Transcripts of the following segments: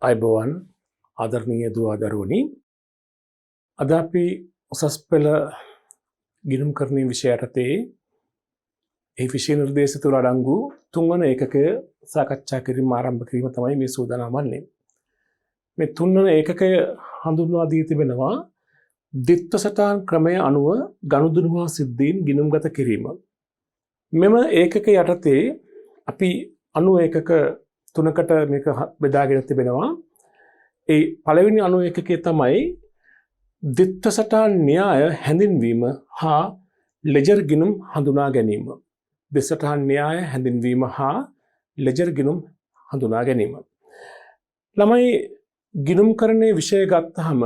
අයිබෝවන් ආදරණීය දුව දරුවනි අද අපි උසස් පෙළ ගිණුම් කරණයේ විෂය යටතේ ඒ විෂය නිර්දේශ තුළ අඩංගු තුන්වන ඒකකය සාකච්ඡා කිරීම ආරම්භ කිරීම තමයි මේ සූදානම් වන්නේ. මේ තුන්වන ඒකකය හඳුන්වා දී තිබෙනවා ද්විත්ව සටහන් ක්‍රමය අනුව ගනුදෙනු හා සිද්ධීන් ගිණුම්ගත කිරීම. මෙම ඒකක යටතේ අපි අණු ඒකක තුනකට මේක බෙදාගෙන තිබෙනවා. ඒ පළවෙනි අණු ඒකකයේ තමයි ද්විත්ව සටහන් න්‍යාය හැඳින්වීම හා ලෙජර් ගිණුම් හඳුනා ගැනීම. ද්විත්ව සටහන් න්‍යාය හැඳින්වීම හා ලෙජර් ගිණුම් හඳුනා ගැනීම. ළමයි ගිණුම්කරණයේ විෂය ගත්තහම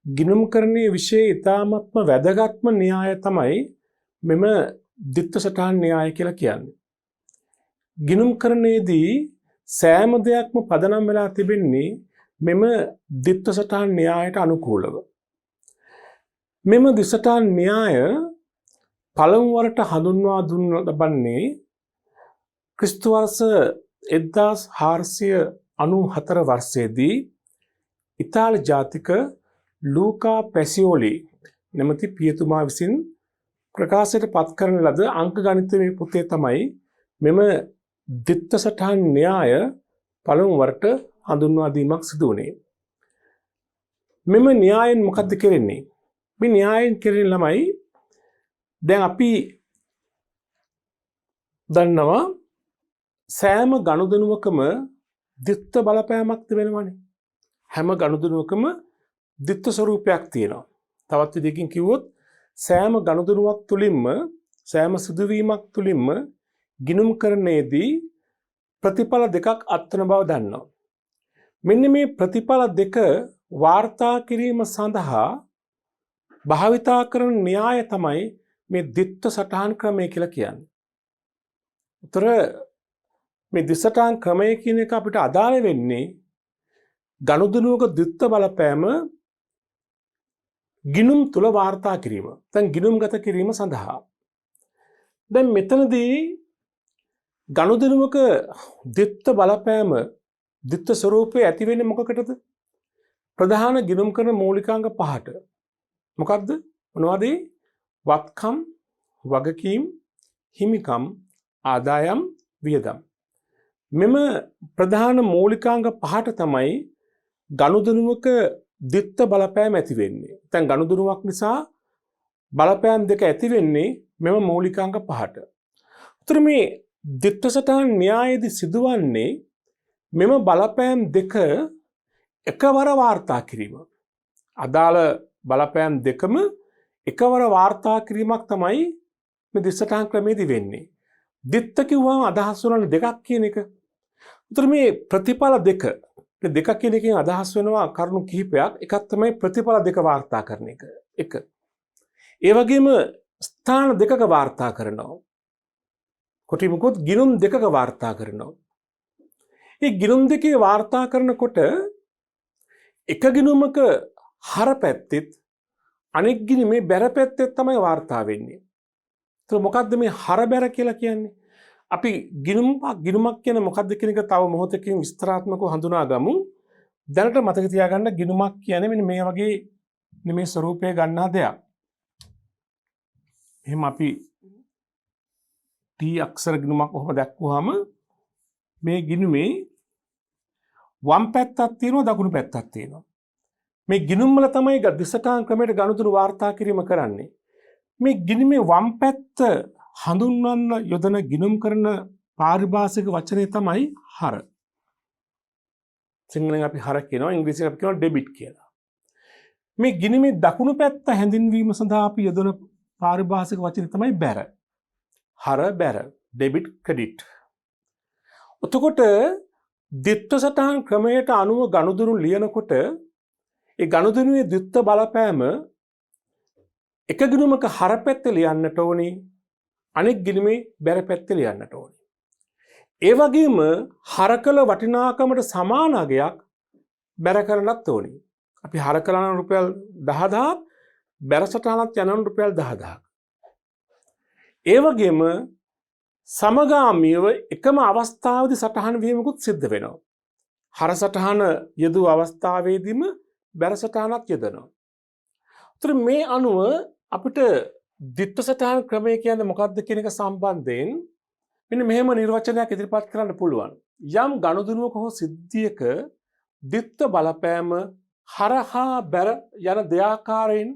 ගිණුම්කරණයේ විෂය ඉතාමත්ම වැදගත්ම න්‍යාය තමයි මෙම ද්විත්ව සටහන් න්‍යාය කියලා කියන්නේ. ගිණුම්කරණයේදී සෑම දෙයක්ම පදනම් වෙලා තිබෙන්නේ මෙම ද්විත්ව සටහන් න්‍යායට අනුකූලව. මෙම ද්විත්ව සටහන් න්‍යාය පළමු වරට හඳුන්වා දුන්න ලබන්නේ ක්‍රිස්තු වර්ෂ 1494 වර්ෂයේදී ඉතාලි ජාතික ලූකා පැසියෝලි නැමැති පියතුමා විසින් ප්‍රකාශයට පත් කරන ලද අංක ගණිතයේ පොතේ තමයි මෙම ද්විත්ව සටහන් න්‍යාය පළමු වරට හඳුන්වා දීමක් සිදු වුණේ. මෙම න්‍යායෙන් මොකක්ද කරන්නේ? මේ න්‍යායෙන් කරන ළමයි දැන් අපි දන්නවා සෑම ගනුදෙනුවකම ද්විත්ව බලපෑමක් තිබෙනවනේ. හැම ගනුදෙනුවකම ද්විත්ව ස්වරූපයක් තියෙනවා. තවත් විදිහකින් කිව්වොත් සෑම ගනුදෙනුවක් තුලින්ම සෑම සිදුවීමක් තුලින්ම ගිණුම්කරණයේදී ප්‍රතිඵල දෙකක් අත්වන බව දන්නවා. මෙන්න මේ ප්‍රතිඵල දෙක වාර්තා කිරීම සඳහා භාවිතා කරන න්‍යාය තමයි මේ ද්විත්ව සටහන් ක්‍රමය කියලා කියන්නේ. උතර මේ ද්විත්ව සටහන් ක්‍රමය කියන එක අපිට අදාළ වෙන්නේ ගනුදෙනුවක ද්විත්ව බලපෑම ගිණුම් තුල වාර්තා කිරීම. දැන් ගිණුම්ගත කිරීම සඳහා දැන් මෙතනදී ගනුදෙනුවක ද්විත්ව බලපෑම ද්විත්ව ස්වරූපයේ ඇති වෙන්නේ මොකකටද? ප්‍රධාන ගිණුම් කරන මූලිකාංග පහට. මොකක්ද? මොනවද? වත්කම්, වගකීම්, හිමිකම්, ආදායම්, වියදම්. මෙම ප්‍රධාන මූලිකාංග පහට තමයි ගනුදෙනුවක ද්විත්ව බලපෑම ඇති වෙන්නේ. දැන් ගනුදෙනුවක් නිසා බලපෑම් දෙක ඇති වෙන්නේ මෙම මූලිකාංග පහට. උතර මේ ද්විත්ව සටහන් න්‍යායයේදී සිදුවන්නේ මෙම බලපෑම් දෙක එකවර වාර්තා කිරීම. අදාළ බලපෑම් දෙකම එකවර වාර්තා කිරීමක් තමයි මේ ද්විත්ව සටහන් ක්‍රමයේදී වෙන්නේ. ද්විත්ව කිව්වම අදහස් වන දෙකක් කියන එක. උතර මේ ප්‍රතිඵල දෙක දෙකක් කියන එකෙන් අදහස් වෙනවා කරුණු කිහිපයක්. එකක් තමයි ප්‍රතිඵල දෙක වාර්තා කරන එක. එක. ඒ වගේම ස්ථාන දෙකක වාර්තා කරනවා. කොටිමුකොත් ගිණුම් දෙකක වාර්තා කරනවා. මේ ගිණුම් දෙකේ වාර්තා කරනකොට එක ගිණුමක හර පැත්තෙත් අනෙක් ගිණුමේ බැර පැත්තෙත් තමයි වාර්තා වෙන්නේ. ඒත් මොකද්ද මේ හර බැර කියලා කියන්නේ? අපි ගිණුමක් කියන මොකද්ද කියන එක තව මොහොතකින් විස්තරාත්මකව හඳුනා ගමු. දැනට මතක තියාගන්න ගිණුමක් කියන්නේ මෙන්න මේ වගේ මේ ස්වරූපය ගන්නා දෙයක්. එහෙනම් අපි T අක්ෂර ගිණුමක් කොහොම දැක්වුවාම මේ ගිණුමේ වම් පැත්තක් තියෙනවා දකුණු පැත්තක් තියෙනවා. මේ ගිණුම් වල තමයි ද්විත්ව සටහන් ක්‍රමයට ගනුදෙනු වාර්තා කිරීම කරන්නේ. මේ ගිණුමේ වම් පැත්ත හඳුන්වන්න යොදන ගිණුම් කරන පාරිභාෂික වචනේ තමයි හර. සිංහලෙන් අපි හර කියනවා, ඉංග්‍රීසියෙන් අපි කියනවා ඩෙබිට් කියලා. මේ ගිණුමේ දකුණු පැත්ත හැඳින්වීම සඳහා අපි යොදන පාරිභාෂික වචනේ තමයි බැර. හර බැර, ඩෙබිට් ක්‍රෙඩිට්. එතකොට ද්විත්ව සටහන් ක්‍රමයට අනුව ගනුදෙනු ලියනකොට ඒ ගනුදෙනුවේ ද්විත්ව බලපෑම එක ගිණුමක හර පැත්ත ලියන්නට ඕනි, අනෙක් ගිණුමේ බැර පැත්ත ලියන්නට ඕනි. ඒ වගේම හර කළ වටිනාකමට සමාන අගයක් බැර කරන්නත් ඕනි. අපි හර කළා නම් රුපියල් 10000ක්, බැර සටහනක් යනවා රුපියල් 10000ක්. ඒ වගේම සමගාමීව එකම අවස්ථාවේදී සටහන් වීමකුත් සිද්ධ වෙනවා. හරසටහන යෙදූ අවස්ථාවේදීම බැර සටහනක් යෙදෙනවා. ඒතර මේ අනුව අපිට ද්විත්ව සටහන් ක්‍රමය කියන්නේ මොකක්ද කියන එක සම්බන්ධයෙන් මෙන්න මෙහෙම නිර්වචනයක් ඉදිරිපත් කරන්න පුළුවන්. යම් ගනුදෙනුවක හෝ සිද්ධියක ද්විත්ව බලපෑම හරහා බැර යන දෙආකාරයෙන්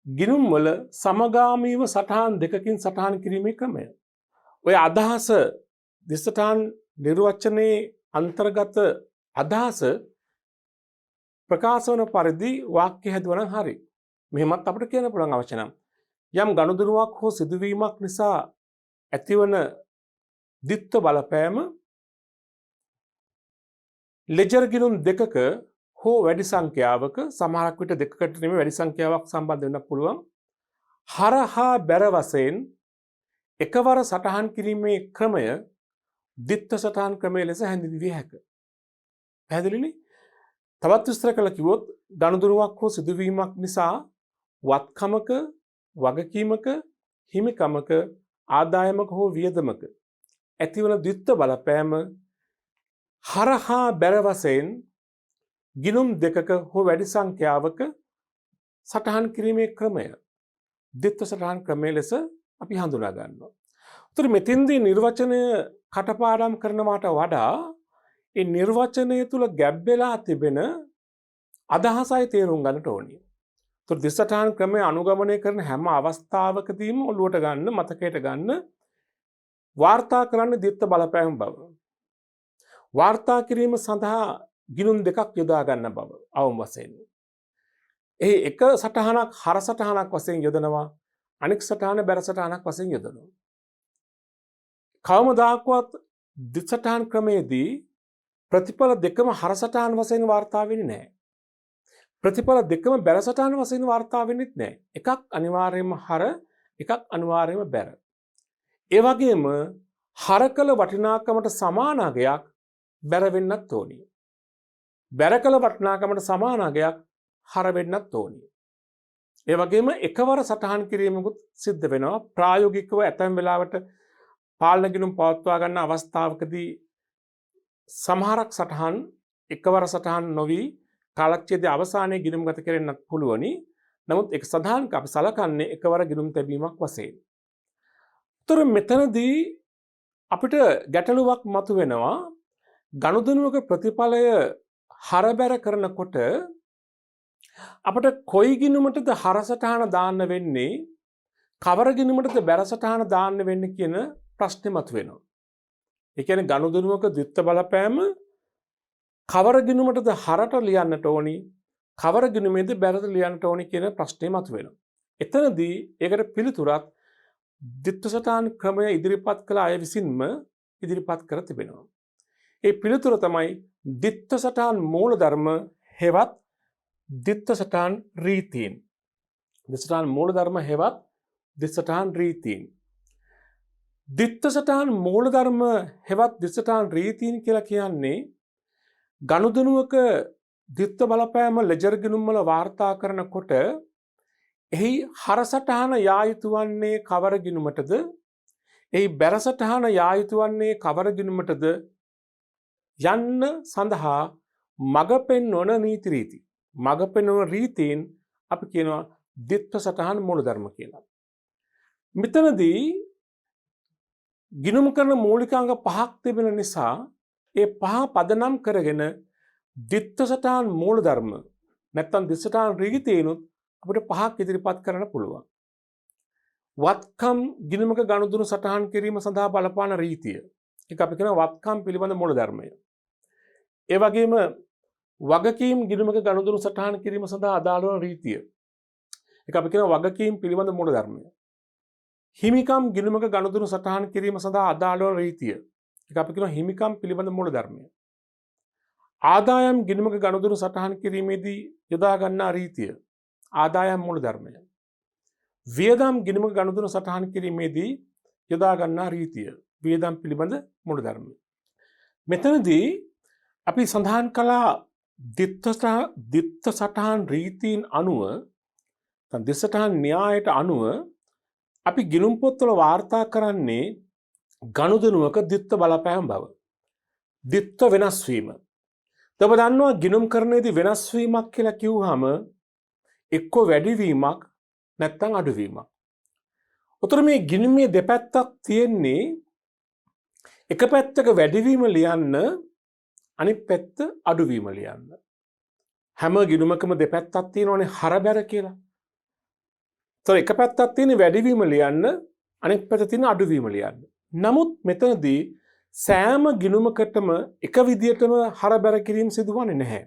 ගිණුම්වල සමගාමීව සටහන් දෙකකින් සටහන් කිරීමේ ක්‍රමය. ඔය අදහස දිසටහන් නිර්වචනයේ අන්තර්ගත අදහස ප්‍රකාශ වන පරිදි වාක්‍ය හැදුවනම් හරි. මෙහෙමත් අපිට කියන්න පුළුවන් අවශ්‍ය නම් යම් ගනුදෙනුවක් හෝ සිදුවීමක් නිසා ඇතිවන ද්විත්ව බලපෑම ලෙජර් ගිණුම් දෙකක හෝ වැඩි සංඛ්‍යාවක සමහරක් විට දෙකකට නෙමෙයි වැඩි සංඛ්‍යාවක් සම්බන්ධ වෙන්න පුළුවන් හරහා බැර වශයෙන් එකවර සටහන් කිරීමේ ක්‍රමය ද්විත්ව සටහන් ක්‍රමය ලෙස හැඳින්විය හැකිය. පැහැදිලිනේ? තවත් විස්තර කළ කිව්වොත් ගනුදෙනුවක් හෝ සිදුවීමක් නිසා වත්කමක වගකීමක හිමිකමක ආදායමක හෝ වියදමක ඇතිවන ද්විත්ව බලපෑම හරහා බැර වශයෙන් ගිණුම් දෙකක හෝ වැඩි සංඛ්‍යාවක සටහන් කිරීමේ ක්‍රමය ද්විත්ව සටහන් ක්‍රමය ලෙස අපි හඳුනා ගන්නවා. උතර මෙතෙන්දී නිර්වචනය කටපාඩම් කරනවාට වඩා ඒ නිර්වචනය තුල ගැබ් වෙලා තිබෙන අදහසයි තේරුම් ගන්නට ඕනේ. උතර දිසටහන් ක්‍රමය අනුගමනය කරන හැම අවස්ථාවකදීම ඔළුවට ගන්න මතකයට ගන්න වාර්තා කරන්න ද්විත්ව බලපෑම බව. වාර්තා කිරීම සඳහා ගිණුම් දෙකක් යොදා ගන්න බව අවම වශයෙන්. ඒ එක සටහනක් හර සටහනක් වශයෙන් යොදනවා අනෙක් සටහන බැර සටහනක් වශයෙන් යොදනවා. කවමදාකවත් දිසටහන් ක්‍රමයේදී ප්‍රතිඵල දෙකම හර සටහන් වශයෙන් වාර්තා වෙන්නේ නැහැ. ප්‍රතිඵල දෙකම බැර සටහන් වශයෙන් වාර්තා වෙන්නේත් නැහැ. එකක් අනිවාර්යයෙන්ම හර එකක් අනිවාර්යයෙන්ම බැර. ඒ වගේම හර කළ වටිනාකමට සමාන අගයක් බැර වෙන්නත් ඕනි. බැර කළ වටිනාකමට සමාන අගයක් හර වෙන්නත් ඕනි. ඒ වගේම එකවර සටහන් කිරීමකුත් සිද්ධ වෙනවා. ප්‍රායෝගිකව ඇතැම් වෙලාවට පාලන ගිණුම් පවත්වා ගන්න අවස්ථාවකදී සමහරක් සටහන් එකවර සටහන් නොවි කාලච්ඡේදයේ අවසානයේ ගිණුම් ගත කෙරෙන්නත් පුළුවනි. නමුත් ඒක සඳහන් අපි සලකන්නේ එකවර ගිණුම් තැබීමක් වශයෙන්. උතර මෙතනදී අපිට ගැටලුවක් මතුවෙනවා. ගනුදෙනුවක ප්‍රතිඵලය හරබැර කරනකොට අපට කොයි ගිණුමටද හර සටහන දාන්න වෙන්නේ කවර ගිණුමටද බැර සටහන දාන්න වෙන්නේ කියන ප්‍රශ්නේ මතුවෙනවා. ඒ කියන්නේ ගනුදෙනුවක ද්විත්ව බලපෑම කවර ගිණුමටද හරට ලියන්නට ඕනි කවර ගිණුමේද බැරට ලියන්නට ඕනි කියන ප්‍රශ්නේ මතුවෙනවා. එතනදී ඒකට පිළිතුරක් ද්විත්ව සටහන් ක්‍රමය ඉදිරිපත් කළ අය විසින්ම ඉදිරිපත් කර තිබෙනවා. ඒ පිළිතුර තමයි ද්විත්ව සටහන් මූලධර්ම හෙවත් ද්විත්ව සටහන් රීතීන්. ද්විත්ව සටහන් මූලධර්ම හෙවත් ද්විත්ව සටහන් රීතීන්. ද්විත්ව සටහන් මූලධර්ම හෙවත් ද්විත්ව සටහන් රීතීන් කියලා කියන්නේ ගනුදෙනුවක ද්විත්ව බලපෑම ලෙජර් ගිණුම් වල වාර්තා කරනකොට එහි හර සටහන යා යුතු වන්නේ කවර ගිණුමටද? එහි බැර සටහන යා යුතු වන්නේ කවර ගිණුමටද? යන්න සඳහා මඟ පෙන්වන නීති රීති. මඟ පෙන්වන රීතීන් අපි කියනවා ද්විත්ව සටහන් මූලධර්ම කියලා. මෙතනදී ගිණුම් කරන මූලිකාංග පහක් තිබෙන නිසා ඒ පහ පදනම් කරගෙන ද්විත්ව සටහන් මූලධර්ම නැත්නම් ද්විත්ව සටහන් රීතීනුත් අපිට පහක් ඉදිරිපත් කරන්න පුළුවන්. වත්කම් ගිණුමක ගනුදෙනු සටහන් කිරීම සඳහා බලපාන රීතිය. ඒක අපි කියනවා වත්කම් පිළිබඳ මූලධර්මය. ඒ වගේම වගකීම් ගිණුමක ගනුදෙනු සටහන් කිරීම සඳහා අදාළ වන රීතිය. ඒක අපි කියනවා වගකීම් පිළිබඳ මූලධර්මය. හිමිකම් ගිණුමක ගනුදෙනු සටහන් කිරීම සඳහා අදාළ වන රීතිය. ඒක අපි කියනවා හිමිකම් පිළිබඳ මූලධර්මය. ආදායම් ගිණුමක ගනුදෙනු සටහන් කිරීමේදී යොදා ගන්නා රීතිය. ආදායම් මූලධර්මය. වියදම් ගිණුමක ගනුදෙනු සටහන් කිරීමේදී යොදා ගන්නා රීතිය. වියදම් පිළිබඳ මූලධර්මය. මෙතනදී අපි සඳහන් කළා ද්විත්ව සටහන් රීතීන් අනුව ද්විත්ව සටහන් න්‍යායට අනුව අපි ගිණුම් පොත්වල වාර්තා කරන්නේ ගනුදෙනුවක ද්විත්ව බලපෑම බව. ද්විත්ව වෙනස් වීම. ඔබ දන්නවා ගිණුම් කරනයේදී වෙනස් වීමක් කියලා කිව්වහම එක්කෝ වැඩිවීමක් නැත්නම් අඩුවීමක්. උතර මේ ගිණුමේ දෙපැත්තක් තියෙන්නේ එක පැත්තක වැඩිවීම ලියන්න අනිත් පැත්ත අඩුවීම ලියන්න. හැම ගිණුමකම දෙපැත්තක් තියෙනවනේ හරබැර කියලා. ඒතර එක පැත්තක් තියෙන වැඩිවීම ලියන්න අනිත් පැත්ත තියෙන අඩුවීම ලියන්න. නමුත් මෙතනදී සෑම ගිණුමකටම එක විදියටම හරබැර කිරීම සිදුවන්නේ නැහැ.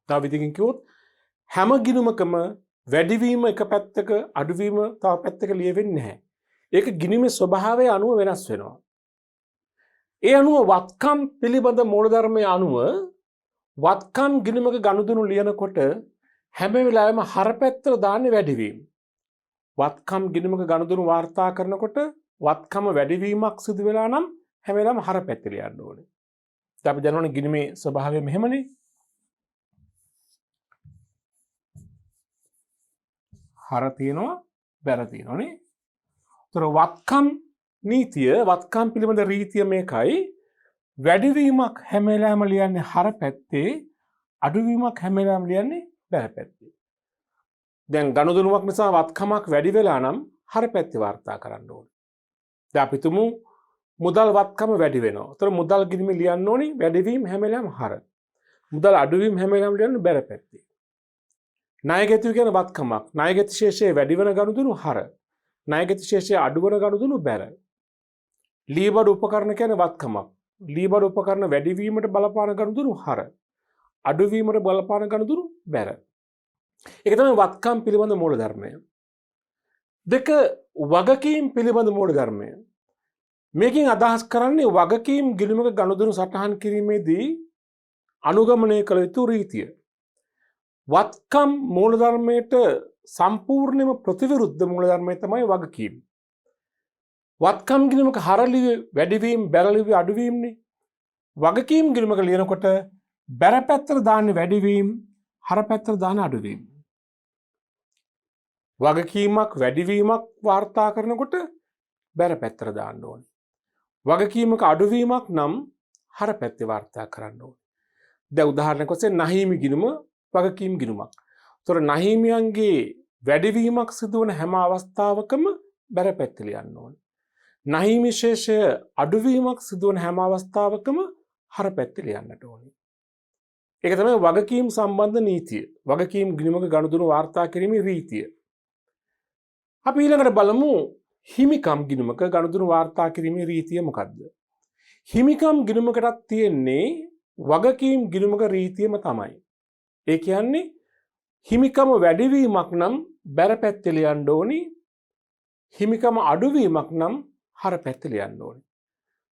තව විදිහකින් කිව්වොත් හැම ගිණුමකම වැඩිවීම එක පැත්තක අඩුවීම තව පැත්තක ලියවෙන්නේ නැහැ. ඒක ගිණුමේ ස්වභාවය අනුව වෙනස් වෙනවා. ඒ අනුව වත්කම් පිළිබඳ මූලධර්මයේ අනුව වත්කම් ගිණුමක ගනුදෙනු ලියනකොට හැම වෙලාවෙම හරපැත්තට දාන්නේ වැඩිවීම. වත්කම් ගිණුමක ගනුදෙනු වාර්තා කරනකොට වත්කම වැඩිවීමක් සිදු වෙලා නම් හැම වෙලාවෙම හරපැත්තට ලියන්න ඕනේ. දැන් අපි දන්නවනේ ගිණුමේ ස්වභාවය මෙහෙමනේ. හර තියෙනවා බැර තියෙනවානේ. ඒතර වත්කම් නීතිය වත්කම් පිළිබඳ රීතිය මේකයි. වැඩිවීමක් හැම වෙලාවෙම ලියන්නේ හර පැත්තේ, අඩුවීමක් හැම වෙලාවෙම ලියන්නේ බැර පැත්තේ. දැන් ගනුදෙනුවක් නිසා වත්කමක් වැඩි වෙලා නම් හර පැත්තේ වාර්තා කරන්න ඕනේ. දැන් අපි තුමු මුදල් වත්කම වැඩි වෙනවා. ඒතර මුදල් ගිණුමේ ලියන්න ඕනේ වැඩිවීම හැම වෙලාවෙම හර. මුදල් අඩුවීම හැම වෙලාවෙම ලියන්නේ බැර පැත්තේ. ණයගැතිව කියන වත්කමක්. ණයගැති ශේෂයේ වැඩි වෙන ගනුදෙනු හර. ණයගැති ශේෂයේ අඩු වෙන ගනුදෙනු බැර. ලීබඩ උපකරණ කියන්නේ වත්කමක්. ලීබඩ උපකරණ වැඩිවීමට බලපාන ගනුදෙනු හර. අඩුවීමට බලපාන ගනුදෙනු බැර. ඒක තමයි වත්කම් පිළිබඳ මූලධර්මය. දෙක වගකීම් පිළිබඳ මූලධර්මය. මේකෙන් අදහස් කරන්නේ වගකීම් ගිණුමක ගනුදෙනු සටහන් කිරීමේදී අනුගමනය කළ යුතු රීතිය. වත්කම් මූලධර්මයට සම්පූර්ණයෙන්ම ප්‍රතිවිරුද්ධ මූලධර්මය තමයි වගකීම්. වත්කම් ගිණුමක හරලිවි වැඩිවීම බැරලිවි අඩුවීමනේ. වගකීම් ගිණුමක ලියනකොට බැර පැත්තට දාන්නේ වැඩිවීම, හර පැත්තට දාන්නේ අඩුවීම. වගකීමක් වැඩිවීමක් වාර්තා කරනකොට බැර පැත්තට දාන්න ඕනේ. වගකීමක අඩුවීමක් නම් හර පැත්තේ වාර්තා කරන්න ඕනේ. දැන් උදාහරණයක් වශයෙන් නහීමි ගිණුම වගකීම් ගිණුමක්. ඒතොර නහීමියන්ගේ වැඩිවීමක් සිදුවන හැම අවස්ථාවකම බැර පැත්තේ ලියන්න ඕනේ. නහීමි ශේෂය අඩුවීමක් සිදුවන හැම අවස්ථාවකම හර පැත්තේ ලියන්නට ඕනේ. ඒක තමයි වගකීම් සම්බන්ධ නීතිය. වගකීම් ගිණුමක ගනුදෙනු වාර්තා කිරීමේ රීතිය. අපි ඊළඟට බලමු හිමිකම් ගිණුමක ගනුදෙනු වාර්තා කිරීමේ රීතිය මොකක්ද? හිමිකම් ගිණුමකටත් තියෙන්නේ වගකීම් ගිණුමක රීතියම තමයි. ඒ කියන්නේ හිමිකම වැඩිවීමක් නම් බැර පැත්තේ ලියන්න ඕනි. හිමිකම අඩුවීමක් නම් හර පැත්තේ ලියන්න ඕනි.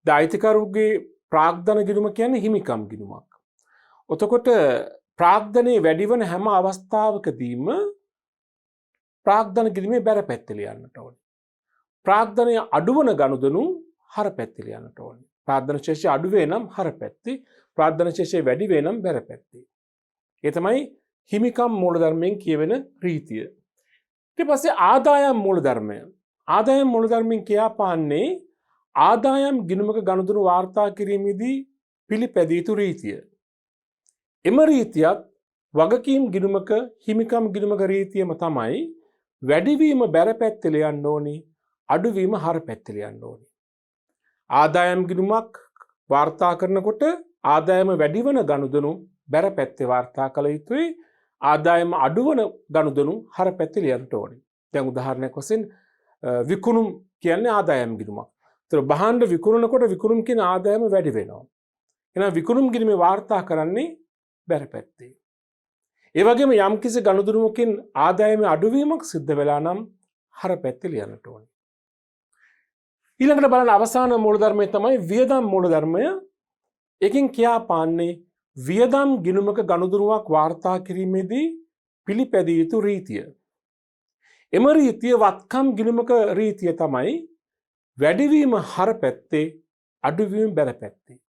අයිතිකරුගේ ප්‍රාග්ධන ගිණුම කියන්නේ හිමිකම් ගිණුමක්. එතකොට ප්‍රාග්ධනයේ වැඩිවන හැම අවස්ථාවකදීම ප්‍රාග්ධන ගිණුමේ බැර පැත්තේ ලියන්නට ඕනි. ප්‍රාග්ධනය අඩුවන ගනුදෙනු හර පැත්තේ ලියන්නට ඕනි. ප්‍රාග්ධන ශේෂය අඩු වේ නම් හර පැත්තේ, ප්‍රාග්ධන ශේෂය වැඩි වේ නම් බැර පැත්තේ. ඒ තමයි හිමිකම් මූලධර්මයෙන් කියවෙන රීතිය. ඊට පස්සේ ආදායම් මූලධර්මය. ආදායම් මූලධර්මයෙන් කියාපාන්නේ ආදායම් ගිණුමක ගනුදෙනු වාර්තා කිරීමේදී පිළිපැදිය යුතු රීතිය. එම රීතියත් වගකීම් ගිණුමක හිමිකම් ගිණුමක රීතියම තමයි වැඩිවීම බැර පැත්තේ ලියන්න ඕනි, අඩුවීම හර පැත්තේ ලියන්න ඕනි. ආදායම් ගිණුමක් වාර්තා කරනකොට ආදායම වැඩිවන ගනුදෙනු බැර පැත්තේ වාර්තා කළ යුතුයි. ආදායම අඩුවන ගනුදෙනු හර පැත්තේ ලියන්න ඕනි. දැන් උදාහරණයක් වශයෙන් විකුණුම් කියන්නේ ආදායම් ගිණුමක්. ඒතර භාණ්ඩ විකුණනකොට විකුණුම් කියන ආදායම වැඩි වෙනවා. එහෙනම් විකුණුම් ගිණුමේ වාර්තා කරන්නේ බැර පැත්තේ. ඒ වගේම යම්කිසි ගනුදෙනුවකින් ආදායමේ අඩුවීමක් සිද්ධ වෙලා නම් හර පැත්තේ ලියන්නට ඕනේ. ඊළඟට බලන අවසාන මූලධර්මය තමයි වියදම් මූලධර්මය. එකකින් කියාපාන්නේ වියදම් ගිණුමක ගනුදෙනුවක් වාර්තා කිරීමේදී පිළිපැදිය යුතු රීතිය. එම රීතිය වත්කම් ගිණුමක රීතිය තමයි වැඩිවීම හර පැත්තේ, අඩුවීම බැර පැත්තේ.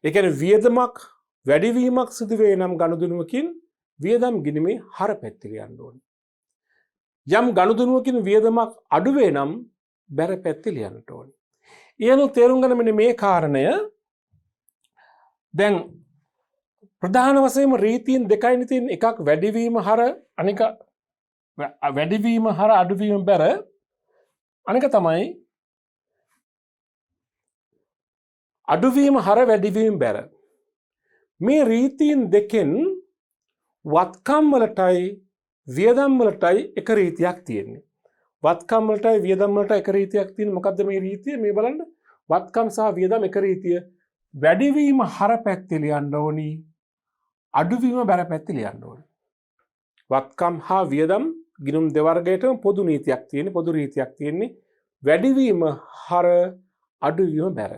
ඒ කියන්නේ වියදමක් වැඩිවීමක් සිදු වේ නම් ගනුදෙනුවකින් වියදම් ගිණුමේ හර පැත්තේ ලියන්න ඕනේ. යම් ගනුදෙනුවකින් වියදමක් අඩු වේ නම් බැර පැත්තේ ලියන්නට ඕනේ. ඊළඟ තේරුම් ගන්න මෙන්න මේ කාරණය. දැන් ප්‍රධාන වශයෙන්ම රීතීන් දෙකයිනේ තියෙන්නේ. එකක් වැඩිවීම හර අනික වැඩිවීම හර අඩුවීම බැර අනික තමයි අඩුවීම හර වැඩිවීම බැර. මේ රීතීන් දෙකෙන් වත්කම් වලටයි වියදම් වලටයි එක රීතියක් තියෙන්නේ. වත්කම් වලටයි වියදම් වලට එක රීතියක් තියෙන්නේ. මොකද්ද මේ රීතිය? මේ බලන්න. වත්කම් සහ වියදම් එක රීතිය. වැඩිවීම හර පැත්තේ ලියන්න ඕනි. අඩුවීම බැර පැත්තේ ලියන්න ඕනි. වත්කම් හා වියදම් ගිණුම් දෙවර්ගයටම පොදු නීතියක් තියෙන්නේ. පොදු රීතියක් තියෙන්නේ. වැඩිවීම හර අඩුවීම බැර.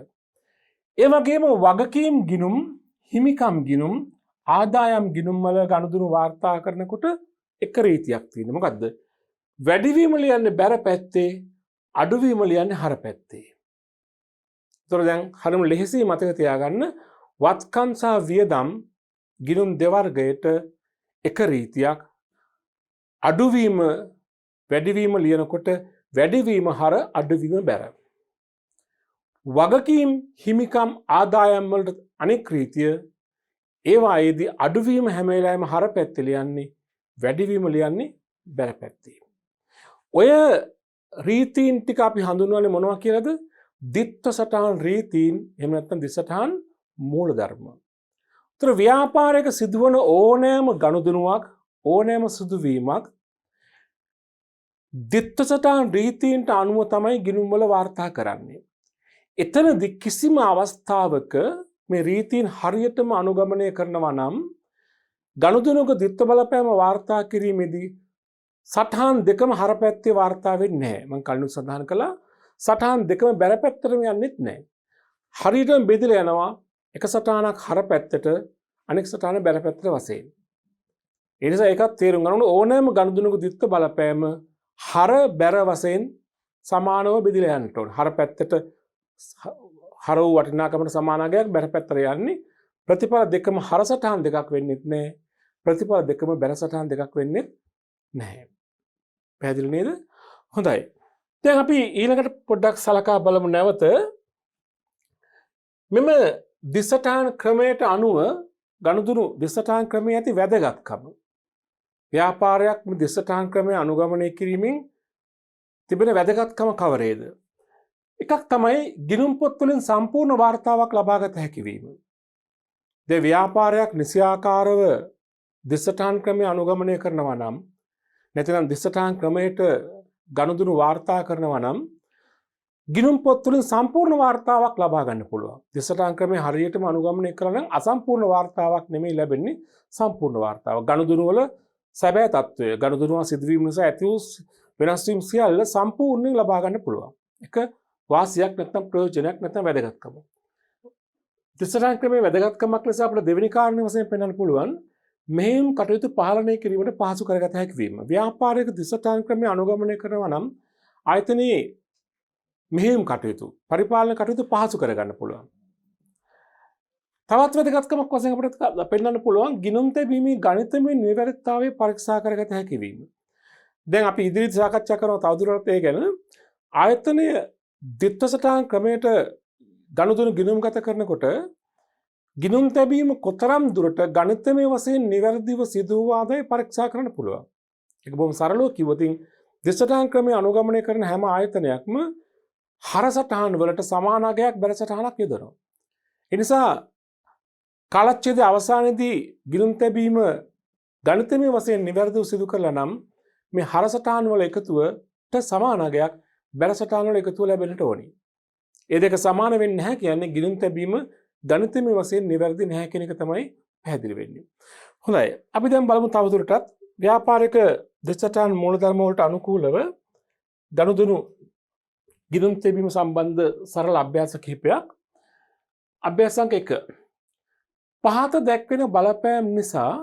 ඒ වගේම වගකීම් ගිණුම්, හිමිකම් ගිණුම්, ආදායම් ගිණුම් වල ගනුදෙනු වාර්තා කරනකොට එක රීතියක් තියෙනවා. මොකද්ද? වැඩිවීම ලියන්නේ බැර පැත්තේ, අඩුවීම ලියන්නේ හර පැත්තේ. ඒතර දැන් හරිම ලෙහෙසි මතක තියාගන්න වත්කම් සහ වියදම් ගිණුම් දෙවර්ගයට එක රීතියක්, අඩුවීම වැඩිවීම ලියනකොට වැඩිවීම හර අඩුවීම බැර. වගකීම් හිමිකම් ආදායම් වලට අනෙක් රීතිය ඒවායේදී අඩුවීම හැම වෙලාවෙම හර පැත්තේ ලියන්නේ, වැඩිවීම ලියන්නේ බැර පැත්තේ. ඔය රීතීන් ටික අපි හඳුන්වන්නේ මොනවා කියලාද? දිත්ත සටහන් රීතීන්, එහෙම නැත්නම් දිසටහන් මූලධර්ම. උතර ව්‍යාපාරයක සිදුවන ඕනෑම ගනුදෙනුවක්, ඕනෑම සිදුවීමක් දිත්ත සටහන් රීතීන්ට අනුව තමයි ගිණුම් වල වාර්තා කරන්නේ. එතනදී කිසිම අවස්ථාවක මේ රීතීන් හරියටම අනුගමනය කරනවා නම් ගනුදෙනුක දිත්ත බලපෑම වාර්තා කිරීමේදී සටහන් දෙකම හර පැත්තේ වාර්තා වෙන්නේ නැහැ. මම කලින් සඳහන් කළා සටහන් දෙකම බැර පැත්තටම යන්නේත් නැහැ. හරියටම බෙදලා යනවා එක සටහනක් හර පැත්තට අනෙක් සටහන බැර පැත්තට වශයෙන්. ඒ නිසා ඒකත් තේරුම් ගන්න ඕනෑම ගනුදෙනුක දිත්ත බලපෑම හර බැර වශයෙන් සමානව බෙදලා යන්න ඕන. හර පැත්තට හර වූ වටිනාකමට සමාන අගයක් බැර පැත්තට යන්නේ. ප්‍රතිඵල දෙකම හර සටහන් දෙකක් වෙන්නෙත් නැහැ. ප්‍රතිඵල දෙකම බැර සටහන් දෙකක් වෙන්නෙත් නැහැ. පැහැදිලි නේද? හොඳයි. දැන් අපි ඊළඟට පොඩ්ඩක් සලකා බලමු නැවත මෙම දිසටහන් ක්‍රමයට අනුව ගනුදෙනු දිසටහන් ක්‍රමයේ ඇති වැදගත්කම. ව්‍යාපාරයක් මේ දිසටහන් ක්‍රමය අනුගමනය කිරීමෙන් තිබෙන වැදගත්කම කවරේද? එකක් තමයි ගිණුම් පොත් වලින් සම්පූර්ණ වාර්තාවක් ලබාගත හැකි වීම. දැන් ව්‍යාපාරයක් නිසියාකාරව දිසටහන් ක්‍රමය අනුගමනය කරනවා නම් නැත්නම් දිසටහන් ක්‍රමයට ගනුදෙනු වාර්තා කරනවා නම් ගිණුම් පොත් වලින් සම්පූර්ණ වාර්තාවක් ලබා ගන්න පුළුවන්. දිසටහන් ක්‍රමය හරියටම අනුගමනය කරලා නම් අසම්පූර්ණ වාර්තාවක් නෙමෙයි ලැබෙන්නේ, සම්පූර්ණ වාර්තාවක්. ගනුදෙනු වල සැබෑ තත්ත්වය, ගනුදෙනුව සිදුවීම නිසා ඇති වූ වෙනස් වීම් සියල්ල සම්පූර්ණයෙන් ලබා ගන්න පුළුවන්. එක වාසියක් නැත්නම් ප්‍රයෝජනයක් නැත්නම් වැදගත්කම. දිසටහන් ක්‍රමයේ වැදගත්කමක් ලෙස අපිට දෙවෙනි කාරණේ වශයෙන් පෙන්වන්න පුළුවන් මෙහෙයුම් කටයුතු පාලනය කිරීමට පහසු කරගත හැකි වීම. ව්‍යාපාරයක දිසටහන් ක්‍රමය අනුගමනය කරනවා නම් ආයතනයේ මෙහෙයුම් කටයුතු, පරිපාලන කටයුතු පහසු කරගන්න පුළුවන්. තවත් වැදගත්කමක් වශයෙන් අපිට පෙන්වන්න පුළුවන් ගිණුම් තැබීමේ ගණිතමය නිවැරදිතාවය පරීක්ෂා කරගත හැකි වීම. දැන් අපි ඉදිරියට සාකච්ඡා කරනවා තවදුරටත් ඒ ගැන. ආයතනය දිත්ත සටහන් ක්‍රමයට ගනුදෙනු ගිණුම්ගත කරනකොට ගිණුම් තැබීම කොතරම් දුරට ගණිතමය වශයෙන් නිවැරදිව සිදු වූවාදයි පරීක්ෂා කරන්න පුළුවන්. ඒක බොහොම සරලව කිව්වොත් දිත්ත සටහන් ක්‍රමය අනුගමනය කරන හැම ආයතනයක්ම හර සටහන් වලට සමාන අගයක් බැර සටහනක් යොදනවා. ඒ නිසා කාලච්ඡේදයේ අවසානයේදී ගිණුම් තැබීම ගණිතමය වශයෙන් නිවැරදිව සිදු කරලා නම් මේ හර සටහන් වල එකතුවට සමාන අගයක් බැර සටහන් වල එකතුව ලැබෙන්නට ඕනි. ඒ දෙක සමාන වෙන්නේ නැහැ කියන්නේ ගිණුම් තැබීම ගණිතමය වශයෙන් නිවැරදි නැහැ කියන එක තමයි පැහැදිලි වෙන්නේ. හොඳයි. අපි දැන් බලමු තවදුරටත් ව්‍යාපාරික දිසටහන් මූලධර්ම වලට අනුකූලව ගනුදෙනු ගිණුම් තැබීම සම්බන්ධ සරල අභ්‍යාස කිහිපයක්. අභ්‍යාස අංක 1. පහත දැක්වෙන බලපෑම් නිසා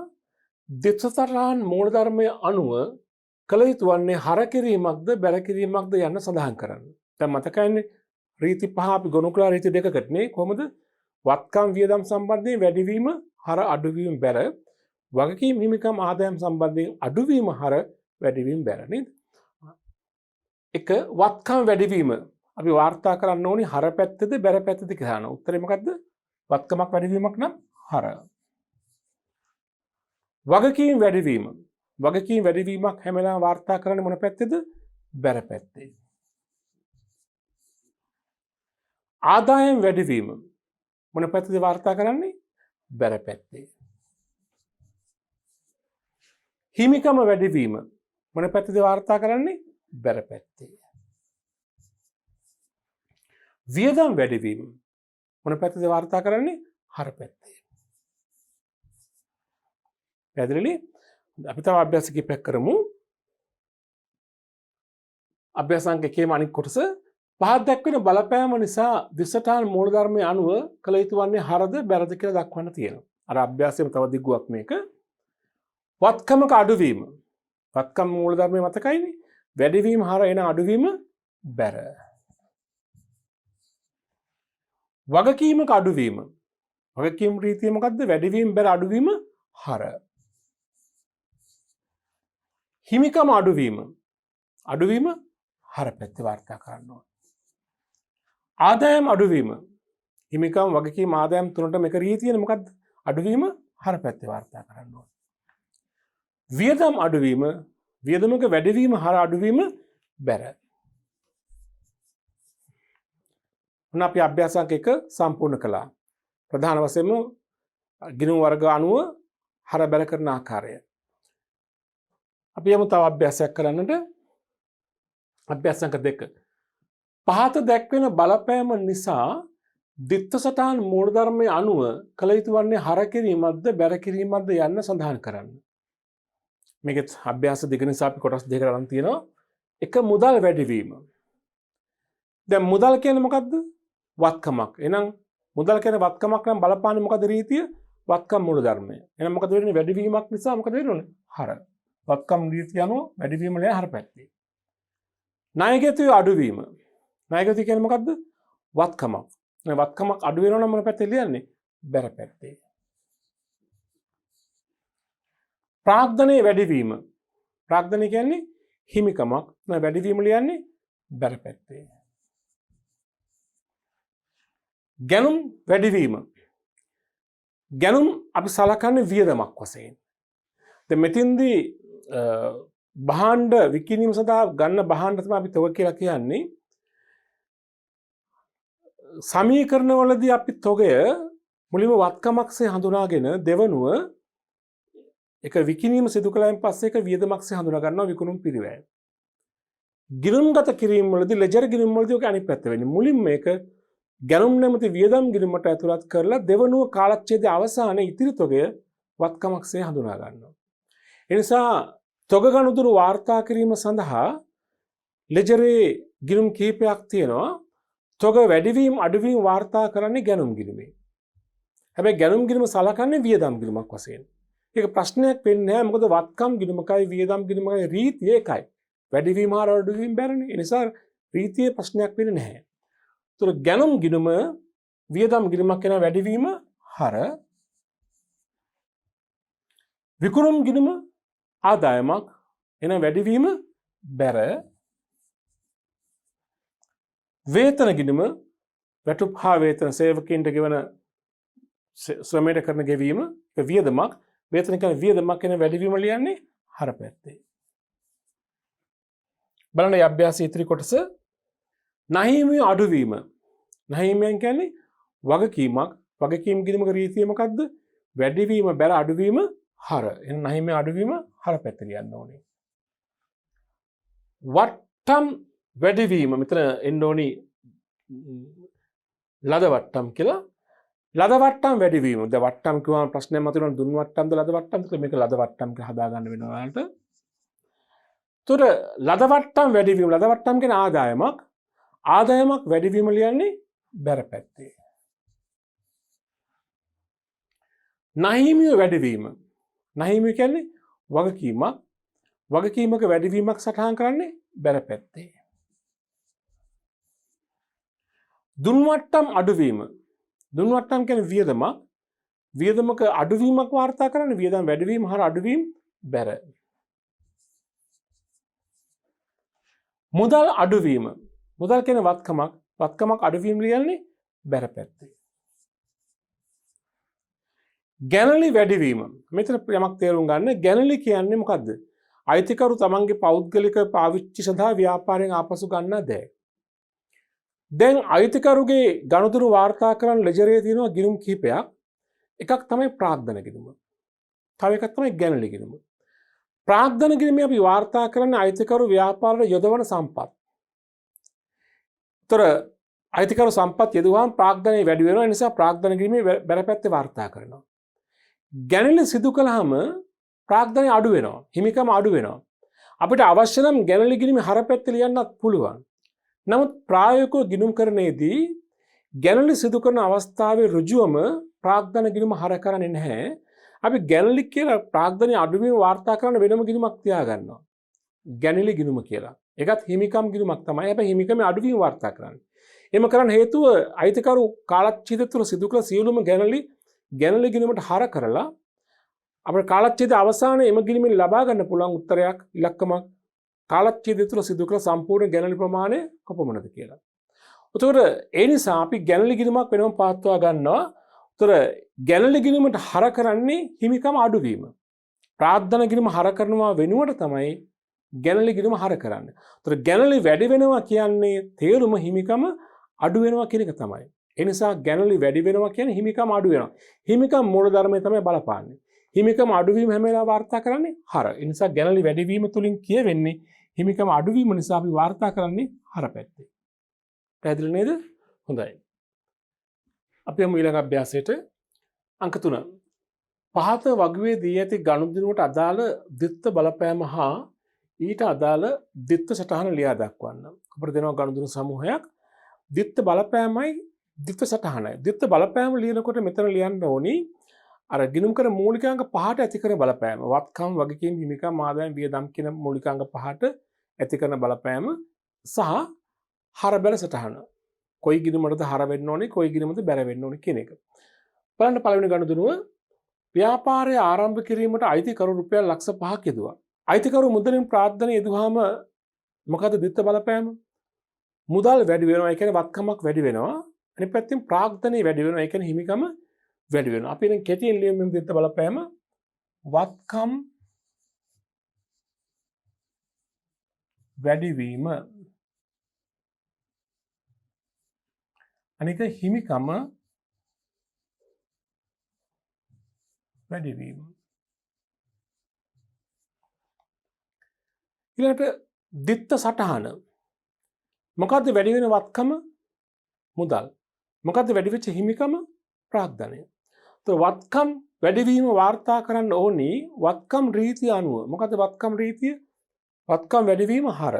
දිසටහන් මූලධර්මයේ අනුව කළ යුතු වන්නේ හර කිරීමක්ද බැර කිරීමක්ද යන්න සඳහන් කරන්න. දැන් මතකයිනේ රීති පහ අපි ගොනු කළා රීති දෙකකට නේ. කොහොමද? වත්කම් වියදම් සම්බන්ධයෙන් වැඩිවීම හර අඩුවීම බැර, වගකීම් හිමිකම් ආදායම් සම්බන්ධයෙන් අඩුවීම හර වැඩිවීම බැර නේද? එක වත්කම් වැඩිවීම අපි වාර්තා කරන්න ඕනි හර පැත්තද බැර පැත්තද කියලා. උත්තරේ මොකද්ද? වත්කමක් වැඩිවීමක් නම් හර. වගකීම් වැඩිවීම. වගකීම් වැඩිවීමක් හැම වෙලාවෙම වාර්තා කරන්නේ මොන පැත්තේද? බැර පැත්තේ. ආදායම් වැඩිවීම මොන පැත්තේද වාර්තා කරන්නේ? බැර පැත්තේ. හිමිකම වැඩිවීම මොන පැත්තේද වාර්තා කරන්නේ? බැර පැත්තේ. වියදම් වැඩිවීම මොන පැත්තේද වාර්තා කරන්නේ? හර පැත්තේ. පැහැදිලිද? අපි තව අභ්‍යාස කිහිපයක් කරමු. අභ්‍යාසාංක එකේම අනිත් කොටස පහත් දැක්වෙන බලපෑම නිසා දිස්ත්‍රාණ මූලධර්මයේ අනුව කළ යුතු වන්නේ හරද බැරද කියලා දක්වන්න තියෙනවා. අර අභ්‍යාසයෙන් තව දිගුවක් මේක. වත්කමක අඩුවීම. වත්කම් මූලධර්මයේ මතකයිනේ. වැඩිවීම හර එන අඩුවීම බැර. වගකීමක අඩුවීම. වගකීම් රීතිය මොකද්ද? වැඩිවීම බැර අඩුවීම හර. හිමිකම අඩුවීම. අඩුවීම හර පැත්තේ වාර්තා කරන්න ඕන. ආදායම් අඩුවීම. හිමිකම් වගකීම් ආදායම් තුනටම එක රීතියනේ මොකද්ද? අඩුවීම හර පැත්තේ වාර්තා කරන්න ඕන. වියදම් අඩුවීම. වියදමක වැඩිවීම හර අඩුවීම බැර. මොන අපි අභ්‍යාසාංක එක සම්පූර්ණ කළා. ප්‍රධාන වශයෙන්ම ගිණුම් වර්ග අනුව හර බැර කරන ආකාරය. අපි යමු තව අභ්‍යාසයක් කරන්නට. අභ්‍යාසාංක 2. පහත දැක්වෙන බලපෑම නිසා ද්විත්ව සටහන් මූලධර්මයේ අනුව කළ යුතු වන්නේ හර කිරීමක්ද බැර කිරීමක්ද යන්න සඳහන් කරන්න. මේකත් අභ්‍යාස දෙක නිසා අපි කොටස් දෙකකට අරන් තියෙනවා. එක මුදල් වැඩිවීම. දැන් මුදල් කියන්නේ මොකද්ද? වත්කමක්. එහෙනම් මුදල් කියන්නේ වත්කමක් නම් බලපාන්නේ මොකද රීතිය? වත්කම් මූලධර්මය. එහෙනම් මොකද වෙන්නේ? වැඩිවීමක් නිසා මොකද වෙන්නේ? හර. වත්කම් රීතිය අනුව වැඩිවීම ලේ හර පැත්තේ. ණයගැතිය අඩුවීම. ණයගැතිය කියන්නේ මොකද්ද? වත්කමක්. වත්කමක් අඩු වෙනවා නම් මොන පැත්තේ ලියන්නේ? බැර පැත්තේ. ප්‍රාග්ධනයේ වැඩිවීම. ප්‍රාග්ධනය කියන්නේ හිමිකමක්. වැඩිවීම ලියන්නේ බැර පැත්තේ. ගැනුම් වැඩිවීම. ගැනුම් අපි සලකන්නේ වියදමක් වශයෙන්. දැන් මෙතින්දී භාණ්ඩ විකිණීම සඳහා ගන්න භාණ්ඩ තමයි අපි තොග කියලා කියන්නේ. සමීකරණවලදී අපි තොගය මුලින්ම වත්කමක්සේ හඳුනාගෙන දෙවනුව එක විකිණීම සිදු කළායින් පස්සේ එක වියදමක්සේ හඳුනා ගන්නවා විකුණුම් පිරිවැය. ගිණුම්ගත කිරීම වලදී ලෙජර් ගිණුම් වලදී ඔක අනිත් පැත්ත වෙන්නේ. මුලින්ම මේක ගැනුම් නැමැති වියදම් ගිණුමට ඇතුළත් කරලා දෙවනුව කාලච්ඡේදයේ අවසානයේ ඉතිරි තොගය වත්කමක්සේ හඳුනා ගන්නවා. ඒ නිසා තොග ගනුදෙනු වාර්තා කිරීම සඳහා ලෙජරේ ගිණුම් කිහිපයක් තියෙනවා. තොග වැඩිවීම අඩුවීම වාර්තා කරන්නේ ගැනුම් ගිණුමේ. හැබැයි ගැනුම් ගිණුම සලකන්නේ වියදම් ගිණුමක් වශයෙන්. ඒක ප්‍රශ්නයක් වෙන්නේ නැහැ. මොකද වත්කම් ගිණුමකයි වියදම් ගිණුමකයි රීතිය එකයි. වැඩිවීම හා අඩුවීම බැරනේ. ඒ නිසා රීතියේ ප්‍රශ්නයක් වෙන්නේ නැහැ. ඒතර ගැනුම් ගිණුම වියදම් ගිණුමක් වෙන වැඩිවීම හර විකුණුම් ගිණුම ආදායමක් එන වැඩිවීම බැර වේතන ගිණුම වැටුප් හා වේතන සේවකීන්ට ගෙවන ශ්‍රමයට කරන ගෙවීම වියදමක් වේතන කියන්නේ වියදමක් එන වැඩිවීම ලියන්නේ හර පැත්තේ. බලන්න මේ අභ්‍යාසයේ ඉතිරි කොටස නහිමිය අඩුවීම. නහිමියන් කියන්නේ වගකීමක්. වගකීම් ගිණුමක රීතිය මොකද්ද? වැඩිවීම බැර අඩුවීම හර. එහෙනම් නහිමිය අඩුවීම හර පැත්තට ලියන්න ඕනේ. වට්ටම් වැඩිවීම මෙතන එන්න ඕනි ලද වට්ටම් කියලා. ලද වට්ටම් වැඩිවීම. දැන් වට්ටම් කියවම ප්‍රශ්නයක් මතුවෙනවා දුන් වට්ටම්ද ලද වට්ටම්ද කියලා. මේක ලද වට්ටම් කියලා හදා ගන්න වෙනවා ඔයාලට. ඒතර ලද වට්ටම් වැඩිවීම. ලද වට්ටම් කියන්නේ ආදායමක්. ආදායමක් වැඩිවීම ලියන්නේ බැර පැත්තේ. නහිමිය වැඩිවීම. නහිමිය කියන්නේ වගකීමක්. වගකීමක වැඩිවීමක් සටහන් කරන්නේ බැර පැත්තේ. දුන් වට්ටම් අඩුවීම. දුන් වට්ටම් කියන්නේ වියදමක්. වියදමක අඩුවීමක් වාර්තා කරන්නේ වියදම් වැඩිවීම හර අඩුවීම බැර. මුදල් අඩුවීම. මුදල් කියන්නේ වත්කමක්. වත්කමක් අඩුවීම ලියන්නේ බැර පැත්තේ. ගැනලි වැඩිවීම. මෙතන යමක් තේරුම් ගන්න. ගැනලි කියන්නේ මොකද්ද? අයිතිකරු තමන්ගේ පෞද්ගලික පාවිච්චි සඳහා ව්‍යාපාරයෙන් ආපසු ගන්න දෑ. දැන් අයිතිකරුගේ ගනුදෙනු වාර්තා කරන ලෙජරයේ තියෙනවා ගිණුම් කිහිපයක්. එකක් තමයි ප්‍රාග්ධන ගිණුම. තව එකක් තමයි ගැනලි ගිණුම. ප්‍රාග්ධන ගිණුමේ අපි වාර්තා කරන්නේ අයිතිකරු ව්‍යාපාරයට යොදවන සම්පත්. ତොර අයිතිකරු සම්පත් යොදවුවාම ප්‍රාග්ධනය වැඩි වෙනවා. ඒ නිසා ප්‍රාග්ධන ගිණුමේ බැලපැත්තේ වාර්තා කරනවා. ගැනලි සිදු කළාම ප්‍රාග්ධනය අඩු වෙනවා. හිමිකම අඩු වෙනවා. අපිට අවශ්‍ය නම් ගැනලි ගිණුමේ හරපැත්ත ලියන්නත් පුළුවන්. නමුත් ප්‍රායෝගිකව ගිණුම්කරණයේදී ගැනලි සිදු කරන අවස්ථාවේ ඍජුවම ප්‍රාග්ධන ගිණුම හර කරන්නේ නැහැ. අපි ගැනලි කියලා ප්‍රාග්ධනය අඩුවීම වාර්තා කරන වෙනම ගිණුමක් තියාගන්නවා. ගැනලි ගිණුම කියලා. ඒකත් හිමිකම් ගිණුමක් තමයි. හැබැයි හිමිකමේ අඩුවීම වාර්තා කරන්නේ. එහෙම කරන්න හේතුව අයිතිකරු කාලච්ඡේදය තුළ සිදු කළ සියලුම ගැනලි ගිණුමට හර කරලා අපේ කාලච්ඡේදය අවසානයේ එම ගිණුමින් ලබා ගන්න පුළුවන් උත්තරයක් ඉලක්කමක් කාලච්ඡේදය තුළ සිදු කළ සම්පූර්ණ ගැනලි ප්‍රමාණය කොපමණද කියලා. උතකොට ඒ නිසා අපි ගැනලි ගිණුමක් වෙනම පාත්වා ගන්නවා. උතර ගැනලි ගිණුමට හර කරන්නේ හිමිකම අඩුවීම. ප්‍රාග්ධන ගිණුම හර කරනවා වෙනුවට තමයි ගැනලි ගිණුම හර කරන්නේ. උතර ගැනලි වැඩි වෙනවා කියන්නේ තේරුම හිමිකම අඩු වෙනවා කියන එක තමයි. ඒ නිසා ගැනලි වැඩි වෙනවා කියන්නේ හිමිකම අඩු වෙනවා. හිමිකම් මූලධර්මය තමයි බලපාන්නේ. හිමිකම අඩුවීම හැම වෙලාවෙම වාර්තා කරන්නේ හර. ඒ නිසා ගැනලි වැඩිවීම තුලින් කියවෙන්නේ හිමිකම අඩුවීම නිසා අපි වාර්තා කරන්නේ හර පැත්තේ. පැහැදිලි නේද? හොඳයි. අපි යමු ඊළඟ අභ්‍යාසයට. අංක 3. පහත වගුවේ දී ඇති ගනුදෙනුවට අදාළ ද්විත්ව බලපෑම හා ඊට අදාළ ද්විත්ව සටහන ලියා දක්වන්න. අපිට දෙනවා ගනුදෙනු සමූහයක්. ද්විත්ව බලපෑමයි ද්විත්ව සටහනයි. ද්විත්ව බලපෑම ලියනකොට මෙතන ලියන්න ඕනි අර ගිණුම් කර මූලිකාංග පහට ඇති කරන බලපෑම. වත්කම්, වගකීම්, හිමිකම්, ආදායම්, වියදම් කියන මූලිකාංග පහට ඇති කරන බලපෑම සහ හර බැල සටහන. කොයි ගිණුමකටද හර වෙන්න ඕනේ, කොයි ගිණුමකටද බැර වෙන්න ඕනේ කියන එක. බලන්න පළවෙනි ගනුදෙනුව ව්‍යාපාරය ආරම්භ කිරීමට අයිතිකරු රුපියල් ලක්ෂ 5ක් යෙදුවා. අයිතිකරු මුදලින් ප්‍රාර්ථන යෙදුවාම මොකද ද්විත්ව බලපෑම? මුදල් වැඩි වෙනවා. ඒ කියන්නේ වත්කමක් වැඩි වෙනවා. අනිත් පැත්තෙන් ප්‍රාර්ථනය වැඩි වෙනවා. ඒ කියන්නේ හිමිකම වැඩි වෙනවා. අපි දැන් කෙටියෙන් ලියමු ද්විත්ව බලපෑම. වත්කම් වැඩිවීම අනික හිමිකම වැඩිවීම. ඊළඟට ද්විත්ව සටහන. මොකද්ද වැඩි වෙන වත්කම? මුදල්. මොකද්ද වැඩි වෙච්ච හිමිකම? ප්‍රාග්ධනය. તો වත්කම් වැඩිවීම වාර්තා කරන්න ඕනි වත්කම් රීතිය අනුව. මොකද්ද වත්කම් රීතිය? වත්කම් වැඩිවීම හර.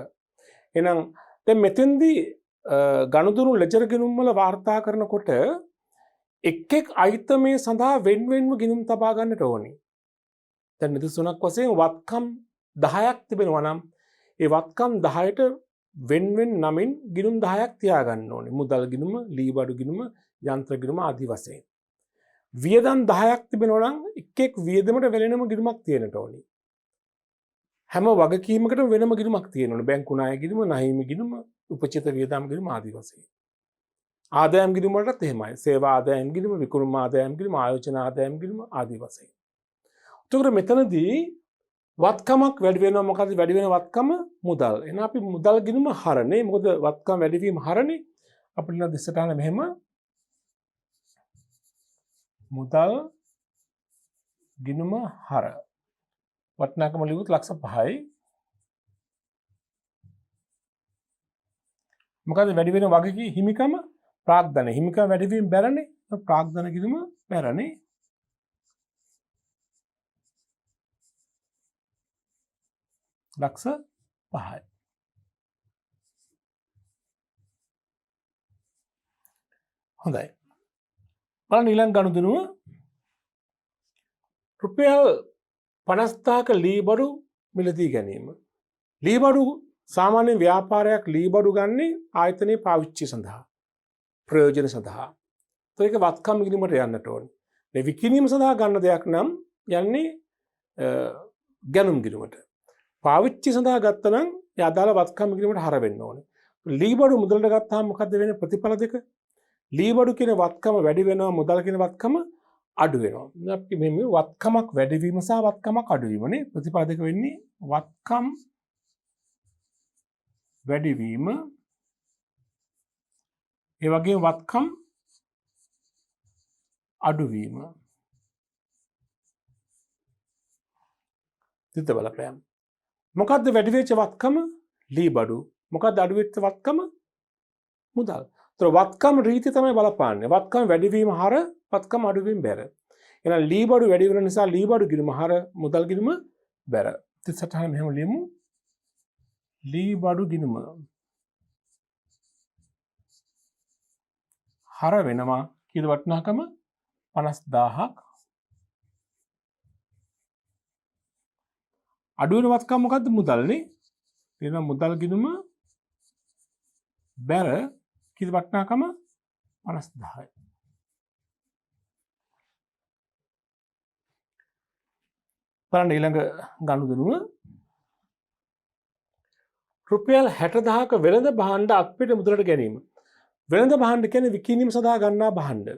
එහෙනම් දැන් මෙතෙන්දී ගනුදෙනු ලෙජර් ගිණුම් වල වාර්තා කරනකොට එක් එක් අයිතමේ සඳහා වෙන වෙනම ගිණුම් තබා ගන්නට ඕනි. දැන් නිදසුනක් වශයෙන් වත්කම් 10ක් තිබෙනවා නම් ඒ වත්කම් 10ට වෙන වෙන නමින් ගිණුම් 10ක් තියාගන්න ඕනේ. මුදල් ගිණුම, ලී බඩු ගිණුම, යන්ත්‍ර ගිණුම ආදී වශයෙන්. වියදම් 10ක් තිබෙනවා නම් එක් එක් වියදමට වෙනම ගිණුමක් තියෙන්නට ඕනේ. හැම වගකීමකටම වෙනම ගිණුමක් තියෙන්න ඕනේ. බැංකු ණය ගිණුම, නහිමි ගිණුම, උපචිත වියදම් ගිණුම ආදී වශයෙන්. ආදායම් ගිණුම වලටත් එහෙමයි. සේවා ආදායම් ගිණුම, විකුණුම් ආදායම් ගිණුම, ආයෝජන ආදායම් ගිණුම ආදී වශයෙන්. එතකොට මෙතනදී වත්කමක් වැඩි වෙනවා. මොකද වැඩි වෙන වත්කම මුදල්. එහෙනම් අපි මුදල් ගිණුම හරනේ. මොකද වත්කම වැඩි වීම හරනේ. අපිට නම් දිස්සටහන මෙහෙම මුදල් ගිණුම හර. වටිනාකම ලියුවොත් ලක්ෂ 5යි. මොකද වැඩි වෙන වගකී හිමිකම ප්‍රාග්ධන. හිමිකම වැඩි වීම බැරනේ. ප්‍රාග්ධන ගිණුම බැරනේ. ලක්ෂ 5යි. හොඳයි. බලන්න ඊළඟ ගනුදෙනුව රුපියල් 50,000ක ලී බඩු මිලදී ගැනීම. ලී බඩු සාමාන්‍ය ව්‍යාපාරයක් ලී බඩු ගන්නේ ආයතනයේ පාවිච්චි සඳහා, ප්‍රයෝජන සඳහා. ඒක වත්කම් ගිණුමට යන්නට ඕනේ. මේ විකිණීම සඳහා ගන්න දෙයක් නම් යන්නේ ගැනුම් ගිණුමට. පාවිච්චි සඳහා ගත්තනම් ඒ අදාළ වත්කම් ගිණුමට හර වෙන්න ඕනේ. ලී බඩු මුදලට ගත්තාම මොකද්ද වෙන්නේ ප්‍රතිඵල දෙක? ලී බඩු කියන වත්කම වැඩි වෙනවා, මුදල් කියන වත්කම අඩු වෙනවා. අපි මේ වත්කමක් වැඩිවීම සහ වත්කමක් අඩුවීමනේ ප්‍රතිපල දෙක වෙන්නේ වත්කම් වැඩිවීම ඒ වගේම වත්කම් අඩුවීම. තිත බලපෑම. මොකද්ද වැඩි වෙච්ච වත්කම? ලී බඩු. මොකද්ද අඩු වෙච්ච වත්කම? මුදල්. ඒතර වත්කම් රීතිය තමයි බලපාන්නේ. වත්කම් වැඩිවීම හර වත්කම් අඩුවීම බැර. එහෙනම් ලී බඩු වැඩි වෙන නිසා ලී බඩු ගිණුම හර මුදල් ගිණුම බැර. ඉතින් සටහන මෙහෙම ලියමු. ලී බඩු ගිණුම හර වෙනවා කීයද වටිනාකම 50000ක්. අඩු වෙන වත්කම මොකද්ද? මුදල්නේ. එහෙනම් මුදල් ගිණුම බැර කීයද වටිනාකම 50000යි. බලන්න ඊළඟ ගනුදෙනුව රුපියල් 60000ක වෙළඳ භාණ්ඩ අත්පිට මුදලට ගැනීම. වෙළඳ භාණ්ඩ කියන්නේ විකිණීම සඳහා ගන්නා භාණ්ඩ.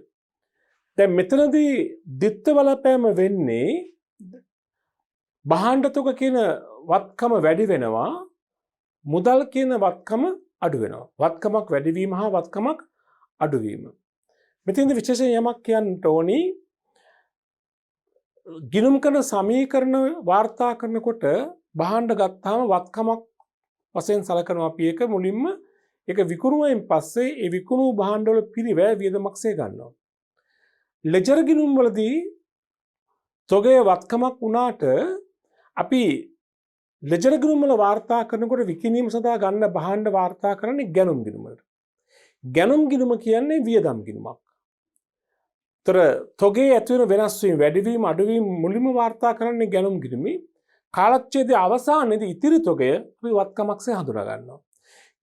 දැන් මෙතනදී ද්විත්ව බලපෑම වෙන්නේ භාණ්ඩ තුක කියන වත්කම වැඩි වෙනවා, මුදල් කියන වත්කම අඩු වෙනවා. වත්කමක් වැඩිවීම හා වත්කමක් අඩුවීම. මෙතනදී විශේෂයෙන් යමක් කියන්න ඕනි. ගිණුම් කරන සමීකරණ වාර්තා කරනකොට භාණ්ඩ ගත්තාම වත්කමක් වශයෙන් සලකනවා අපි ඒක මුලින්ම ඒක විකුණුවෙන් පස්සේ ඒ විකුණු භාණ්ඩවල පිරිවැය වියදමක්සේ ගන්නවා. ලෙජර් ගිණුම් වලදී තොගේ වත්කමක් වුණාට අපි ලෙජර් ගිණුම් වල වාර්තා කරනකොට විකිණීම සඳහා ගන්න භාණ්ඩ වාර්තා කරන්නේ ගැනුම් ගිණුම් වලට. ගැනුම් ගිණුම කියන්නේ වියදම් ගිණුමක්. තොර තොගේ ඇති වෙන වෙනස් වීම වැඩිවීම අඩුවීම මුලින්ම වාර්තා කරන්නේ ගැනුම් ගිණුමේ. කාලච්ඡේදයේ අවසානයේදී ඉතිරි තොගය අපි වත්කමක්සේ හඳුනා ගන්නවා.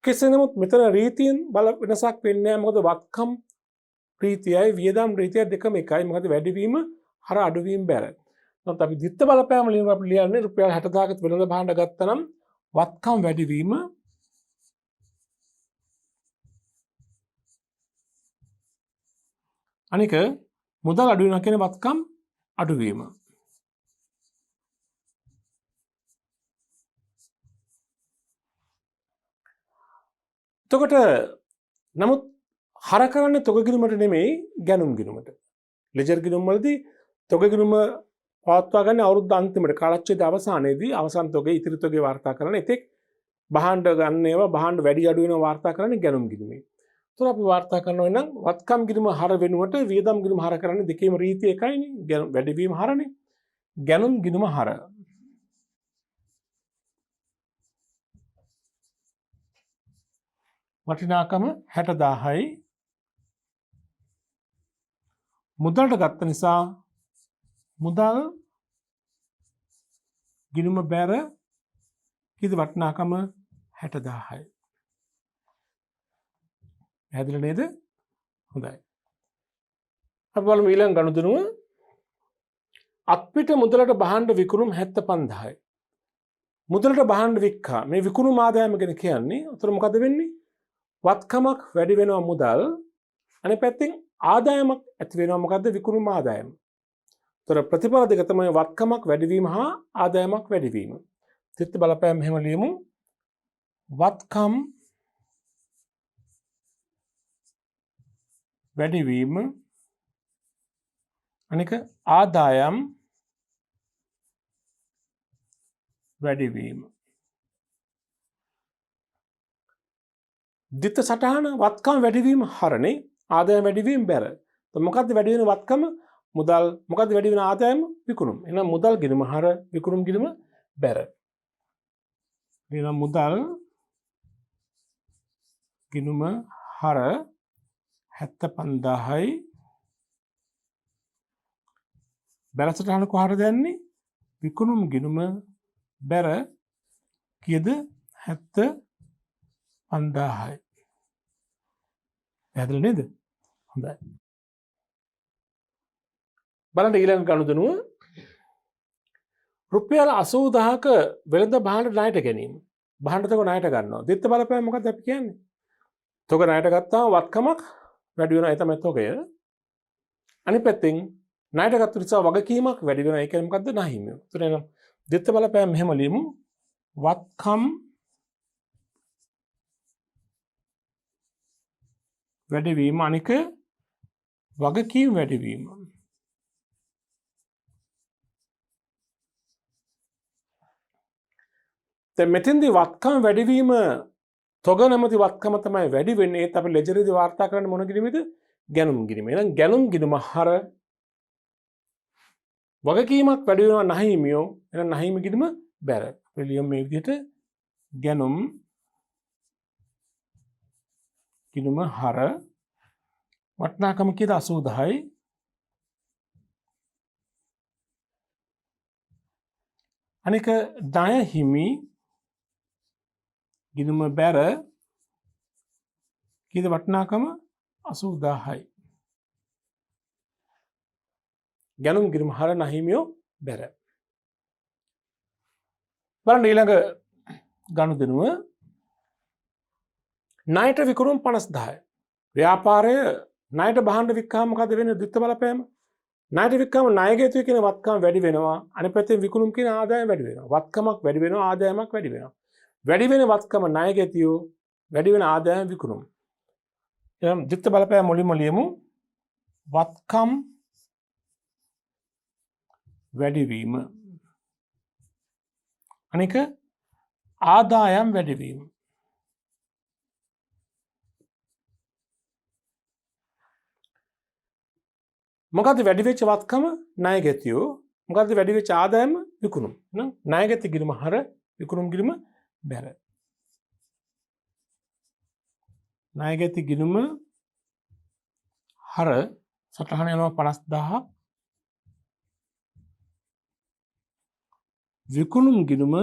කෙසේ නමුත් මෙතන රීතියෙන් බල වෙනසක් වෙන්නේ නැහැ. මොකද වත්කම් රීතියයි වියදම් රීතිය දෙකම එකයි. මොකද වැඩිවීම හර අඩුවීම බැර. නමුත් අපි ද්විත්ව බලපෑම ලියන අපි ලියන්නේ රුපියල් 60000ක වෙළඳ භාණ්ඩ ගත්තනම් වත්කම් වැඩිවීම අනික මුදල් අඩු වෙනවා කියන වත්කම් අඩුවීම. එතකොට නමුත් හර කරන්නේ තොග ගිණුමට නෙමෙයි ගැනුම් ගිණුමට. ලෙජර් ගිණුම් වලදී තොග ගිණුම පවත්වා ගන්න අවුරුද්ද අන්තිමට කාලච්ඡේද අවසානයේදී අවසන් තොගේ ඉතිරි තොගේ වාර්තා කරන එතෙක් භාණ්ඩ ගන්න ඒවා භාණ්ඩ වැඩි අඩු වෙනවා වාර්තා කරන්නේ ගැනුම් ගිණුමේ. ඒතර අපි වාර්තා කරනවා නම් වත්කම් ගිණුම හර වෙනුවට වියදම් ගිණුම හර කරන්නේ දෙකේම රීතිය එකයිනේ. වැඩිවීම හරනේ. ගැනුම් ගිණුම හර. වටිනාකම 60000යි. මුදලට ගත්ත නිසා මුදල් ගිණුම බැර කීයද වටිනාකම 60000යි. පැහැදිලි නේද? හොඳයි. අපි බලමු ඊළඟ ගනුදෙනුව අත්පිට මුදලට භාණ්ඩ විකුණුම් 75000යි. මුදලට භාණ්ඩ වික්කා මේ විකුණුම් ආදායම ගැන කියන්නේ. උතර මොකද වෙන්නේ? වත්කමක් වැඩි වෙනවා මුදල්. අනිත් පැත්තෙන් ආදායමක් ඇති වෙනවා මොකද්ද? විකුණුම් ආදායම. උතර ප්‍රතිඵල දෙක තමයි වත්කමක් වැඩිවීම හා ආදායමක් වැඩිවීම. ත්‍රිත්ව බලපෑම මෙහෙම ලියමු. වත්කම් වැඩිවීම අනික ආදායම් වැඩිවීම. ද්විත්ව සටහන වත්කම් වැඩිවීම හරනේ ආදායම් වැඩිවීම බැර. මොකද්ද වැඩි වෙන වත්කම? මුදල්. මොකද්ද වැඩි වෙන ආදායම? විකුණුම්. එහෙනම් මුදල් ගිණුම හර විකුණුම් ගිණුම බැර. එහෙනම් මුදල් ගිණුම හර 75000යි. බැර සටහන කොහරද යන්නේ? විකුණුම් ගිණුම බැර කීයද? 75000යි. පැහැදිලි නේද? හොඳයි. බලන්න ඊළඟ ගනුදෙනුව රුපියල් 80000ක වෙළඳ භාණ්ඩ ණයට ගැනීම. භාණ්ඩ තොග ණයට ගන්නවා. ද්විත්ව බලපෑම මොකක්ද අපි කියන්නේ? තොග ණයට ගත්තාම වත්කමක් වැඩි වෙනවා. ඒ තමයි තොගය. අනිත් පැත්තෙන් ණයට ගත්ත නිසා වගකීමක් වැඩි වෙනවා. ඒ කියන්නේ මොකද්ද? නහිමිය. ඒතර එහෙනම් ද්විත්ව බලපෑම මෙහෙම ලියමු. වත්කම් වැඩිවීම අනික වගකීම් වැඩිවීම. දැන් මෙතෙන්දී වත්කම් වැඩිවීම තොග නැමැති වත්කම තමයි වැඩි වෙන්නේ. ඒත් අපි ලෙජරේදී වාර්තා කරන්නේ මොන ගිණුමද? ගැනුම් ගිණුම. එහෙනම් ගැනුම් ගිණුම හර වගකීමක් වැඩි වෙනවා නහිමියෝ. එහෙනම් නහිමි ගිණුම බැර. අපි ලියමු මේ විදිහට ගැනුම් ගිණුම හර වටිනාකම කීයද? 80යි. අනික ණය හිමි ගිණුම බැර කීයද වටිනාකම? 80000යි. ගැනුම් ගිණුම හර නහිමියෝ බැර. බලන්න ඊළඟ ගනුදෙනුව ණයට විකුණුම් 50000යි. ව්‍යාපාරය ණයට බහන්න වික්කාම මොකද වෙන්නේ? ද්විත්ව බලපෑම. ණයට වික්කාම ණයගැතිය කියන වත්කම වැඩි වෙනවා. අනිත් පැත්තෙන් විකුණුම් කියන ආදායම වැඩි වෙනවා. වත්කමක් වැඩි වෙනවා, ආදායමක් වැඩි වෙනවා. වැඩි වෙන වත්කම ණයගැතිය, වැඩි වෙන ආදායම විකුණුම්. එහෙනම් ද්විත්ව බලපෑම මුලින්ම ලියමු. වත්කම් වැඩිවීම අනික ආදායම් වැඩිවීම. මොකද්ද වැඩි වෙච්ච වත්කම? ණයගැතියෝ. මොකද්ද වැඩි වෙච්ච ආදායම? විකුණුම්. එහෙනම් ණයගැති ගිණුම හර විකුණුම් ගිණුම බැර. ණයගැති ගිණුම හර සටහන යනවා 50000. විකුණුම් ගිණුම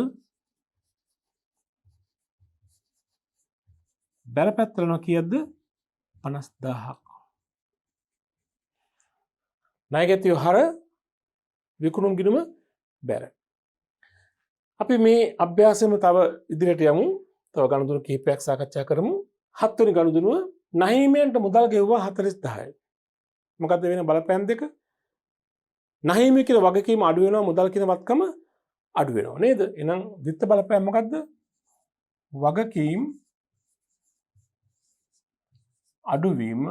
බැර පැත්තට යනවා කීයද? 50000ක්. ණයගැතියෝ හර විකුණුම් ගිණුම බැර. අපි මේ අභ්‍යාසෙම තව ඉදිරියට යමු. තව ගනුදෙනු කිහිපයක් සාකච්ඡා කරමු. 7 වෙනි ගනුදෙනුව නහිමියන්ට මුදල් ගෙවුවා 40000යි. මොකද්ද වෙන බලපෑම් දෙක? නහිමිය කියන වගකීම අඩු වෙනවා, මුදල් කියන වත්කම අඩු වෙනවා නේද? එහෙනම් ද්විත්ව බලපෑම් මොකද්ද? වගකීම් අඩුවීම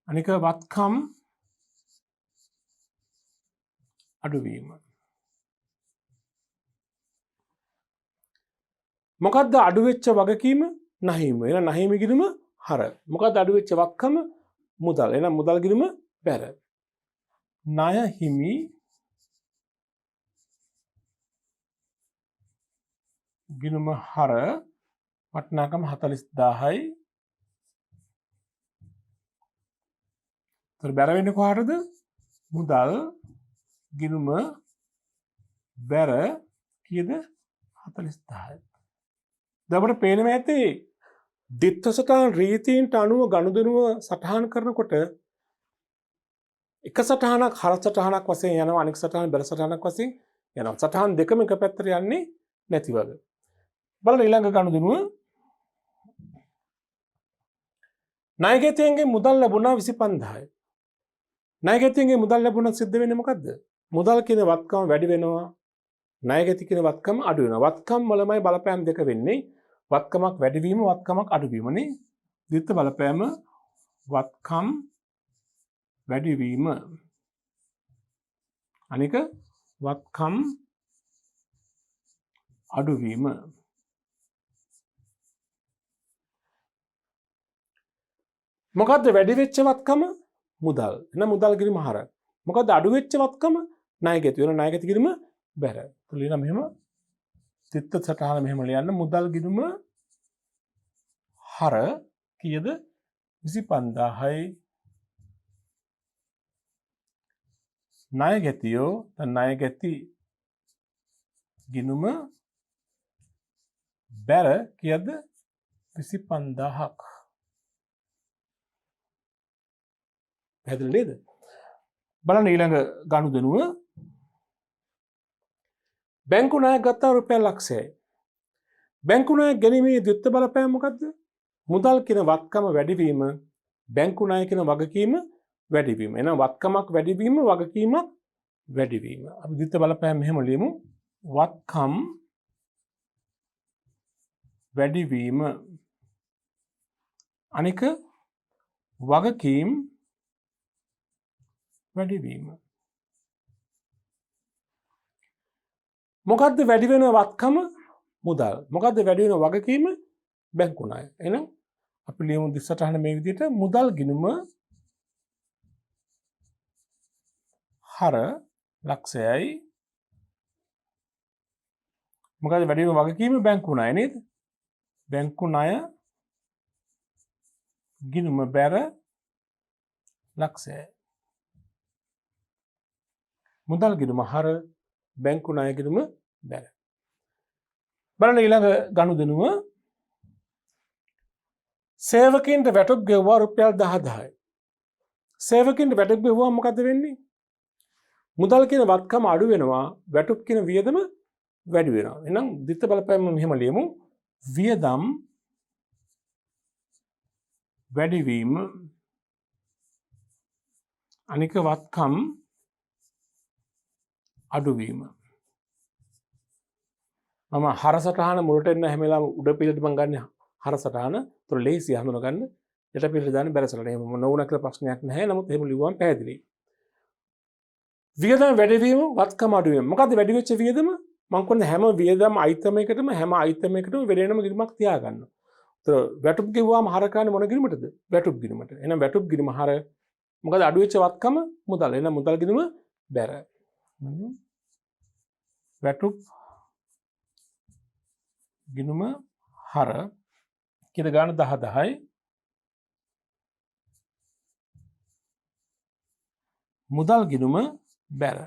අනික වත්කම් අඩුවීම. මොකද්ද අඩු වෙච්ච වගකීම? නහිම. එහෙනම් නහිම ගිණුම හර. මොකද්ද අඩු වෙච්ච වත්කම? මුදල්. එහෙනම් මුදල් ගිණුම බැර. ණය හිමි ගිණුම හර වටිනාකම 40000යි. ඒතර බැර වෙන්නේ කොහටද? මුදල් ගිණුම බැර කීයද? 40000යි. දැන් අපිට පේනවා ඇති ද්විත්ව සටහන් රීතීන්ට අනුව ගනුදෙනුව සටහන් කරනකොට එක සටහනක් හර සටහනක් වශයෙන් යනවා, අනෙක් සටහන බැර සටහනක් වශයෙන් යනවා. සටහන් දෙකම එක පැත්තට යන්නේ නැති වගේ. බලන්න ඊළඟ ගනුදෙනුව ණයගැතියන්ගේ මුදල් ලැබුණා 25000යි. ණයගැතියන්ගේ මුදල් ලැබුණොත් සිද්ධ වෙන්නේ මොකද්ද? මුදල් කියන වත්කම වැඩි වෙනවා, ණයගැති කියන වත්කම අඩු වෙනවා. වත්කම් වලමයි බලපෑම් දෙක වෙන්නේ. වත්කමක් වැඩිවීම, වත්කමක් අඩුවීමනේ. ද්විත්ව බලපෑම වත්කම් වැඩිවීම අනික වත්කම් අඩුවීම. මොකද්ද වැඩි වෙච්ච වත්කම? මුදල්. එහෙනම් මුදල් ගිණුම හර. මොකද්ද අඩු වෙච්ච වත්කම? ණයගැති. වෙන ණයගැති ගිණුම බැර. ලියන මෙහෙම ද්විත්ව සටහන මෙහෙම ලියන්න. මුදල් ගිණුම හර කීයද? 25000යි. ණයගැතියෝ ණයගැති ගිණුම බැර කීයද? 25000ක්. පැහැදිලි නේද? බලන්න ඊළඟ ගනුදෙනුව බැංකු ණයක් ගත්තා රුපියල් ලක්ෂයයි. බැංකු ණයක් ගැනීමේ ද්විත්ව බලපෑම මොකද්ද? මුදල් කියන වත්කම වැඩිවීම, බැංකු ණය කියන වගකීම වැඩිවීම. එහෙනම් වත්කමක් වැඩිවීම වගකීමක් වැඩිවීම. අපි ද්විත්ව බලපෑම මෙහෙම ලියමු. වත්කම් වැඩිවීම අනික වගකීම් වැඩිවීම. මොකද්ද වැඩි වෙන වත්කම? මුදල්. මොකද්ද වැඩි වෙන වගකීම? බැංකු ණය. එහෙනම් අපි ලියමු දිස්සටහන මේ විදිහට මුදල් ගිණුම හර ලක්ෂයයි. මොකද වැඩි වෙන වගකීම බැංකු ණය නේද? බැංකු ණය ගිණුම බැර ලක්ෂයයි. මුදල් ගිණුම හර බැංකු ණය ගිණුම බැර. බලන්න ඊළඟ ගනුදෙනුව සේවකයන්ට වැටුප් ගෙවුවා රුපියල් 10000යි. සේවකයන්ට වැටුප් ගෙවුවා මොකද වෙන්නේ? මුදල් කියන වත්කම අඩු වෙනවා, වැටුප් කියන වියදම වැඩි වෙනවා. එහෙනම් ද්විත්ව බලපෑම මෙහෙම ලියමු. වියදම් වැඩිවීම අනික වත්කම් අඩුවීම. මම හරසටහන මුලට එන්න හැම වෙලාවෙම උඩ පිළිද මම ගන්න හරසටහන. ඒතර ලේසි හඳුන ගන්න. යට පිළිද දාන්න බැරසලට. එහෙම නොවුණා කියලා ප්‍රශ්නයක් නැහැ. නමුත් එහෙම ලිව්වම පැහැදිලි. වියදම් වැඩිවීම වත්කම අඩුවීම. මොකද්ද වැඩි වෙච්ච වියදම? මම කියන්නේ හැම වියදම් අයිටම් එකකටම වෙනම ගිණුමක් තියාගන්න. ඒතර වැටුප් ගෙවුවාම හර කරන්නේ මොන ගිණුමටද? වැටුප් ගිණුමට. එහෙනම් වැටුප් ගිණුම හර මොකද අඩු වෙච්ච වත්කම මුදල්. එහෙනම් මුදල් ගිණුම බැර. වැටුප් ගිණුම හර කියලා ගන්න 10000යි. මුදල් ගිණුම බැර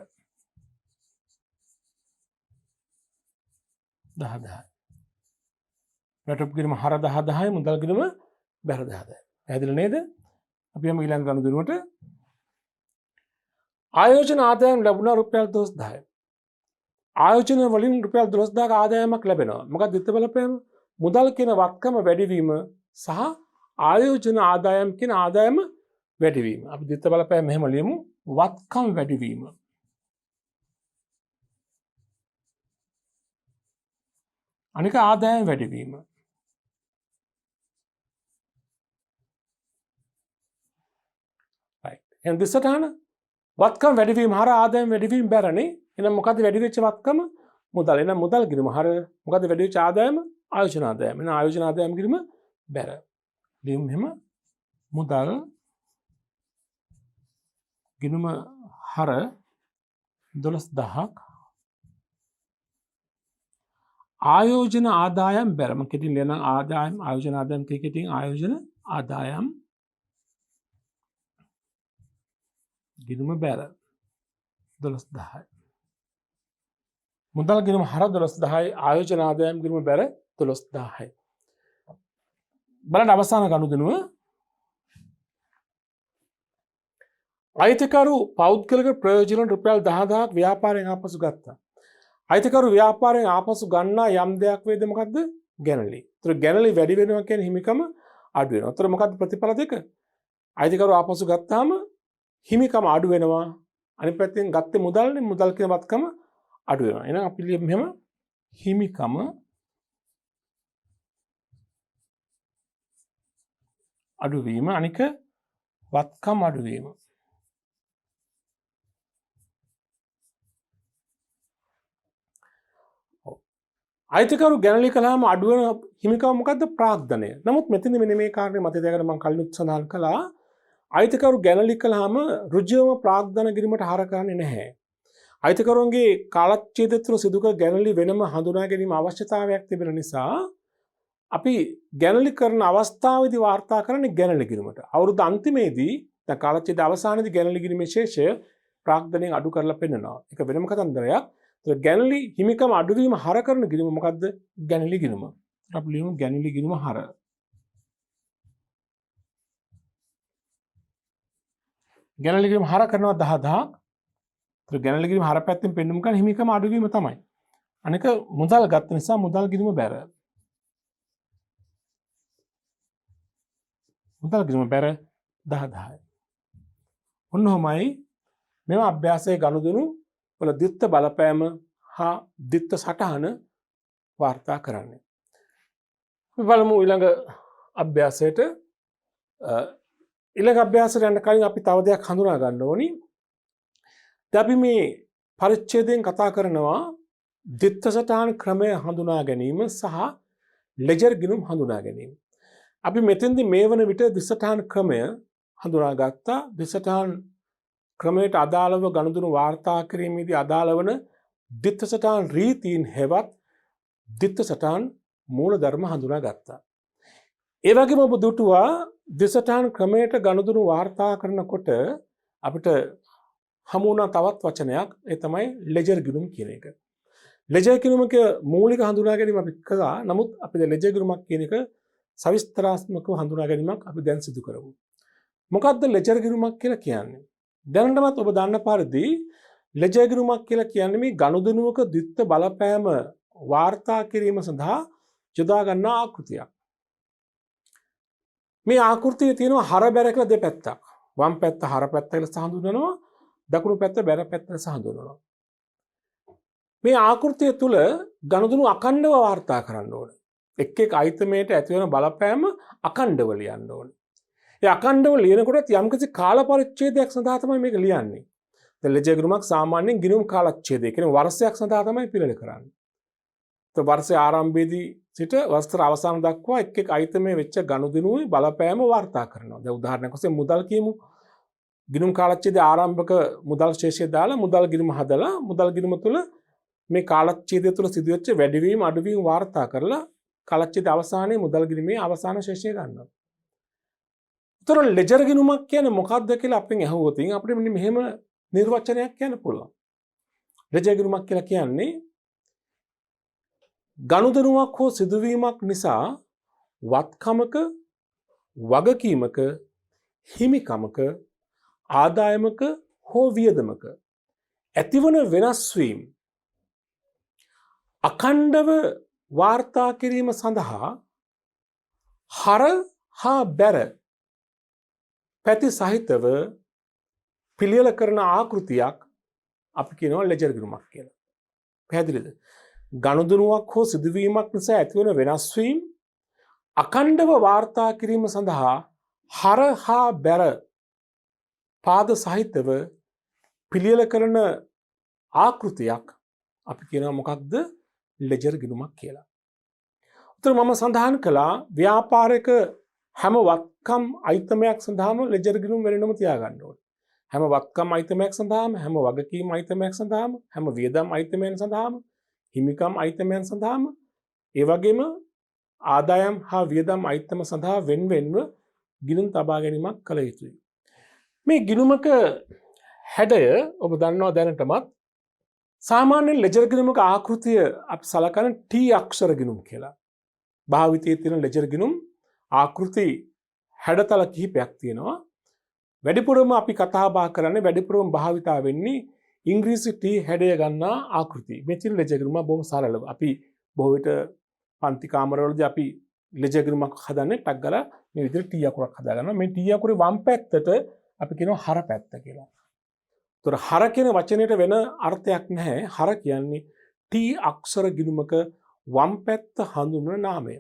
10000යි. වැටුප් ගිණුම හර 10000යි මුදල් ගිණුම බැර 10000යි. පැහැදිලි නේද? අපි යමු ඊළඟ ගනුදෙනුවට. ආයෝජන ආදායම් ලැබුණා රුපියල් 12000යි. ආයෝජන වලින් රුපියල් 12000ක ආදායමක් ලැබෙනවා. මොකක්ද ද්විත්ව බලපෑම? මුදල් කියන වත්කම වැඩිවීම සහ ආයෝජන ආදායම් කියන ආදායම වැඩිවීම. අපි ද්විත්ව බලපෑම මෙහෙම ලියමු. වත්කම් වැඩිවීම අනික ආදායම් වැඩිවීම. right. එහෙනම් දිස්සටහන වත්කම් වැඩිවීම හර ආදායම් වැඩිවීම බැරනේ. එහෙනම් මොකද්ද වැඩි වෙච්ච වත්කම? මුදල්. එහෙනම් මුදල් ගිණුම හර මොකද්ද වැඩි වෙච්ච ආදායම? ආයෝජන ආදායම. එහෙනම් ආයෝජන ආදායම ගිණුම බැර. ලියමු එහෙම. මුදල් ගිණුම හර 12000ක් ආයෝජන ආදායම් බැර. මම කෙටින් ලියන ආදායම් ආයෝජන ආදායම් කෙටින් ආයෝජන ආදායම් ගිණුම බැර 12000යි. මුදල් ගිණුම හර 12000යි ආයෝජන ආදායම් ගිණුම බැර 12000යි. බලන්න අවසාන ගනුදෙනුව අයිතිකරු පෞද්ගලික ප්‍රයෝජන රුපියල් 10000ක් ව්‍යාපාරයෙන් ආපසු ගත්තා. අයිතිකරු ව්‍යාපාරයෙන් ආපසු ගන්නා යම් දෙයක් වේද මොකද්ද? ගැනලි. ඒතර ගැනලි වැඩි වෙනවා කියන්නේ හිමිකම අඩු වෙනවා. ඒතර මොකද්ද ප්‍රතිඵල දෙක? අයිතිකරු ආපසු ගත්තාම හිමිකම අඩු වෙනවා. අනිත් පැත්තෙන් ගත්තේ මුදල්නේ. මුදල් කියන වත්කම අඩු වෙනවා. එහෙනම් අපි ලියමු මෙහෙම හිමිකම අඩුවීම අනික වත්කම් අඩුවීම. අයිතිකරු ගැනලි කළාම අඩුවන හිමිකම මොකද්ද? ප්‍රාග්ධනය. නමුත් මෙතන මෙන්න මේ කාරණේ මතය තියාගන්න මම කලින් සඳහන් කළා. අයිතිකරු ගැනලි කළාම ඍජුවම ප්‍රාග්ධන කිරීමට හර කරන්නේ නැහැ. අයිතිකරුන්ගේ කාලච්ඡේදය තුළ සිදු කර ගැනලි වෙනම හඳුනා ගැනීම අවශ්‍යතාවයක් තිබෙන නිසා අපි ගැනලි කරන අවස්ථාවේදී වාර්තා කරන්නේ ගැනලි කිරීමට. අවුරුදු අන්තිමේදී දැන් කාලච්ඡේද අවසානයේදී ගැනලි කිරීමේ ශේෂය ප්‍රාග්ධනයෙන් අඩු කරලා පෙන්නනවා. ඒක වෙනම කතන්දරයක්. ගැනලි හිමිකම අඩුවීම හර කරන ගිණුම මොකද්ද? ගැනලි ගිණුම. අපි ලියමු ගැනලි ගිණුම හර. ගැනලි ගිණුම හර කරනවා 10000ක්. ඒතර ගැනලි ගිණුම හර පැත්තෙන් පෙන්නුම් කරන හිමිකම අඩුවීම තමයි. අනික මුදල් ගත්ත නිසා මුදල් ගිණුම බැර. මුදල් ගිණුම බැර 10000යි. ඔන්න ඔහොමයි මෙම අභ්‍යාසයේ ගනුදෙනු වල ද්විත්ව බලපෑම හා ද්විත්ව සටහන වාර්තා කරන්නේ. අපි බලමු ඊළඟ අභ්‍යාසයට. ඊළඟ අභ්‍යාසයට යන්න කලින් අපි තව දෙයක් හඳුනා ගන්න ඕනි. දැන් අපි මේ පරිච්ඡේදයෙන් කතා කරනවා ද්විත්ව සටහන් ක්‍රමය හඳුනා ගැනීම සහ ලෙජර් ගිණුම් හඳුනා ගැනීම. අපි මෙතෙන්දී මේ වන විට ද්විත්ව සටහන් ක්‍රමය හඳුනාගත්තා. ද්විත්ව සටහන් ක්‍රමයට අදාළව ගනුදෙනු වාර්තා කිරීමේදී අදාළ වන ද්විත්ව සටහන් රීතීන් හෙවත් ද්විත්ව සටහන් මූලධර්ම හඳුනාගත්තා. ඒ වගේම ඔබ දුටුවා ද්විත්ව සටහන් ක්‍රමයට ගනුදෙනු වාර්තා කරනකොට අපිට හමු වුණා තවත් වචනයක්. ඒ තමයි ලෙජර් ගිණුම් කියන එක. ලෙජර් ගිණුමක මූලික හඳුනා ගැනීම අපි කළා. නමුත් අපි දැන් ලෙජර් ගිණුමක් කියන එක සවිස්තරාත්මකව හඳුනා ගැනීමක් අපි දැන් සිදු කරමු. මොකක්ද ලෙජර් ගිණුමක් කියලා කියන්නේ? දැනටමත් ඔබ දන්න පරිදි ලෙජර් ගිණුමක් කියලා කියන්නේ මේ ගනුදෙනුවක ද්විත්ව බලපෑම වාර්තා කිරීම සඳහා යොදා ගන්නා ආකෘතියක්. මේ ආකෘතියේ තියෙනවා හර බැර කියලා දෙපැත්තක්. වම් පැත්ත හර පැත්ත කියලා හඳුන්වනවා. දකුණු පැත්ත බැර පැත්ත කියලා හඳුන්වනවා. මේ ආකෘතිය තුල ගනුදෙනු අඛණ්ඩව වාර්තා කරන්න ඕනේ. එක් එක් අයිතමයට ඇති වෙන බලපෑම අඛණ්ඩව ලියන්න ඕනේ. ඒ අඛණ්ඩව ලියනකොට යම්කිසි කාල පරිච්ඡේදයක් සඳහා තමයි මේක ලියන්නේ. දැන් ලෙජර් ගිණුමක් සාමාන්‍යයෙන් ගිණුම් කාලච්ඡේදය කියන්නේ වර්ෂයක් සඳහා තමයි පිළිල කරන්නේ. તો වර්ෂයේ ආරම්භයේදී සිට වසර අවසාන දක්වා එක් එක් අයිතමේ වෙච්ච ගනුදෙනුවේ බලපෑම වාර්තා කරනවා. දැන් උදාහරණයක් වශයෙන් මුදල් කියමු. ගිණුම් කාලච්ඡේදයේ ආරම්භක මුදල් ශේෂය දාලා මුදල් ගිණුම හදලා මුදල් ගිණුම තුල මේ කාලච්ඡේදය තුල සිදුවෙච්ච වැඩිවීම අඩුවීම වාර්තා කරලා කාලච්ඡේද අවසානයේ මුදල් ගිණුමේ අවසාන ශේෂය ගන්නවා. උතර ලෙජර් ගිණුමක් කියන්නේ මොකක්ද කියලා අපෙන් අහුවොත් අපිට මෙන්න මෙහෙම නිර්වචනයක් කියන්න පුළුවන්. ලෙජර් ගිණුමක් කියලා කියන්නේ ගනුදෙනුවක් හෝ සිදුවීමක් නිසා වත්කමක වගකීමක හිමිකමක ආදායමක හෝ වියදමක ඇතිවන වෙනස් වීම අඛණ්ඩව වාර්තා කිරීම සඳහා හර හා බැර පැති සහිතව පිළියෙල කරන ආකෘතියක් අපි කියනවා ලෙජර් ගිණුමක් කියලා. පැහැදිලිද? ගනුදෙනුවක් හෝ සිදුවීමක් නිසා ඇතිවන වෙනස් වීම අඛණ්ඩව වාර්තා කිරීම සඳහා හර හා බැර පාද සහිතව පිළියෙල කරන ආකෘතියක් අපි කියනවා මොකක්ද? ලෙජර් ගිණුමක් කියලා. උතර මම සඳහන් කළා ව්‍යාපාරික හැම වත්කම් අයිතමයක් සඳහාම ලෙජර් ගිණුම් වෙනම තියාගන්න ඕනේ. හැම වත්කම් අයිතමයක් සඳහාම හැම වගකීම් අයිතමයක් සඳහාම හැම වියදම් අයිතමයන් සඳහාම හිමිකම් අයිතමයන් සඳහාම ඒ වගේම ආදායම් හා වියදම් අයිතම සඳහා වෙන්වෙන්ව ගිණුම් තබා ගැනීමක් කළ යුතුයි. මේ ගිණුමක හැඩය ඔබ දන්නවා දැනටමත් සාමාන්‍ය ලෙජර් ගිණුමක ආකෘතිය අපි සලකන T අක්ෂර ගිණුම් කියලා. භාවිතයේ තියෙන ලෙජර් ගිණුම් ආකෘති හැඩතල කිහිපයක් තියෙනවා. වැඩිපුරම අපි කතා බහ කරන්නේ වැඩිපුරම භාවිතා වෙන්නේ ඉංග්‍රීසි T හැඩය ගන්නා ආකෘති. මේ තියෙන ලෙජර් ගිණුම බොහොම සරලව. අපි බොහෝ විට පන්ති කාමරවලදී අපි ලෙජර් ගිණුමක් හදන්නේ ටක් ගාලා මේ විදිහට T අකුරක් හදා ගන්නවා. මේ T අකුරේ වම් පැත්තට අපි කියනවා හර පැත්ත කියලා. ඒතර හර කියන වචනයට වෙන අර්ථයක් නැහැ. හර කියන්නේ T අක්ෂර ගිණුමක වම් පැත්ත හඳුන්වන නාමය.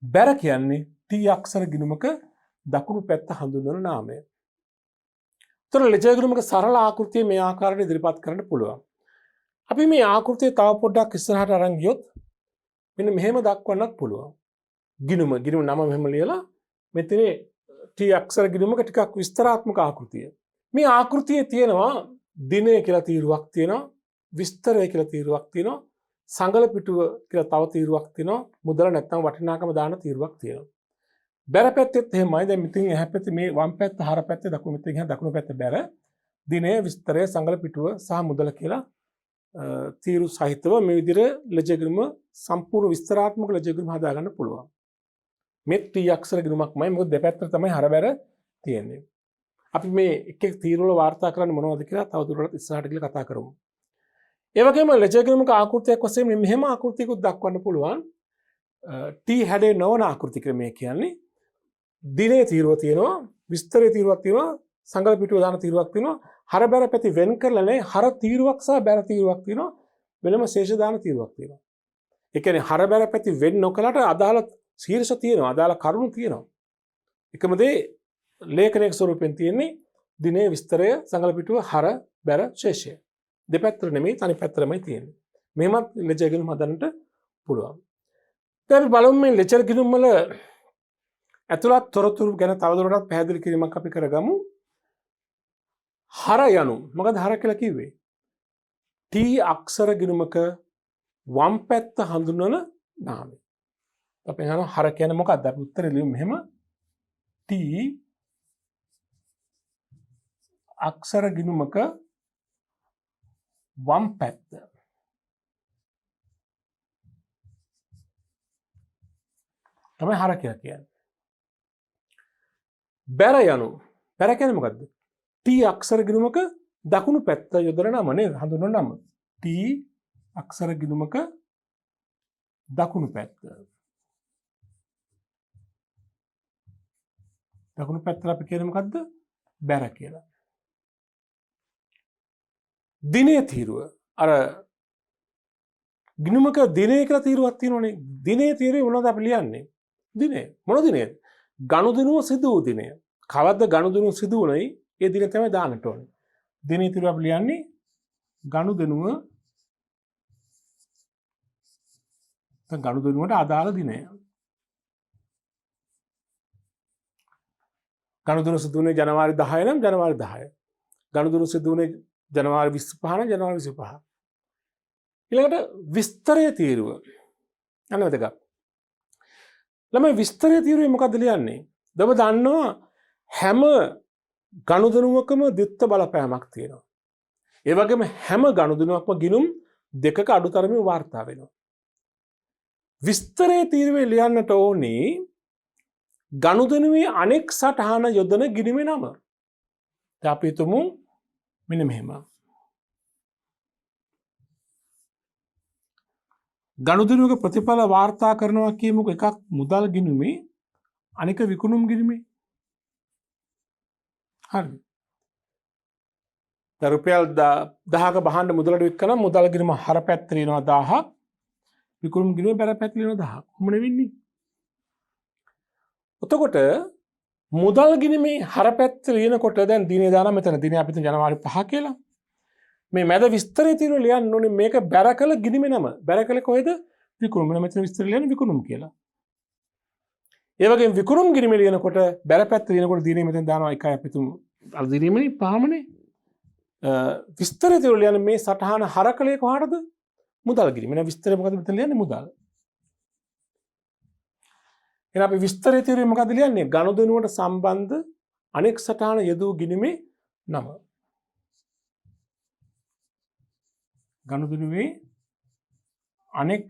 බැර කියන්නේ T අක්ෂර ගිණුමක දකුණු පැත්ත හඳුන්වන නාමය. ඒතර ලෙජර් ගිණුමක සරල ආකෘතිය මේ ආකාරයට ඉදිරිපත් කරන්න පුළුවන්. අපි මේ ආකෘතිය තව පොඩ්ඩක් ඉස්සරහට අරන් ගියොත් මෙන්න මෙහෙම දක්වන්නත් පුළුවන්. ගිණුම නම මෙහෙම ලියලා මෙතන T අක්ෂර ගිණුමක ටිකක් විස්තරාත්මක ආකෘතිය. මේ ආකෘතියේ තියෙනවා දිනය කියලා තීරුවක් තියෙනවා, විස්තරය කියලා තීරුවක් තියෙනවා, සංගල පිටුව කියලා තව තීරුවක් තියෙනවා, මුදල නැත්නම් වටිනාකම දාන තීරුවක් තියෙනවා. බැර පැත්තෙත් එහෙමයි. දැන් මෙතන එහා පැත්තේ මේ වම් පැත්ත හර පැත්තේ දකුණු පැත්තේ එහා දකුණු පැත්තේ බැර, දිනය, විස්තරය, සංගල පිටුව සහ මුදල කියලා තීරු සහිතව මේ විදිහට ලෙජර් ගිණුම සම්පූර්ණ විස්තරාත්මක ලෙජර් ගිණුම හදා ගන්න පුළුවන්. මේ T අක්ෂර ගිණුමක්මයි. මොකද දෙපැත්තට තමයි හර බැර තියෙන්නේ. අපි මේ එක එක තීරවල වාර්තා කරන්නේ මොනවද කියලා තව දුරටත් ඉස්සරහට ගිහලා කතා කරමු. ඒ වගේම ලෙජර් ගිණුමක ආකෘතියක් වශයෙන් මෙහෙම ආකෘතියකුත් දක්වන්න පුළුවන්. T හැඩේ නොවන ආකෘති ක්‍රමය කියන්නේ දිනේ තීරුව තියෙනවා, විස්තරයේ තීරුවක් තියෙනවා, සංගල පිටුව දාන තීරුවක් තියෙනවා. හර බැර පැති වෙන් කරලා නේ හර තීරුවක් සහ බැර තීරුවක් තියෙනවා. වෙනම ශේෂ දාන තීරුවක් තියෙනවා. ඒ කියන්නේ හර බැර පැති වෙන් නොකලට අදාළ ශීර්ෂ තියෙනවා. අදාළ කරුණු තියෙනවා. එකම දේ ලේඛනයක ස්වරූපෙන් තියෙන්නේ දිනේ විස්තරය සංගල පිටුව හර බැර ශේෂය. දෙපැත්තට නෙමෙයි තනි පැත්තටමයි තියෙන්නේ. මෙහෙමත් ලෙජර් ගිණුම් හදන්නට පුළුවන්. දැන් අපි බලමු මේ ලෙජර් ගිණුම් වල ඇතුළත් තොරතුරු ගැන තවදුරටත් පැහැදිලි කිරීමක් අපි කරගමු. හර යනු මොකද හර කියලා කිව්වේ? T අක්ෂර ගිණුමක වම් පැත්ත හඳුන්වන නාමය. අපි අහනවා හර කියන්නේ මොකක්ද? අපි උත්තරේ ලියමු මෙහෙම. T අක්ෂර ගිණුමක වම් පැත්ත. තමයි හර කියලා කියන්නේ. බැර යනු. බැර කියන්නේ මොකද්ද? T අක්ෂර ගිණුමක දකුණු පැත්ත යොදන නම නේද? හඳුන්වන නම. T අක්ෂර ගිණුමක දකුණු පැත්ත. දකුණු පැත්තට අපි කියන්නේ මොකද්ද? බැර කියලා. දිනේ තීරුව. අර ගිණුමක දිනේ කියලා තීරුවක් තියෙනවනේ. දිනේ තීරුවේ මොනවද අපි ලියන්නේ? දිනේ. මොන දිනේද? ගනුදෙනුව සිදු වූ දිනය. කවද්ද ගනුදෙනුව සිදු වුණයි? ඒ දින තමයි දාන්නට ඕනේ. දිනේ තීරුව අපි ලියන්නේ ගනුදෙනුව ගනුදෙනුවට අදාළ දිනය. ගනුදෙනුව සිදු වුණේ ජනවාරි 10 නම් ජනවාරි 10. ගනුදෙනුව සිදු වුණේ ජනවාරි 25 නම් ජනවාරි 25. ඊළඟට විස්තරයේ තීරුව. අන්න වැදගත්. ළමයි විස්තරයේ තීරුවේ මොකද්ද ලියන්නේ? ඔබ දන්නවා හැම ගනුදෙනුවකම ද්විත්ව බලපෑමක් තියෙනවා. ඒ වගේම හැම ගනුදෙනුවක්ම ගිණුම් දෙකක අඩුතරමින් වාර්තා වෙනවා. විස්තරයේ තීරුවේ ලියන්නට ඕනේ ගනුදෙනුවේ අනෙක් සටහන යොදන ගිණුමේ නම. දැන් අපි හිතමු මෙන්න මෙහෙම. ගනුදෙනුවක ප්‍රතිඵල වාර්තා කරනවා කියමුකෝ එකක් මුදල් ගිණුමේ අනික විකුණුම් ගිණුමේ. හරි. දැන් රුපියල් 1000ක භාණ්ඩ මුදලට වික්කනම් මුදල් ගිණුම හර පැත්තට එනවා 1000ක් විකුණුම් ගිණුමේ බැර පැත්තට එනවා 1000ක්. කොහොම නෙවෙන්නේ? එතකොට මුදල් ගිණුමේ හර පැත්තට ලියනකොට දැන් දිනේ දාලා මෙතන දිනේ අපි හිතමු ජනවාරි 5 කියලා. මේ මැද විස්තරයේ තියෙන ලියන්න ඕනේ මේක බැරකල ගිණුමේ නම. බැරකල කොහෙද? විකුණුම. මෙතන විස්තර ලියන්නේ විකුණුම් කියලා. ඒ වගේම විකුණුම් ගිණුමේ ලියනකොට බැර පැත්ත ලියනකොට දිනේ මෙතන දානවා 1යි අපි හිතමු. අර දිනේමනේ 5මනේ. විස්තරයේ තියෙන ලියන්නේ මේ සටහන හරකලේ කොහාටද? මුදල් ගිණුමේ. නේද විස්තරය මොකද මෙතන ලියන්නේ මුදල්. එහෙනම් අපි විස්තරයේ තියෙන්නේ මොකද ලියන්නේ? ගනුදෙනුවට සම්බන්ධ අනෙක් සටහන යෙදූ ගිණුමේ නම. ගනුදෙනුවේ අනෙක්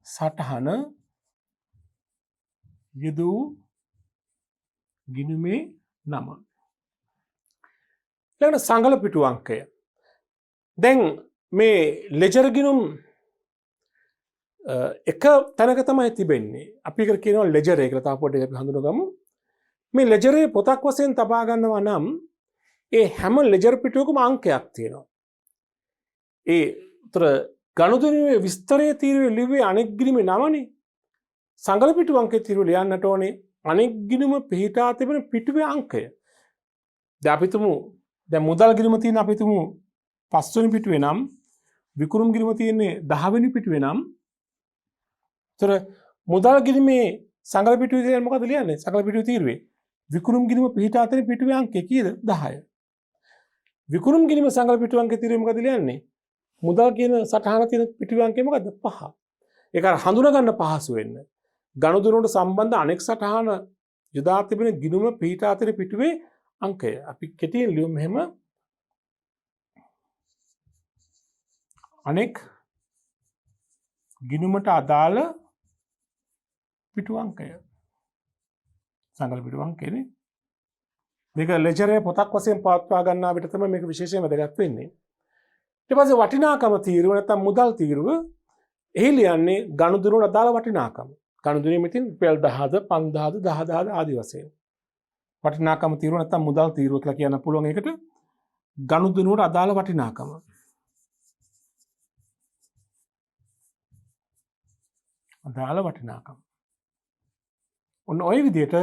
සටහන යෙදූ ගිණුමේ නම. ඊළඟට සංගල පිටු අංකය. දැන් මේ ලෙජර් ගිණුම් එක තැනක තමයි තිබෙන්නේ. අපි ඒකට කියනවා ලෙජර් එක කියලා. තාම පොඩ්ඩක් අපි හඳුනගමු. මේ ලෙජරේ පොතක් වශයෙන් තබා ගන්නවා නම් ඒ හැම ලෙජර් පිටුවකම අංකයක් තියෙනවා. ඒ උතර ගනුදෙනුවේ විස්තරයේ තීරුවේ ලිව්වේ අනෙක් ගිණුමේ නමනේ. සංගල පිටු අංකයේ තීරුව ලියන්නට ඕනේ අනෙක් ගිණුම පිහිටා තිබෙන පිටුවේ අංකය. දැන් අපි තුමු දැන් මුදල් ගිණුම තියෙන අපි තුමු 5 වෙනි පිටුවේ නම් විකුණුම් ගිණුම තියෙන්නේ 10 වෙනි පිටුවේ නම් උතර මුදල් ගිණුමේ සංගල පිටුවේ මොකද ලියන්නේ? සංගල පිටුවේ තීරුවේ විකුණුම් ගිණුම පිහිටා තිබෙන පිටුවේ අංකය කීයද? 10. විකුණුම් ගිණුම සංගල පිටු අංකයේ තීරුවේ මොකද ලියන්නේ? මුදල් කියන සටහන තියෙන පිටුවේ අංකය මොකද්ද? 5. ඒක අර හඳුනා ගන්න පහසු වෙන්න. ගනුදෙනුවට සම්බන්ධ අනෙක් සටහන යොදා තිබෙන ගිණුම පිහිටා තියෙන පිටුවේ අංකය. අපි කෙටියෙන් ලියමු මෙහෙම. අනෙක් ගිණුමට අදාළ පිටු අංකය. සංගල පිටු අංකයනේ. මේක ලෙජරේ පොතක් වශයෙන් පවත්වා ගන්නා විට තමයි මේක විශේෂයෙන් වැදගත් වෙන්නේ. ඊට පස්සේ වටිනාකම තීරුව නැත්නම් මුදල් තීරුව එහි ලියන්නේ ගනුදෙනුවට අදාළ වටිනාකම. ගනුදෙනුවේ මෙතින් රුපියල් 10,000ද 5,000ද 10,000ද ආදී වශයෙන්. වටිනාකම තීරුව නැත්නම් මුදල් තීරුව කියලා කියන්න පුළුවන් එකට ගනුදෙනුවට අදාළ වටිනාකම. අදාළ වටිනාකම. ඔන්න ඔය විදිහට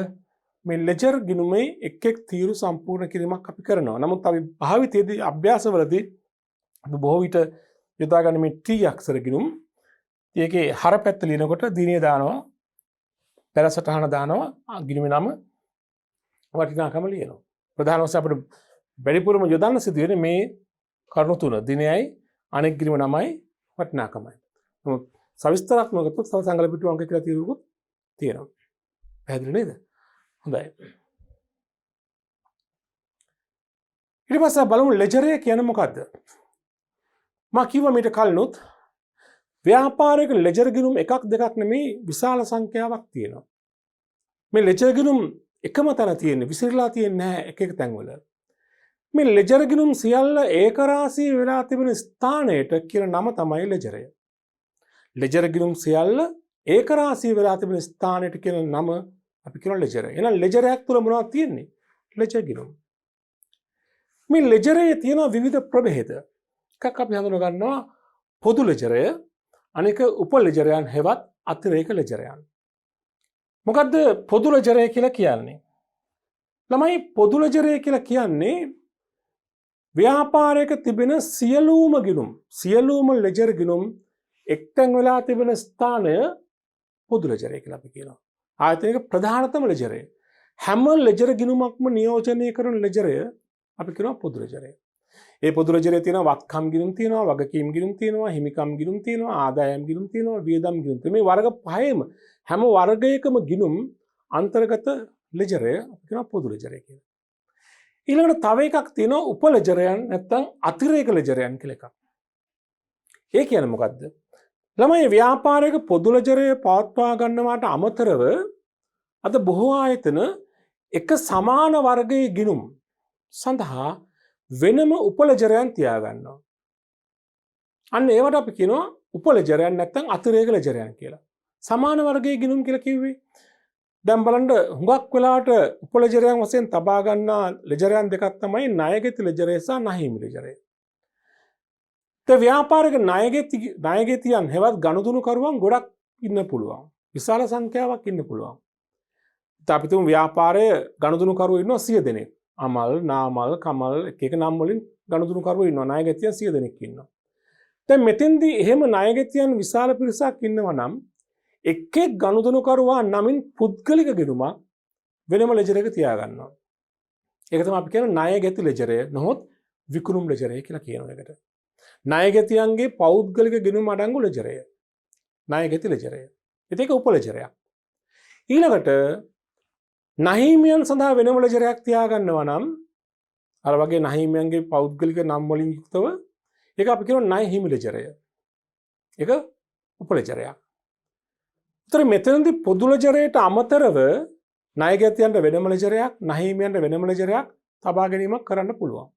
මේ ලෙජර් ගිණුමේ එක් එක් තීරු සම්පූර්ණ කිරීමක් අපි කරනවා. නමුත් අපි භාවිතයේදී අභ්‍යාසවලදී අපි බොහෝ විට යොදාගන්නේ මේ T අක්ෂර ගිණුම්. ඒකේ හර පැත්ත ලියනකොට දිනේ දානවා, පෙරසටහන දානවා, ගිණුමේ නම වටිනාකම ලියනවා. ප්‍රධාන වශයෙන් අපිට වැඩිපුරම යොදන්න සිදු වෙන්නේ මේ කරුණු තුන. දිනයයි අනෙක් ගිණුම නමයි වටිනාකමයි. නමුත් සවිස්තරාත්මකව තව සංගල පිටු අංක කියලා තීරුවකුත් තියෙනවා. පැහැදිලි නේද? හොඳයි. ඊට පස්සේ බලමු ලෙජර් එක කියන්නේ මොකද්ද? මා කිව්වා මීට කලිනුත් ව්‍යාපාරයක ලෙජර් ගිණුම් එකක් දෙකක් නෙමෙයි විශාල සංඛ්‍යාවක් තියෙනවා. මේ ලෙජර් ගිණුම් එකම තැන තියෙන්නේ විසිරලා තියෙන්නේ නැහැ එක එක තැන්වල. මේ ලෙජර් ගිණුම් සියල්ල ඒකරාශී වෙලා තිබෙන ස්ථානයට කියන නම තමයි ලෙජරය. ලෙජර් ගිණුම් සියල්ල ඒකරාශී වෙලා තිබෙන ස්ථානයට කියන නම අපි කියනවා ලෙජර්. එහෙනම් ලෙජර් එකක් තුල මොනවද තියෙන්නේ? ලෙජර් ගිණුම්. මේ ලෙජරයේ තියෙන විවිධ ප්‍රභේද. එකක් අපි හඳුනා ගන්නවා පොදු ලෙජරය, අනික උප ලෙජරයන් හෙවත් අතිරේක ලෙජරයන්. මොකද්ද පොදු ලෙජරය කියලා කියන්නේ? ළමයි පොදු ලෙජරය කියලා කියන්නේ ව්‍යාපාරයක තිබෙන සියලුම ගිණුම්, සියලුම ලෙජර් ගිණුම් එක්තැන් වෙලා තිබෙන ස්ථානය පොදු ලෙජරය කියලා අපි කියනවා. ආයතනික ප්‍රධානතම ලෙජරය. හැම ලෙජර් ගිණුමක්ම නියෝජනය කරන ලෙජරය අපි කියනවා පොදු ලෙජරය. ඒ පොදු ලෙජරයේ තියෙනවා වත්කම් ගිණුම් තියෙනවා, වගකීම් ගිණුම් තියෙනවා, හිමිකම් ගිණුම් තියෙනවා, ආදායම් ගිණුම් තියෙනවා, වියදම් ගිණුම් තියෙනවා. මේ වර්ග පහේම හැම වර්ගයකම ගිණුම් අන්තර්ගත ලෙජරය අපි කියනවා පොදු ලෙජරය කියලා. ඊළඟට තව එකක් තියෙනවා උප ලෙජරයන් නැත්නම් අතිරේක ලෙජරයන් කියලා එකක්. ඒ කියන්නේ මොකද්ද? ළමයි ව්‍යාපාරයක පොදු ලෙජරය පවත්වා ගන්නවාට අමතරව අද බොහෝ ආයතන එක සමාන වර්ගයේ ගිණුම් සඳහා වෙනම උප ලෙජරයන් තියා ගන්නවා. අන්න ඒවට අපි කියනවා උප ලෙජරයන් නැත්නම් අතිරේක ලෙජරයන් කියලා. සමාන වර්ගයේ ගිණුම් කියලා කිව්වේ දැන් බලන්න හුඟක් වෙලාවට උප ලෙජරයන් වශයෙන් තබා ගන්නා ලෙජරයන් දෙකක් තමයි ණයගෙති ලෙජරය සහ නහිමි ලෙජරය. ව්‍යාපාරික ණයගෙතියන් හෙවත් ගනුදෙනුකරුවන් ගොඩක් ඉන්න පුළුවන්. විශාල සංඛ්‍යාවක් ඉන්න පුළුවන්. අපි තුමු ව්‍යාපාරයේ ගනුදෙනුකරුවෝ ඉන්නවා 100 දෙනෙක්. අමල්, නාමල්, කමල් එක නම් වලින් ගනුදෙනුකරුවෝ ඉන්නවා. ණයගෙතියන් 100 දෙනෙක් ඉන්නවා. දැන් මෙතෙන්දී එහෙම ණයගෙතියන් විශාල පිරිසක් ඉන්නවා නම් එක් එක් ගනුදෙනුකරුවා නමින් පුද්ගලික ගිණුමක් වෙනම ලෙජර් එක තියා ගන්නවා. ඒක තමයි අපි කියන ණයගෙති ලෙජරය. නොහොත් විකුණුම් ලෙජරය කියලා කියන එකට. ණයගෙතියන්ගේ පෞද්ගලික ගිණුම අඩංගු ලෙජරය. ණයගෙති ලෙජරය. ඒක උප ලෙජරයක්. ඊළඟට නහිමියන් සඳහා වෙනම ලෙජරයක් තියා ගන්නවා නම් අර වගේ නහිමියන්ගේ පෞද්ගලික නම් වලින් යුක්තව ඒක අපි කියනවා ණය හිමි ලෙජරය. ඒක උප ලෙජරයක්. උතර මෙතනදී පොදු ලෙජරයට අමතරව ණයගෙතියන්ට වෙනම ලෙජරයක්, නහිමියන්ට වෙනම ලෙජරයක් තබා ගැනීමක් කරන්න පුළුවන්.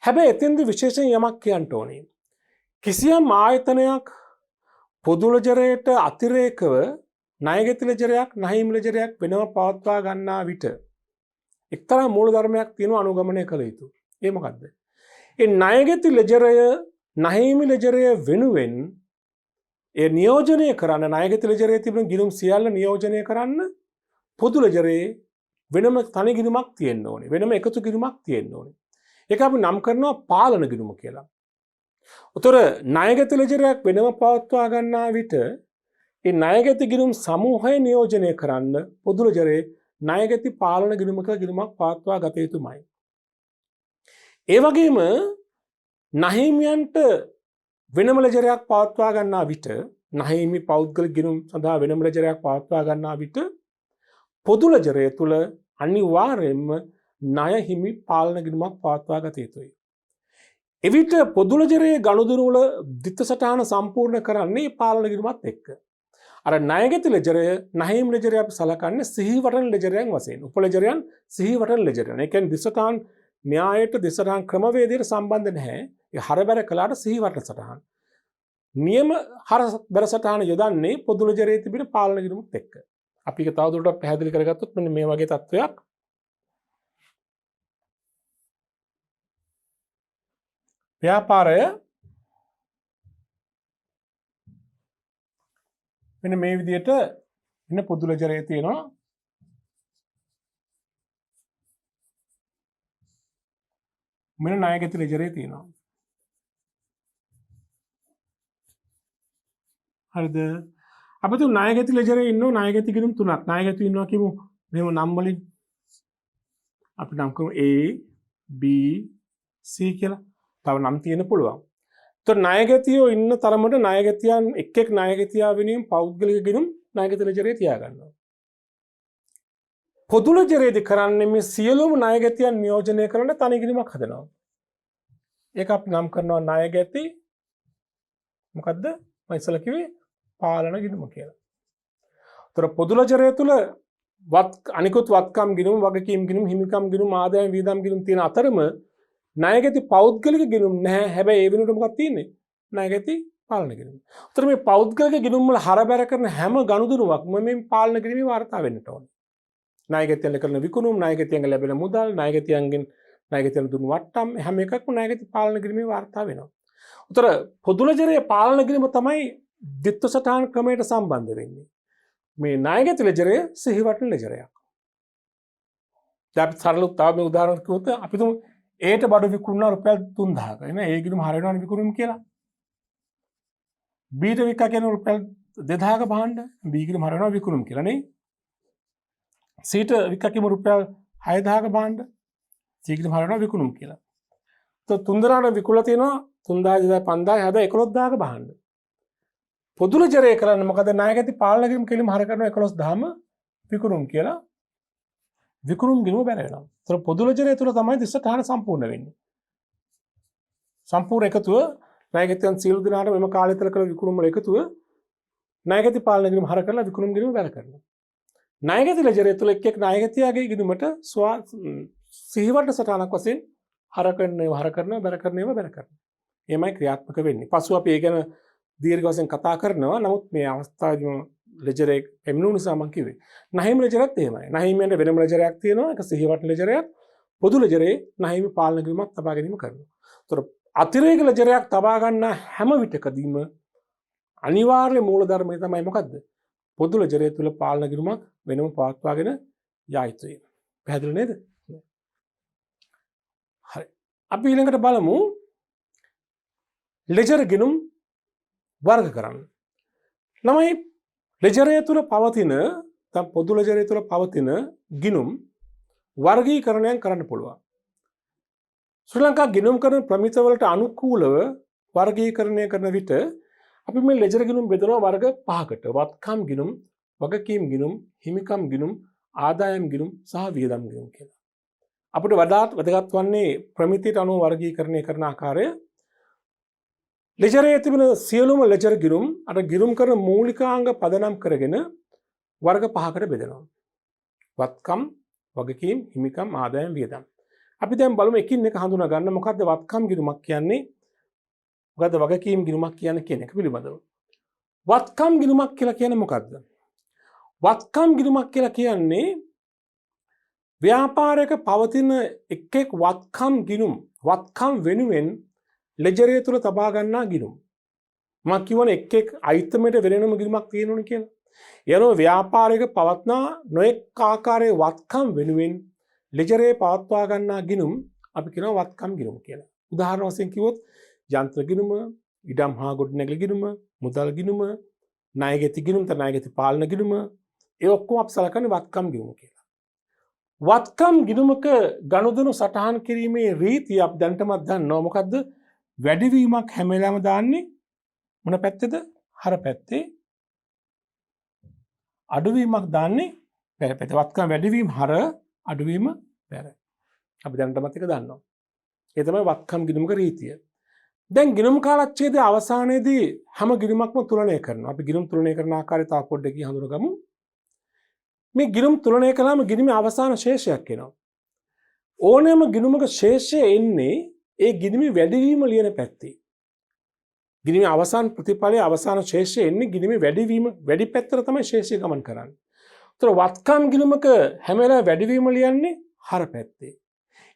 හැබැයි එතෙන්දී විශේෂයෙන් යමක් කියන්න ඕනේ. කිසියම් ආයතනයක් පොදු ලෙජරයට අතිරේකව ණයගෙති ලෙජරයක්, නහිමි ලෙජරයක් වෙනම පවත්වා ගන්නා විට එක්තරා මූලධර්මයක් තියෙනවා අනුගමනය කළ යුතු. ඒ මොකද්ද? ඒ ණයගෙති ලෙජරය, නහිමි ලෙජරය වෙනුවෙන් ඒ නියෝජනය කරන්න ණයගෙති ලෙජරයේ තිබෙන ගිණුම් සියල්ල නියෝජනය කරන්න පොදු ලෙජරයේ වෙනම තනි ගිණුමක් තියෙන්න ඕනේ. වෙනම එකතු ගිණුමක් තියෙන්න ඕනේ. ඒක අපි නම් කරනවා පාලන ගිණුම කියලා. උතර ණයගෙති ලෙජරයක් වෙනම පවත්වා ගන්නා විට ඒ ණයගෙති ගිණුම් සමූහය නියෝජනය කරන්න පොදු ලෙජරයේ ණයගෙති පාලන ගිණුමක ගිණුමක් පවත්වා ගත යුතුමයි. ඒ වගේම නහිමියන්ට වෙනම ලෙජරයක් පවත්වා ගන්නා විට නහිමි පෞද්ගලික ගිණුම් සඳහා වෙනම ලෙජරයක් පවත්වා ගන්නා විට පොදු ලෙජරය තුල අනිවාර්යයෙන්ම ණය හිමි පාලන ගිණුමක් පවත්වා ගත යුතුයි. එවිට පොදු ලෙජරයේ ගනුදෙනු වල ditth සටහන සම්පූර්ණ කරන්නේ පාලන ගිණුමත් එක්ක. අර ණයගෙති ලෙජරය, නහිමි ලෙජරය අපි සලකන්නේ සිහිවටන ලෙජරයන් වශයෙන්. උප ලෙජරයන් සිහිවටන ලෙජරයන්. ඒ කියන්නේ ditth සටහන් න්‍යායට ditth සටහන් ක්‍රමවේදයට සම්බන්ධ නැහැ. ඒ හරබැර කළාට සිහිවටන සටහන්. නියම හරබැර සටහන යොදන්නේ පොදු ලෙජරයේ තිබෙන පාලන ගිණුමත් එක්ක. අපි ඒක තවදුරටත් පැහැදිලි කරගත්තොත් මෙන්න මේ වගේ තත්වයක් ව්‍යාපාරය මෙන්න මේ විදිහට මෙන්න පොදු ලෙජරේ තියෙනවා. මෙන්න ණයගැති ලෙජරේ තියෙනවා. හරිද? අපි තුන් ණයගැති ලෙජරේ ඉන්නවා ණයගැති ගිණුම් තුනක්. ණයගැති ඉන්නවා කියමු මෙහෙම නම් වලින්. අපි නම් කරමු A B C කියලා. තව නම් තියෙන්න පුළුවන්. તો ණයගැතියෝ ඉන්න තරමට ණයගැතියන් එක් එක් ණයගැතියා වෙනුවෙන් පෞද්ගලික ගිණුම් ණයගැති ලෙජරේ තියාගන්නවා. පොදු ලෙජරේදී කරන්නේ මේ සියලුම ණයගැතියන් නියෝජනය කරන තනි ගිණුමක් හදනවා. ඒක අපි නම් කරනවා ණයගැති මොකද්ද? මම ඉස්සලා කිව්වේ පාලන ගිණුම කියලා. ඒතර පොදු ලෙජරේ තුල අනිකුත් වත්කම් ගිණුම්, වගකීම් ගිණුම්, හිමිකම් ගිණුම්, ආදායම් වියදම් ගිණුම් තියෙන අතරම ණයගැති පෞද්ගලික ගිණුම් නැහැ. හැබැයි ඒ වෙනුවට මොකක්ද තියෙන්නේ? ණයගැති පාලන ගිණුම්. උතර මේ පෞද්ගලික ගිණුම් වල හරබැර කරන හැම ගනුදෙනුවක්ම මේ පාලන ගිණුමේ වාර්තා වෙන්නට ඕනේ. ණයගැතියන් කරන විකුණුම්, ණයගැතියන්ගෙන් ලැබෙන මුදල්, ණයගැතියන්ගෙන් ණයගැතියන් දුන්නු වට්ටම් හැම එකක්ම ණයගැති පාලන ගිණුමේ වාර්තා වෙනවා. උතර පොදු ලෙජරේ පාලන ගිණුම තමයි ද්විත්ව සටහන් ක්‍රමයට සම්බන්ධ වෙන්නේ. මේ ණයගැති ලෙජරය සිහිවටන ලෙජරයක්. දැන් අපි සරල තව මේ උදාහරණයක් කිව්වොත් අපි තුමු ඒට බඩු විකුණනවා රුපියල් 3000ක. එන ඒ ගිණුම හර වෙනවනේ විකුණුම් කියලා. B ට වික්ක කියන රුපියල් 2000ක භාණ්ඩ B ගිණුම හර වෙනවා විකුණුම් කියලා නේ. C ට වික්ක කියමු රුපියල් 6000ක භාණ්ඩ C ගිණුම හර වෙනවා විකුණුම් කියලා. તો 3000ට විකුණලා තියෙනවා 3000 5000 11000ක භාණ්ඩ. පොදු ලෙජරේ කරන්නේ මොකද? ණයගැති පාලන ගිණුම කෙලිම හර කරනවා 11000ම විකුණුම් කියලා. විකුණුම් ගිණුම බැර වෙනවා. ඒතර පොදු ලෙජරේ තුල තමයි දිස්සඨාන සම්පූර්ණ වෙන්නේ. සම්පූර්ණ එකතුව ණයගැතියන් සියලු දෙනාට මෙම කාලය තුල කළ විකුණුම් වල එකතුව ණයගැති පාලන ගිණුම හර කරලා විකුණුම් ගිණුම බැර කරනවා. ණයගැති ලෙජරේ තුල එක් එක් ණයගැතියාගේ ගිණුමට සිහිවට සටහනක් වශයෙන් හර කරනවා බැර කරනවා. එමය ක්‍රියාත්මක වෙන්නේ. පසු අපි ඒ ගැන දීර්ඝ වශයෙන් කතා කරනවා. නමුත් මේ අවස්ථාවේදී ලෙජරේ එමුණු නිසා මම කිව්වේ. නහිම ලෙජරත් එහෙමයි. නහිමෙන්ද වෙනම ලෙජරයක් තියෙනවා. ඒක සිහිවට ලෙජරයක්. පොදු ලෙජරේ නහිම පාලන ගිණුමක් තබා ගැනීම කරනවා. ඒතර අතිරේක ලෙජරයක් තබා ගන්න හැම විටකදීම අනිවාර්ය මූලධර්මය තමයි මොකද්ද? පොදු ලෙජරේ තුල පාලන ගිණුමක් වෙනම පවත්වාගෙන යා යුතුයි. පැහැදිලි නේද? හරි. අපි ඊළඟට බලමු ලෙජර් ගිණුම් වර්ග කරන්න. ළමයි ලෙජරේ තුල පවතින පොදු ලෙජරේ තුල පවතින ගිණුම් වර්ගීකරණයක් කරන්න පුළුවන්. ශ්‍රී ලංකා ගිණුම් කරන ප්‍රමිතිවලට අනුකූලව වර්ගීකරණය කරන විට අපි මේ ලෙජර් ගිණුම් බෙදනවා වර්ග 5කට. වත්කම් ගිණුම්, වගකීම් ගිණුම්, හිමිකම් ගිණුම්, ආදායම් ගිණුම් සහ වියදම් ගිණුම් කියලා. අපිට වඩාත් වැදගත් වන්නේ ප්‍රමිතියට අනුව වර්ගීකරණය කරන ආකාරය. ලෙජරේ තිබෙන සියලුම ලෙජර් ගිණුම් අර ගිණුම් කරන මූලිකාංග පදනම් කරගෙන වර්ග 5කට බෙදනවා. වත්කම්, වගකීම්, හිමිකම්, ආදායම්, වියදම්. අපි දැන් බලමු එකින් එක හඳුනා ගන්න මොකද්ද වත්කම් ගිණුමක් කියන්නේ? මොකද්ද වගකීම් ගිණුමක් කියන්නේ කියන එක පිළිබඳව. වත්කම් ගිණුමක් කියලා කියන්නේ මොකද්ද? වත්කම් ගිණුමක් කියලා කියන්නේ ව්‍යාපාරයක පවතින එක් එක් වත්කම් ගිණුම් වත්කම් වෙනුවෙන් ලෙජරේ තුල තබා ගන්නා ගිණුම්. මම කියවනේ එක් එක් අයිතමයට වෙනම ගිණුමක් තියෙනවනේ කියලා. යනෝ ව්‍යාපාරයක පවත්නා නොඑක් ආකාරයේ වත්කම් වෙනුවෙන් ලෙජරේ පවත්වා ගන්නා ගිණුම් අපි කියනවා වත්කම් ගිණුම් කියලා. උදාහරණ වශයෙන් කිව්වොත් යන්ත්‍ර ගිණුම, ඉඩම් හා ගොඩනැගිලි ගිණුම, මුදල් ගිණුම, ණයගැති ගිණුම්, ණයගැති පාලන ගිණුම ඒ ඔක්කොම අපි සලකන්නේ වත්කම් ගිණුම කියලා. වත්කම් ගිණුමක ගනුදෙනු සටහන් කිරීමේ රීතිය අපි දැනටමත් දන්නවා. මොකද්ද? වැඩිවීමක් හැම වෙලාවෙම දාන්නේ මොන පැත්තේද? හර පැත්තේ. අඩුවීමක් දාන්නේ බැර පැත්තේ. වත්කම් වැඩිවීම හර, අඩුවීම බැර. අපි දැනටමත් එක දන්නවා. ඒ තමයි වත්කම් ගිණුමක රීතිය. දැන් ගිණුම් කාලච්ඡේදයේ අවසානයේදී හැම ගිණුමක්ම තුලනය කරනවා. අපි ගිණුම් තුලනය කරන ආකාරය තව පොඩ්ඩක් හඳුනගමු. මේ ගිණුම් තුලනය කළාම ගිණුමේ අවසාන ශේෂයක් එනවා. ඕනෑම ගිණුමක ශේෂය එන්නේ ඒ ගිණුමේ වැඩිවීම ලියන පැත්තේ. ගිණුමේ අවසාන ප්‍රතිඵලයේ අවසාන ශේෂය එන්නේ ගිණුමේ වැඩිවීම වැඩි පැත්තට තමයි ශේෂය ගමන් කරන්නේ. ඒතර වත්කම් ගිණුමක හැම වෙලාවෙම වැඩිවීම ලියන්නේ හර පැත්තේ.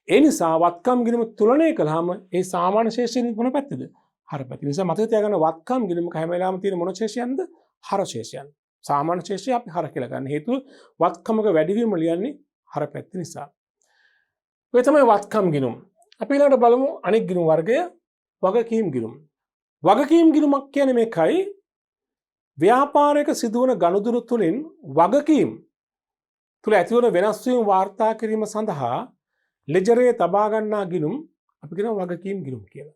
ඒ නිසා වත්කම් ගිණුම තුලනය කළාම ඒ සාමාන්‍ය ශේෂයෙන් මොන පැත්තද? හර පැත්ත. නිසා මතක තියාගන්න වත්කම් ගිණුමක හැම වෙලාවෙම තියෙන මොන ශේෂයන්ද? හර ශේෂයන්. සාමාන්‍ය ශේෂය අපි හර කියලා ගන්න. හේතුව වත්කමක වැඩිවීම ලියන්නේ හර පැත්ත නිසා. ඔය තමයි වත්කම් ගිණුම්. අපි ඊළඟට බලමු අනෙක් ගිණුම් වර්ගය වගකීම් ගිණුම්. වගකීම් ගිණුමක් කියන්නේ මේකයි ව්‍යාපාරයක සිදුවන ගනුදෙනු තුලින් වගකීම් තුල ඇතිවන වෙනස් වීම වාර්තා කිරීම සඳහා ලෙජරේ තබා ගන්නා ගිණුම් අපි කියනවා වගකීම් ගිණුම් කියලා.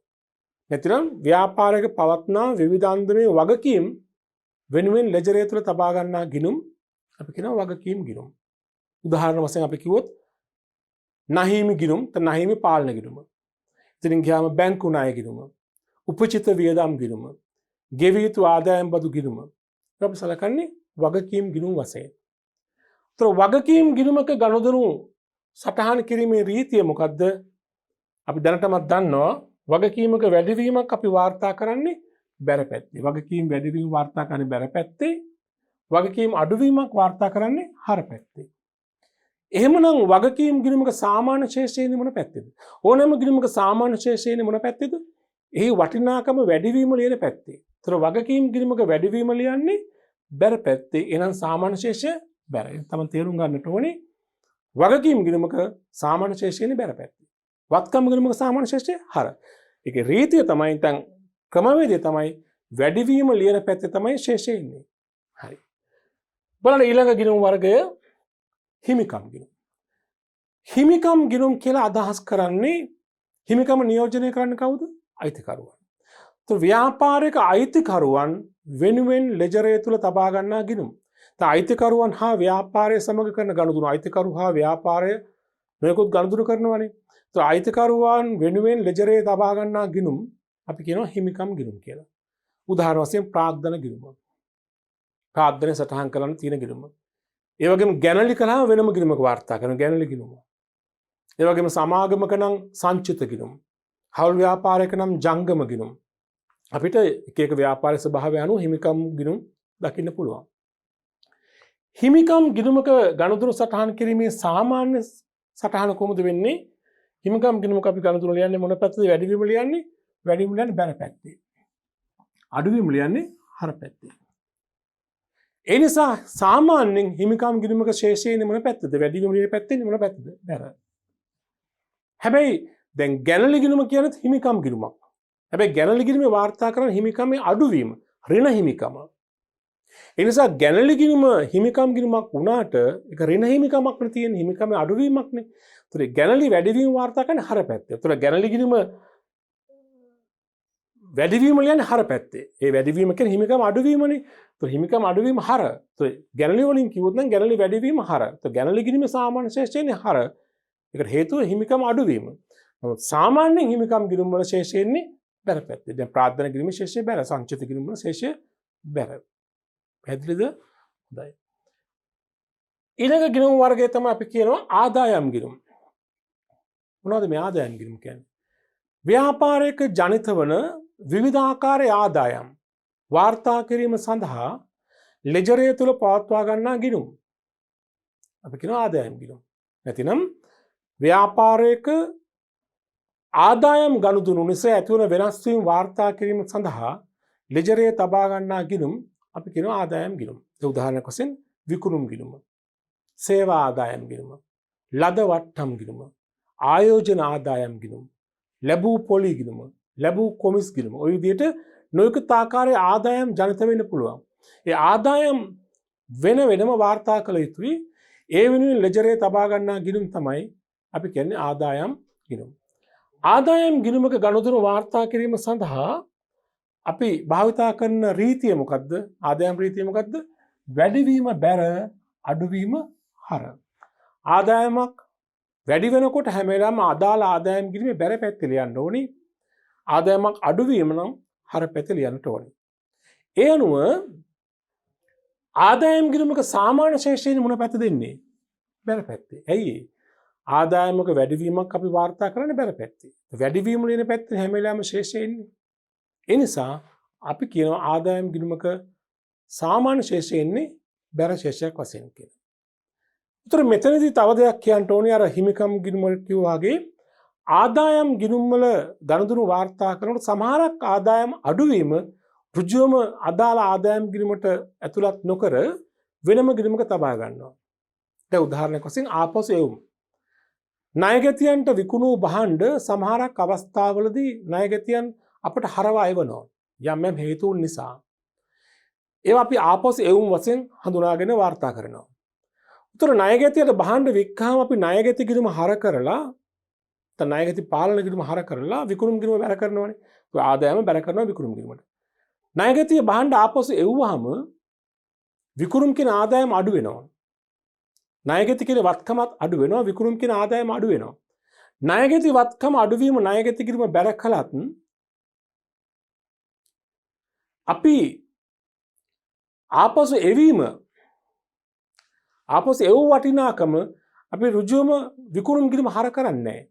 නැතිනම් ව්‍යාපාරයක පවත්නා විවිධ අන්දමේ වගකීම් වෙනුවෙන් ලෙජරේ තුල තබා ගන්නා ගිණුම් අපි කියනවා වගකීම් ගිණුම්. උදාහරණ වශයෙන් අපි කිව්වොත් නහීමි ගිණුම්, නහීමි පාලන ගිණුම. ඉතින් ගියාම බැංකු ණය ගිණුම, උපචිත වියදම් ගිණුම, ගෙවිය යුතු ආදායම් බදු ගිණුම. අපි සලකන්නේ වගකීම් ගිණුම් වශයෙන්. ඒතර වගකීම් ගිණුමක ගනුදෙනු සටහන් කිරීමේ රීතිය මොකද්ද? අපි දැනටමත් දන්නවා වගකීමක වැඩිවීමක් අපි වාර්තා කරන්නේ බැර පැත්තේ. වගකීම් වැඩිවීම වාර්තා කරන්නේ බැර පැත්තේ. වගකීම් අඩුවීමක් වාර්තා කරන්නේ හර පැත්තේ. එහෙමනම් වගකීම් ගිණුමක සාමාන්‍ය ශේෂය මොන පැත්තේද? ඕනෑම ගිණුමක සාමාන්‍ය ශේෂය මොන පැත්තේද? එහි වටිනාකම වැඩිවීම ලියන පැත්තේ. ඒතර වගකීම් ගිණුමක වැඩිවීම ලියන්නේ බැර පැත්තේ. එහෙනම් සාමාන්‍ය ශේෂය බැර. තමයි තේරුම් ගන්නට ඕනේ. වගකීම් ගිණුමක සාමාන්‍ය ශේෂයනේ බැර පැත්තේ. වත්කම් ගිණුමක සාමාන්‍ය ශේෂය හර. ඒකේ රීතිය තමයි නැත්නම් ක්‍රමවේදය තමයි වැඩිවීම ලියන පැත්තේ තමයි ශේෂය ඉන්නේ. හරි. බලන්න ඊළඟ ගිණුම් වර්ගය හිමිකම් ගිණුම්. හිමිකම් ගිණුම් කියලා අදහස් කරන්නේ හිමිකම නියෝජනය කරන්නේ කවුද? අයිතිකරුවන්. તો ව්‍යාපාරික අයිතිකරුවන් වෙනුවෙන් ලෙජරය තුල තබා ගන්නා ගිණුම්. අයිතිකරුවන් හා ව්‍යාපාරය සමග කරන ගනුදෙනු. අයිතිකරු හා ව්‍යාපාරය මේකුත් ගනුදෙනු කරනවානේ. તો අයිතිකරුවන් වෙනුවෙන් ලෙජරේ තබා ගන්නා ගිණුම් අපි කියනවා හිමිකම් ගිණුම් කියලා. උදාහරණ වශයෙන් ප්‍රාග්ධන ගිණුම. ප්‍රාග්ධන සටහන් කරන්න තියෙන ගිණුම. ඒ වගේම ගැනලි කළාම වෙනම ගිණුමක වාර්තා කරන ගැනලි ගිණුම. ඒ වගේම සමාගමක නම් සංචිත ගිණුම්. හවුල් ව්‍යාපාරයක නම් ජංගම ගිණුම්. අපිට එක එක ව්‍යාපාර ස්වභාවය අනුව හිමිකම් ගිණුම් දකින්න පුළුවන්. හිමිකම් ගිණුමක ගනුදෙනු සටහන් කිරීමේ සාමාන්‍ය සටහන කොහොමද වෙන්නේ? හිමිකම් ගිණුමක අපි ගනුදෙනු ලියන්නේ මොන පැත්තද? වැඩිවීම ලියන්නේ වැඩිවීම ලියන්නේ බැර පැත්තේ. අඩුවීම ලියන්නේ හර පැත්තේ. ඒ නිසා සාමාන්‍යයෙන් හිමිකම් ගිණුමක ශේෂයනේ මොන පැත්තද? වැඩිවීම ලියන පැත්තේ මොන පැත්තද? බැර. හැබැයි දැන් ගැනලි ගිණුම කියන්නේ හිමිකම් ගිණුමක්. හැබැයි ගැනලි ගිණුමේ වාර්තා කරන හිමිකමේ අඩුවීම ඍණ හිමිකම. ඒ නිසා ගැනලි ගිණුම හිමිකම් ගිණුමක් වුණාට ඒක ඍණ හිමිකමක් නේ තියෙන හිමිකමේ අඩුවීමක් නේ. ඒතර ගැනලි වැඩිවීම වාර්තා කරන්නේ හර පැත්තේ. ඒතර ගැනලි ගිණුම වැඩිවීම ලියන්නේ හර පැත්තේ. ඒ වැඩිවීම කියන්නේ හිමිකම අඩුවීමනේ. ඒතර හිමිකම අඩුවීම හර. ඒතර ගැනලි වලින් කිව්වොත් නම් ගැනලි වැඩිවීම හර. ඒතර ගැනලි ගිණුමේ සාමාන්‍ය ශේෂයනේ හර. ඒකට හේතුව හිමිකම අඩුවීම. නමුත් සාමාන්‍යයෙන් හිමිකම් ගිණුම් වල ශේෂයන්නේ බැර පැත්තේ. දැන් ප්‍රාර්ථනා ගිණුමේ ශේෂය බැර, සංචිත ගිණුම් වල ශේෂය බැර. පැහැදිලිද? හොඳයි. ඊළඟ ගිණුම් වර්ගය තමයි අපි කියනවා ආදායම් ගිණුම්. මොනවද මේ ආදායම් ගිණුම් කියන්නේ? ව්‍යාපාරයක ජනිත වන විවිධාකාරයේ ආදායම් වාර්තා කිරීම සඳහා ලෙජරය තුල පවත්වා ගන්නා ගිණුම් අපි කියනවා ආදායම් ගිණුම්. නැතිනම් ව්‍යාපාරයක ආදායම් ගනුදෙනු නිසා ඇතිවන වෙනස් වීම වාර්තා කිරීම සඳහා ලෙජරය තබා ගන්නා ගිණුම් අපි කියනවා ආදායම් ගිණුම්. ඒ උදාහරණයක් වශයෙන් විකුණුම් ගිණුම, සේවා ආදායම් ගිණුම, ලද වට්ටම් ගිණුම, ආයෝජන ආදායම් ගිණුම, ලැබූ පොලි ගිණුම, ලැබූ කොමිස් ගිණුම. ඔය විදිහට නොයෙකුත් ආකාරයේ ආදායම් ජනිත වෙන්න පුළුවන්. ඒ ආදායම් වෙන වෙනම වාර්තා කළ යුතුයි. ඒ වෙනුවෙන් ලෙජරේ තබා ගන්නා ගිණුම් තමයි අපි කියන්නේ ආදායම් ගිණුම්. ආදායම් ගිණුමක ගනුදෙනු වාර්තා කිරීම සඳහා අපි භාවිතා කරන රීතිය මොකද්ද? ආදායම් රීතිය මොකද්ද? වැඩිවීම බැර, අඩුවීම හර. ආදායමක් වැඩි වෙනකොට හැම වෙලාවෙම අදාළ ආදායම් ගිණුමේ බැර පැත්තේ ලියන්න ඕනේ. ආදායමක් අඩුවීම නම් හර පැත්තේ ලියන්නට ඕනේ. ඒ අනුව ආදායම් ගිණුමක සාමාන්‍ය ශේෂයෙන් මොන පැත්ත දෙන්නේ? බැර පැත්තේ. ඇයි? ආදායමක වැඩිවීමක් අපි වාර්තා කරන්නේ බැර පැත්තේ. වැඩිවීම ලියන පැත්තේ හැම වෙලාවෙම ශේෂය ඉන්නේ. ඒ නිසා අපි කියනවා ආදායම් ගිණුමක සාමාන්‍ය ශේෂය ඉන්නේ බැර ශේෂයක් වශයෙන් කියලා. උතර මෙතනදී තව දෙයක් කියන්න ඕනේ අර හිමිකම් ගිණුම කිව්වා වගේ ආදායම් ගිණුම් වල ගනුදෙනු වාර්තා කරනකොට සමහරක් ආදායම් අඩුවීම ඍජුවම අදාළ ආදායම් ගිණුමට ඇතුළත් නොකර වෙනම ගිණුමක තබා ගන්නවා. දැන් උදාහරණයක් වශයෙන් ආපසු එවුම්. ණයගැතියන්ට විකුණූ භාණ්ඩ සමහරක් අවස්ථාවලදී ණයගැතියන් අපට හරවා එවනවා. යම් යම් හේතුන් නිසා. ඒවා අපි ආපසු එවුම් වශයෙන් හඳුනාගෙන වාර්තා කරනවා. උතර ණයගැතියට භාණ්ඩ වික්කාම අපි ණයගැති ගිණුම හර කරලා ණයගැති පාලන ගිණුම හර කරලා විකුණුම් ගිණුම බැර කරනවානේ. ඒ ආදායම බැර කරනවා විකුණුම් ගිණුමට. ණයගැතිය භාණ්ඩ ආපසු එව්වහම විකුණුම් කියන ආදායම අඩු වෙනවා. ණයගැති කියන වත්කමත් අඩු වෙනවා විකුණුම් කියන ආදායම අඩු වෙනවා. ණයගැති වත්කම අඩුවීම ණයගැති ගිණුම බැර කළත් අපි ආපසු එවීම ආපසු එව් වටිනාකම අපි ඍජුවම විකුණුම් ගිණුම හර කරන්නේ නැහැ.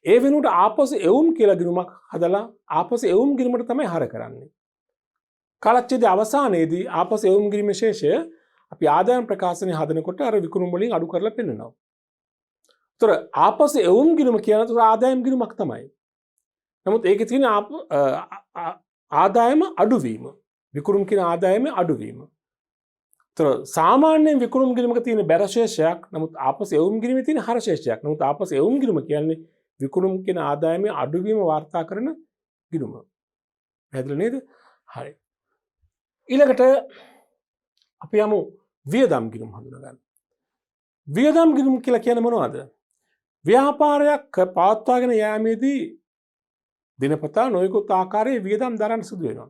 ඒ වෙනුවට ආපසු එවුම් කියලා ගිණුමක් හදලා ආපසු එවුම් ගිණුමට තමයි හර කරන්නේ. කාලච්ඡේදයේ අවසානයේදී ආපසු එවුම් ගිණුමේ ශේෂය අපි ආදායම් ප්‍රකාශනය හදනකොට අර විකුණුම් වලින් අඩු කරලා පෙන්නනවා. ඒතර ආපසු එවුම් ගිණුම කියන ආදායම් ගිණුමක් තමයි. නමුත් ඒකේ තියෙන ආදායම අඩුවීම. විකුණුම් කියන ආදායම අඩුවීම. ඒතර සාමාන්‍යයෙන් විකුණුම් ගිණුමක තියෙන බැර ශේෂයක් නමුත් ආපසු එවුම් ගිණුමේ තියෙන හර ශේෂයක්. නමුත් ආපසු එවුම් ගිණුම කියන්නේ විකුණුම් කියන ආදායමේ අඩුවීම වාර්තා කරන ගිණුම. පැහැදිලි නේද? හරි. ඊළඟට අපි යමු වියදම් ගිණුම් හඳුනා ගන්න. වියදම් ගිණුම් කියලා කියන්නේ මොනවද? ව්‍යාපාරයක් පවත්වාගෙන යාමේදී දිනපතා නොයෙකුත් ආකාරයේ වියදම් දරන්න සිදු වෙනවා.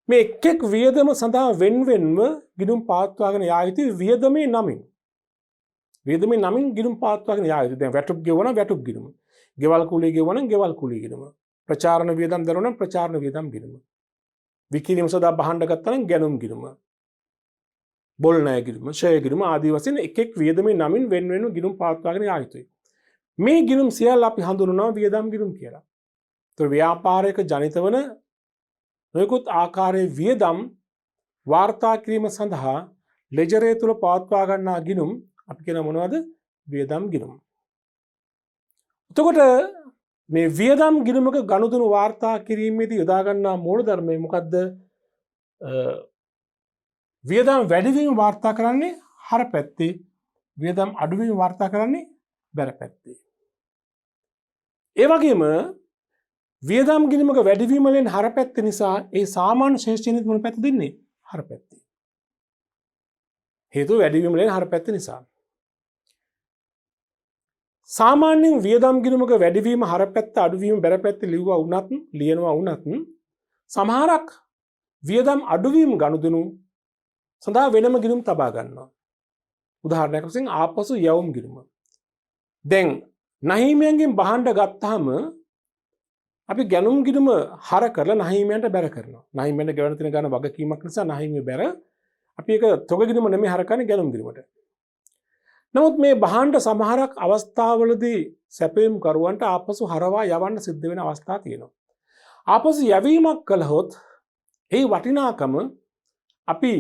මේ එක් එක් වියදම සඳහා වෙන්වෙන්ව ගිණුම් පවත්වාගෙන යා යුතුයි වියදමේ නමින්. වියදමේ නමින් ගිණුම් පවත්වාගෙන යා යුතුයි. දැන් වැටුප් ගෙවන වැටුප් ගිණුම. ගෙවල් කුලී ගෙවන ගෙවල් කුලී ගිණුම. ප්‍රචාරණ වියදම් දරන ප්‍රචාරණ වියදම් ගිණුම. විකිණීම සඳහා භාණ්ඩ ගත්තා නම් ගැනුම් ගිණුම. බොල් ණය ගිණුම, ෂෙයා ගිණුම ආදී වශයෙන් එක් එක් වියදමේ නමින් වෙන්වෙන්ව ගිණුම් පවත්වාගෙන යා යුතුයි. මේ ගිණුම් සියල්ල අපි හඳුන්වනවා වියදම් ගිණුම් කියලා. ඒතර ව්‍යාපාරයක ජනිත වන නොයෙකුත් ආකාරයේ වියදම් වාර්තා කිරීම සඳහා ලෙජරය තුල පවත්වා ගන්නා ගිණුම් අපි කියන මොනවද? වියදම් ගිණුම්. එතකොට මේ වියදම් ගිණුමක ගනුදෙනු වාර්තා කිරීමේදී යොදා ගන්නා මූලධර්මය මොකද්ද? වියදම් වැඩිවීම වාර්තා කරන්නේ හර පැත්තේ, වියදම් අඩුවීම වාර්තා කරන්නේ බැර පැත්තේ. ඒ වගේම වියදම් ගිණුමක වැඩිවීම වලින් හර පැත්ත නිසා ඒ සාමාන්‍ය ශේෂ්ඨිනිත් මොන පැත්ත දෙන්නේ? හර පැත්තේ. හේතුව වැඩිවීම වලින් හර පැත්ත නිසා. සාමාන්‍යයෙන් වියදම් ගිණුමක වැඩිවීම හර පැත්ත අඩුවීම බැර පැත්ත ලියනවා වුණත් සමහරක් වියදම් අඩුවීම ගනුදෙනු සඳහා වෙනම ගිණුම් තබා ගන්නවා. උදාහරණයක් වශයෙන් ආපසු යවුම් ගිණුම. දැන් නහීමයන්ගෙන් භාණ්ඩ ගත්තාම අපි ගැනුම් ගිණුම හර කරලා නහීමයන්ට බැර කරනවා. නහීමයන්ට ගෙවන තියෙන ගාන වගකීමක් නිසා නහීමේ බැර අපි ඒක තොග ගිණුම නෙමෙයි හර කරන්නේ ගැනුම් ගිණුමට. නමුත් මේ භාණ්ඩ සමහරක් අවස්ථාවලදී සැපයීම් කරුවන්ට ආපසු හරවා යවන්න සිද්ධ වෙන අවස්ථා තියෙනවා. ආපසු යැවීමක් කළහොත් ඒ වටිනාකම අපි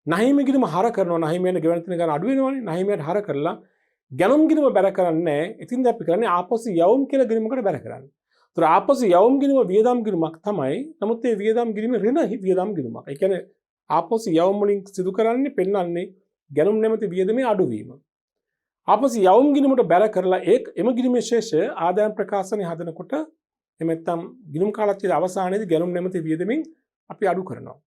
නහීම ගිණුම හර කරනවා. නහීමයන්ට ගෙවන තියෙන ගාන අඩු වෙනවනේ. නහීමයන්ට හර කරලා ගැනුම් ගිණුම බැර කරන්නේ නැහැ. ඉතින් අපි කරන්නේ ආපසු යවුම් කියලා ගිණුමකට බැර කරන්නේ. ඒතර ආපසු යවුම් ගිණුම වියදම් ගිණුමක් තමයි. නමුත් මේ වියදම් ගිණුම ඍණ වියදම් ගිණුමක්. ඒ කියන්නේ ආපසු යවුම් වලින් සිදු කරන්නේ පෙන්වන්නේ ගැනුම් නැමැති වියදමේ අඩුවීම. ආපසු යවුම් ගිණුමට බැර කරලා එම ගිණුමේ ශේෂය ආදායම් ප්‍රකාශනය හදනකොට එහෙම නැත්නම් ගිණුම් කාලච්ඡේදයේ අවසානයේදී ගැනුම් නැමැති වියදමින් අපි අඩු කරනවා.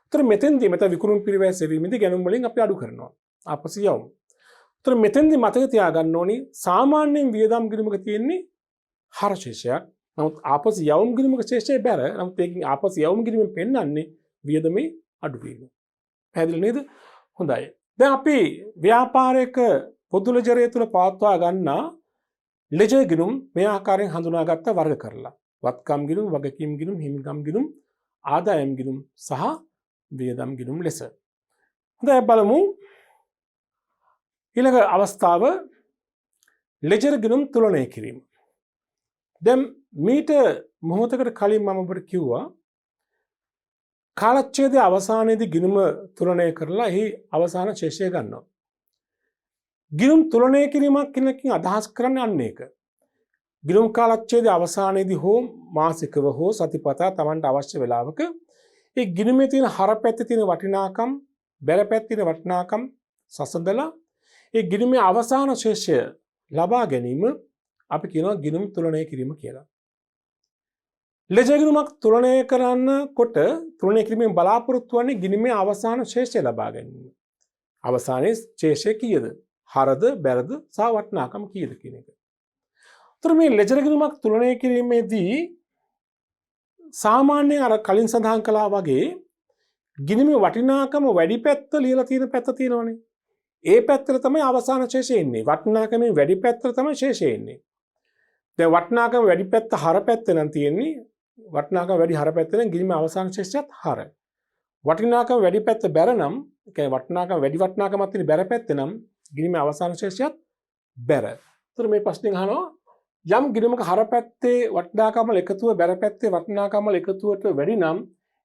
ඒතර මෙතෙන්දී මත විකුණුම් පිරිවැය සෙවීමේදී ගැනුම් වලින් අපි අඩු කරනවා. ආපසු යවුම්. ඒතර මෙතෙන්දී මතක තියාගන්න ඕනි සාමාන්‍යයෙන් වියදම් ගිණුමක තියෙන්නේ හර ශේෂයක්. නමුත් ආපසු යවුම් ගිණුමක ශේෂය බැර. නමුත් ඒකෙන් ආපසු යවුම් ගිණුමෙන් පෙන්වන්නේ වියදමේ අඩුවීම. පැහැදිලි නේද? හොඳයි. දැන් අපි ව්‍යාපාරයක පොදු ලෙජරය තුල පවත්වා ගන්නා ලෙජර් ගිණුම් මේ ආකාරයෙන් හඳුනාගත්ත වර්ග කරලා. වත්කම් ගිණුම්, වගකීම් ගිණුම්, හිමිකම් ගිණුම්, ආදායම් ගිණුම් සහ වියදම් ගිණුම් ලෙස. හොඳයි බලමු. ඊළඟ අවස්ථාව ලෙජර් ගිණුම් තුලනය කිරීම. දැන් මීට මොහොතකට කලින් මම ඔබට කිව්වා කාලච්ඡේදයේ අවසානයේදී ගිණුම තුලනය කරලා එහි අවසාන ශේෂය ගන්නවා. ගිණුම් තුලනය කිරීමක් කියනකින් අදහස් කරන්නේ අන්න ඒක. ගිණුම් කාලච්ඡේදයේ අවසානයේදී හෝ මාසිකව හෝ සතිපතා Tamanට අවශ්‍ය වෙලාවක ඒ ගිණුමේ තියෙන හර පැත්තේ තියෙන වටිනාකම් බැල පැත්තේ තියෙන වටිනාකම් සසඳලා ඒ ගිණුමේ අවසාන ශේෂය ලබා ගැනීම අපි කියනවා ගිණුම් තුලනය කිරීම කියලා. ලෙජ ගිණුමක් තුලනය කරනකොට තුලනය කිරීමෙන් බලාපොරොත්තු වෙන්නේ ගිණුමේ අවසාන ශේෂය ලබා ගැනීම. අවසානයේ ශේෂය කීයද? හරද බැලද සහ වටිනාකම් කීයද කියන එක. උතර මේ ලෙජ ගිණුමක් තුලනය කිරීමේදී සාමාන්‍යයෙන් අර කලින් සඳහන් කළා වගේ ගිණුමේ වටිනාකම වැඩි පැත්ත ලියලා තියෙන පැත්ත තියෙනවනේ. ඒ පැත්තට තමයි අවසාන ශේෂය එන්නේ. වටිනාකමේ වැඩි පැත්තට තමයි ශේෂය එන්නේ. දැන් වටිනාකම වැඩි පැත්ත හර පැත්තේ නම් තියෙන්නේ. වටිනාකම වැඩි හර පැත්තේ නම් ගිණුමේ අවසාන ශේෂයත් හර. වටිනාකම වැඩි පැත්ත බැර නම්, ඒ කියන්නේ වටිනාකම වැඩි වටිනාකමක් තියෙන බැර පැත්තේ නම් ගිණුමේ අවසාන ශේෂයත් බැර. ඒතර මේ ප්‍රශ්نين අහනවා යම් ගිණුමක හර පැත්තේ වටිනාකම එකතුව බැර පැත්තේ වටිනාකම එකතුවට වැඩි නම්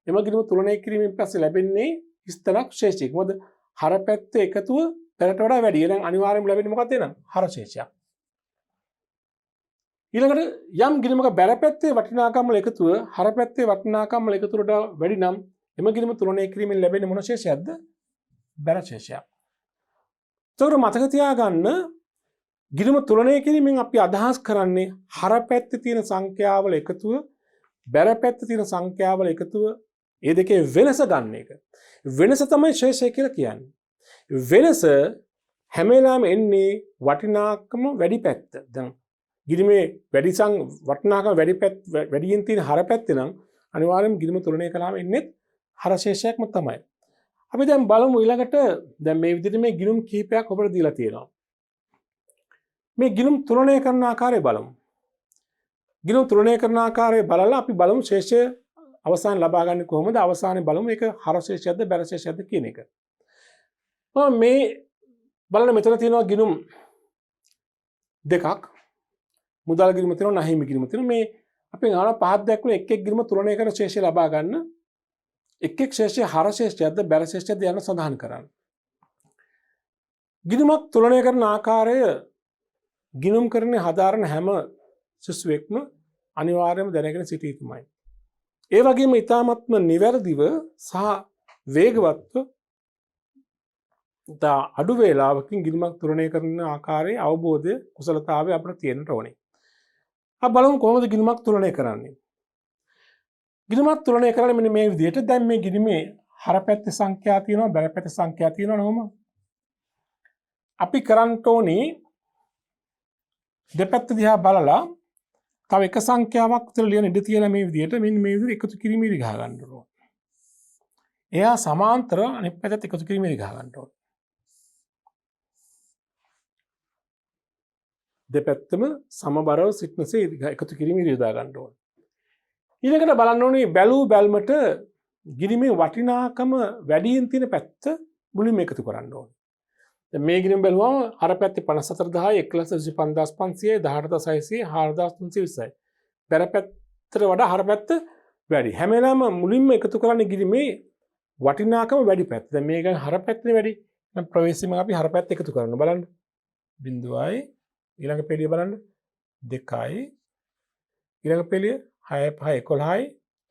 එම ගිණුම තුලනය කිරීමෙන් පස්සේ ලැබෙන්නේ ස්ථරක් ශේෂයක්. මොකද හර පැත්තේ එකතුව බැරට වඩා වැඩි. එහෙනම් අනිවාර්යයෙන්ම ලැබෙන්නේ මොකක්ද එහෙනම්? හර ශේෂයක්. ඊළඟට යම් ගිණුමක බැර පැත්තේ වටිනාකම එකතුව හර පැත්තේ වටිනාකම එකතුවට වැඩි නම් එම ගිණුම තුලනය කිරීමෙන් ලැබෙන්නේ මොන ශේෂයක්ද? බැර ශේෂයක්. ඒතකොට මතක තියාගන්න ගිණුම තුලනය කිරීමෙන් අපි අදහස් කරන්නේ හර පැත්තේ තියෙන සංඛ්‍යාවල එකතුව බැර පැත්තේ තියෙන සංඛ්‍යාවල එකතුව ඒ දෙකේ වෙනස ගන්න එක. වෙනස තමයි ශේෂය කියලා කියන්නේ. වෙනස හැම වෙලාවෙම එන්නේ වටිනාකම වැඩි පැත්ත. දැන් ගිණුමේ වටිනාකම වැඩියෙන් තියෙන හර පැත්තේ නම් අනිවාර්යයෙන්ම ගිණුම තුලනය කළාම එන්නේ හර ශේෂයක්ම තමයි. අපි දැන් බලමු ඊළඟට දැන් මේ විදිහට මේ ගිණුම් කිහිපයක් ඔබට දීලා තියෙනවා. මේ ගිණුම් තුලනය කරන ආකාරය බලමු. ගිණුම් තුලනය කරන ආකාරය බලලා අපි බලමු ශේෂය අවසාන ලබා ගන්න කොහොමද? අවසානයේ බලමු ඒක හර ශේෂයක්ද බැර ශේෂයක්ද කියන එක. මේ බලන්න මෙතන තියෙනවා ගිණුම් දෙකක්. මුදල් ගිණුම තියෙනවා, නැහිමි ගිණුම තියෙනවා. මේ අපි අහන පහක් දැක්වන එක් එක් ගිණුම තුලනය කරන ශේෂය ලබා ගන්න එක් එක් ශේෂය හර ශේෂයක්ද බැර ශේෂයක්ද යන සඳහන් කරන්න. ගිණුමක් තුලනය කරන ආකාරය ගිණුම් කරන්නේ හදාරන හැම සිසුවෙක්ම අනිවාර්යයෙන්ම දැනගෙන සිටිය යුතුමයි. ඒ වගේම ඊ타මත්ම නිවැරදිව සහ වේගවත්ව අඩු වේලාවකින් ගිණුමක් තුලනය කරන ආකාරයේ අවබෝධය කුසලතාවය අපිට තියෙන්න ඕනේ. අපි බලමු කොහොමද ගිණුමක් තුලනය කරන්නේ. ගිණුමක් තුලනය කරන්නේ මෙන්න මේ විදිහට. දැන් මේ ගිණුමේ හර පැත්තේ සංඛ්‍යා තියෙනවා, බැල පැත්තේ සංඛ්‍යා තියෙනවා නෝම. අපි කරන්න ඕනේ දෙපැත්ත දිහා බලලා තව එක සංඛ්‍යාවක් විතර ලියන ඉඩ තියලා මේ විදිහට මෙන්න මේ විදිහට එකතු කිරීම ඉරි ගහ ගන්න ඕන. එයා සමාන්තර අනිත් පැත්තට එකතු කිරීම ඉරි ගහ ගන්න ඕන. දෙපැත්තම සමබරව සිටනසේ එකතු කිරීම ඉරි යොදා ගන්න ඕන. ඊළඟට බලන්න ඕනේ බැලූ බැල්මට ගිණුමේ වටිනාකම වැඩියෙන් තියෙන පැත්ත මුලින්ම එකතු කරන්න ඕනේ. දැන් මේ ගිණුම බැලුවම අර පැත්තේ 54000 125500 18600 4320යි. බැර පැත්තට වඩා හර පැත්ත වැඩි. හැම වෙලාවෙම මුලින්ම එකතු කරන්නේ ගිණුමේ වටිනාකම වැඩි පැත්ත. දැන් මේක හර පැත්තේ වැඩි. දැන් ප්‍රවේශයෙන් අපි හර පැත්ත එකතු කරනවා. බලන්න. 0යි ඊළඟ පෙළිය බලන්න 2යි ඊළඟ පෙළිය 6 5 11යි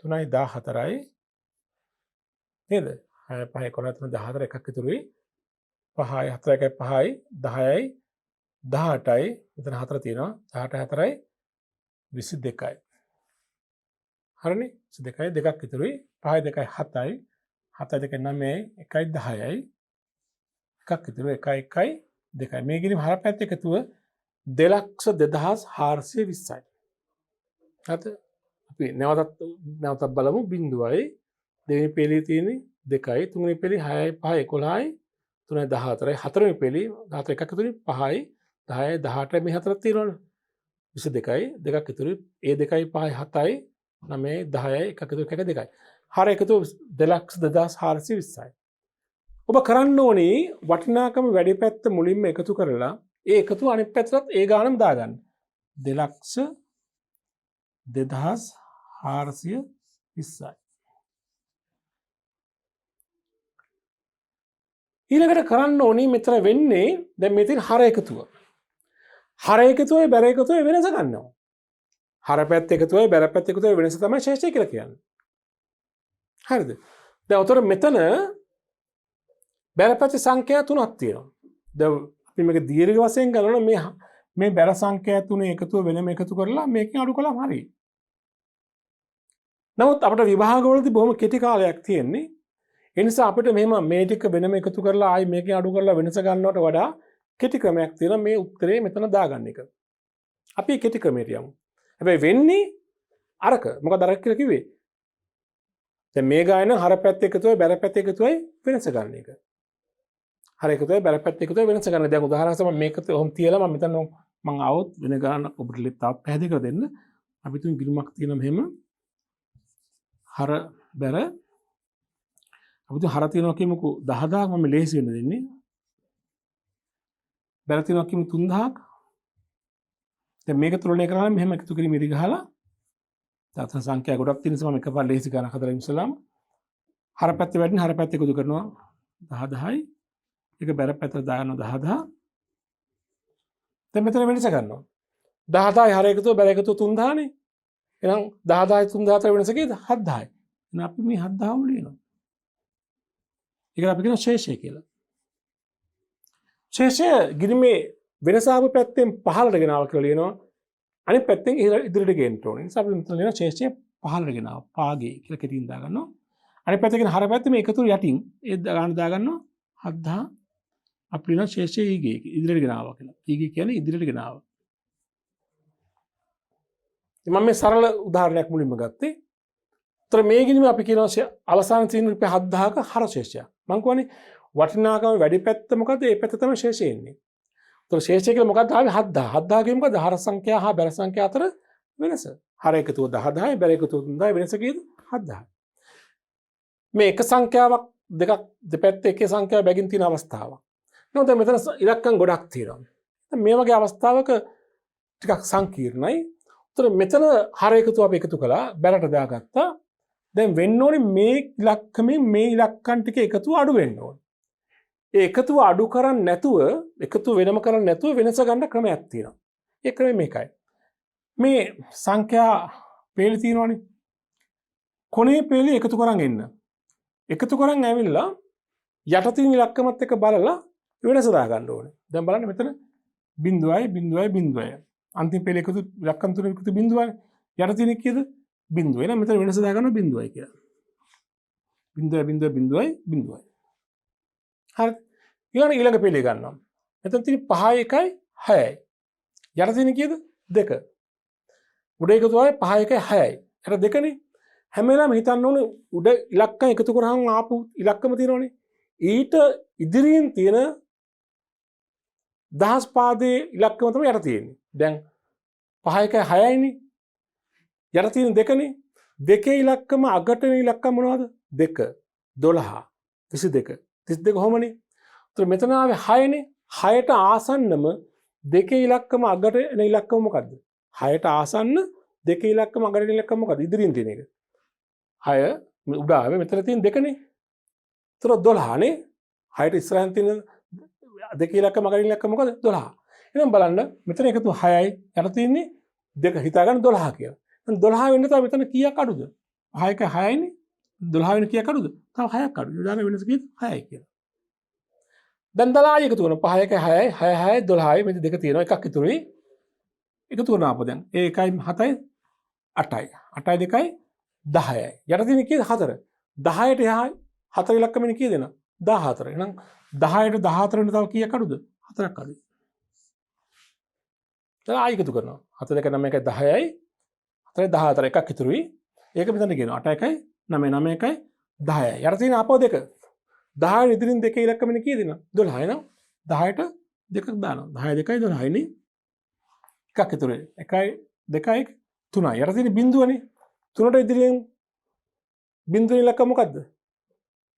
3යි 14යි නේද? 6 5 11 3 14 එකක් ඉතුරුයි. 5යි 4 1යි 5යි 10යි 18යි මෙතන 4 තියෙනවා. 18 4යි 22යි. හරිනේ? 22යි දෙකක් ඉතුරුයි. 5යි 2යි 7යි 7යි 2යි 9යි 1යි 10යි එකක් ඉතුරු 1යි 1යි 2යි. මේ ගිණුම හර පැත්ත එකතුව 2,24,420යි. හරිද? අපි නැවතත් බලමු 0යි දෙවෙනි පෙළියේ තියෙන්නේ 2යි තුන්වෙනි පෙළියේ 6යි 5යි 11යි 3යි 14යි හතරවෙනි පෙළියේ 14 එකක් ඉතුරුයි 5යි 10යි 18යි මේ හතරක් තියෙනවනේ 22යි දෙකක් ඉතුරුයි ඒ 2යි 5යි 7යි 9යි 10යි එකක් ඉතුරු 1යි 2යි හර එකතු 2,24,420යි. ඔබ කරන්න ඕනේ වටිනාකම වැඩි පැත්ත මුලින්ම එකතු කරලා ඒ එකතු අනිත් පැත්තට ඒ ගානම දාගන්න. 2,24,420යි. ඊළඟට කරන්න ඕනේ මෙතන වෙන්නේ දැන් මෙතන හර එකතුව. හර එකතුවේ බැර එකතුවේ වෙනස ගන්නවා. හර පැත්ත එකතුවයි බැල පැත්ත එකතුවයි වෙනස තමයි ශේෂය කියලා කියන්නේ. හරිද? දැන් උතර මෙතන බැල පැත්තේ සංඛ්‍යා 3ක් තියෙනවා. දැන් අපි මේක දීර්ඝ වශයෙන් ගන්නවා මේ බැල සංඛ්‍යා 3 එකතුව වෙනම එකතු කරලා මේකෙන් අඩු කළාම හරියි. නමුත් අපිට විභාගවලදී බොහොම කෙටි කාලයක් තියෙන්නේ. ඒ නිසා අපිට මෙහෙම මේ ටික වෙනම එකතු කරලා ආයි මේකෙන් අඩු කරලා වෙනස ගන්නවට වඩා කෙටි ක්‍රමයක් තියෙනවා මේ උත්තරේ මෙතන දාගන්න එක. අපි කෙටි ක්‍රමයට යමු. හැබැයි වෙන්නේ අරක. මොකද අරක කියලා කිව්වේ? දැන් මේ ගායන හර පැත්ත එකතුවයි බැල පැත්ත එකතුවයි වෙනස ගන්න එක. හර එකතුවයි බැල පැත්ත එකතුවයි වෙනස ගන්න. දැන් උදාහරණයක් තමයි මේක ඔහොම තියලා මම මෙතන මම આવොත් වෙන ගාන ඔබට තාත් පැහැදිලි කර දෙන්න. අපි තුන් ගිරුමක් තියෙන මෙහෙම හර බැල අපි හර තියෙනවා කියමුකෝ 10000ක් මම ලේසි වෙන්න දෙන්නේ. බැල තියෙනවා කියමු 3000ක්. දැන් මේක තුලණය කරලා මෙහෙම එකතු කිරීම ඉරි ගහලා තාත්තා සංඛ්‍යා ගොඩක් තියෙන නිසා මම එකපාර ලේසි ගණන් හදලා ඉස්සලාම හර පැත්තේ වැඩින හර පැත්තේ එකතු කරනවා 10000යි. ඒක බැල පැත්තට දානවා 10000. දැන් මෙතන වෙනස ගන්නවා. 10000යි හර එකතුව බැල එකතුව 3000 නේ. එහෙනම් 10000යි 3000 අතර වෙනස කීයද? 7000යි. එහෙනම් අපි මේ 7000ම ලියනවා. ඒක අපි කියන ශේෂය කියලා. ශේෂය ගිරිමේ වෙනස ආපු පැත්තෙන් පහළට ගෙනාවා කියලා ලියනවා. අනිත් පැත්තෙන් ඉදිරියට ගේන්න ඕනේ. ඒ නිසා අපි මෙතන ලියන ශේෂය පහළට ගෙනාවා. පාගේ කියලා කෙටියෙන් දාගන්නවා. අනිත් පැත්තේ කියන හර පැත්තේ මේ එකතු යටින් ඒ ගාන දාගන්නවා 7000. අපි ලියන ශේෂය ඊගේ ඉදිරියට ගෙනාවා කියලා. ඊගේ කියන්නේ ඉදිරියට ගෙනාවා. මම මේ සරල උදාහරණයක් මුලින්ම ගත්තේ. ඒතර මේ ගිනිම අපි කියනවා අවසාන තියෙන රුපියල් 7000ක හර ශේෂය. මම කියන්නේ වටිනාකම වැඩි පැත්ත මොකද? ඒ පැත්ත තමයි ශේෂය එන්නේ. ඒතර ශේෂය කියලා මොකක්ද ආවේ 7000. 7000 කියන්නේ මොකද? හර සංඛ්‍යා හා බැල සංඛ්‍යා අතර වෙනස. හර එකතුව 10000යි බැල එකතුව 3000යි වෙනස කීයද? 7000. මේ එක සංඛ්‍යාවක් දෙකක් දෙපැත්තේ එකේ සංඛ්‍යාව බැගින් තියෙන අවස්ථාවක්. නමුත් මෙතන ඉලක්කම් ගොඩක් තියෙනවා. මේ වගේ අවස්ථාවක ටිකක් සංකීර්ණයි. ඒතර මෙතන හර එකතුව අපි එකතු කළා බැලට දාගත්තා. දැන් වෙන්න ඕනේ මේ ඉලක්කමෙන් මේ ඉලක්කම් ටික එකතුව අඩු වෙන්න ඕනේ. ඒ එකතුව අඩු කරන්නේ නැතුව එකතු වෙනම කරන්නේ නැතුව වෙනස ගන්න ක්‍රමයක් තියෙනවා. ඒ ක්‍රමය මේකයි. මේ සංඛ්‍යා පේලි තියෙනවනේ. කොනේ පේලි එකතු කරන් එන්න. එකතු කරන් ඇවිල්ලා යට තියෙන ඉලක්කමත් එක්ක බලලා වෙනස දාගන්න ඕනේ. දැන් බලන්න මෙතන 0.0.0. අන්තිම පේලි එකතු ඉලක්කම් තුන එකතු 0යි. යට තියෙන කීයද? 0. එහෙනම් මෙතන වෙනස දාගන්න 0යි කියලා. 0.0.0.0. හරි. ඊළඟ පේලිය ගන්නවා. මෙතන තියෙන 5 1යි 6යි. යට තියෙන කීයද? 2. උඩ එකතුවයි 5 1යි 6යි. යට 2නේ. හැම වෙලාවෙම හිතන්න ඕනේ උඩ ඉලක්කම් එකතු කරාම ආපු ඉලක්කම තියෙනවනේ. ඊට ඉදිරියෙන් තියෙන දහස් පාදයේ ඉලක්කම තමයි යට තියෙන්නේ. දැන් 5 1යි 6යිනේ. යට තියෙන 2නේ. 2 ඉලක්කම අගට එන ඉලක්කම මොනවද? 2 12 22 32 කොහොමනේ? ඒතර මෙතන ආවේ 6නේ. 6ට ආසන්නම 2 ඉලක්කම අගට එන ඉලක්කම මොකද්ද? 6ට ආසන්න 2 ඉලක්කම අගට එන ඉලක්කම මොකද්ද? ඉදිරියෙන් තියෙන එක. 6 උඩ ආවේ මෙතන තියෙන 2නේ. ඒතර 12නේ. 6ට ඉස්සරහින් තියෙන 2 ඉලක්කම අගට එන ඉලක්කම මොකද? 12. එහෙනම් බලන්න මෙතන එකතු 6යි යට තියෙන්නේ 2 හිතාගන්න 12 කියලා. දැන් 12 වෙන්න තව මෙතන කීයක් අඩුද? 6 1 6යිනේ. 12 වෙන කීයක් අඩුද? තව 6ක් අඩුයි. දාන වෙනස කීයද? 6යි කියලා. දැන් දලා ආයෙ එකතු කරනවා 5 1 6යි 6 6යි 12යි මේ දෙක තියෙනවා එකක් ඉතුරුයි. එකතු කරනවා අපෝ දැන්. ඒ 1යි 7යි 8යි. 8යි 2යි 10යි. යට තියෙන කීයද? 4. 10ට එහා 4 ඉලක්කමනේ කීයද එන? 14. එහෙනම් 10ට 14 වෙන තව කීයක් අඩුද? 4ක් අඩුයි. දැන් ආයෙ එකතු කරනවා. 7 2 9 1 10යි 4යි 14 එකක් ඉතුරුයි. ඒක මෙතන කියනවා 8 1යි 9 9 1යි 10යි. යට තියෙන අපෝ දෙක. 10 ඉදිරින් 2 ඉලක්කමනේ කීයද එන? 12. එහෙනම් 10ට 2ක් දානවා. 10 2යි 12යිනේ. එකක් ඉතුරුයි. 1යි 2යි 3යි. යට තියෙන බිඳුවනේ. 3ට ඉදිරියෙන් බිඳුවේ ඉලක්කම මොකද්ද?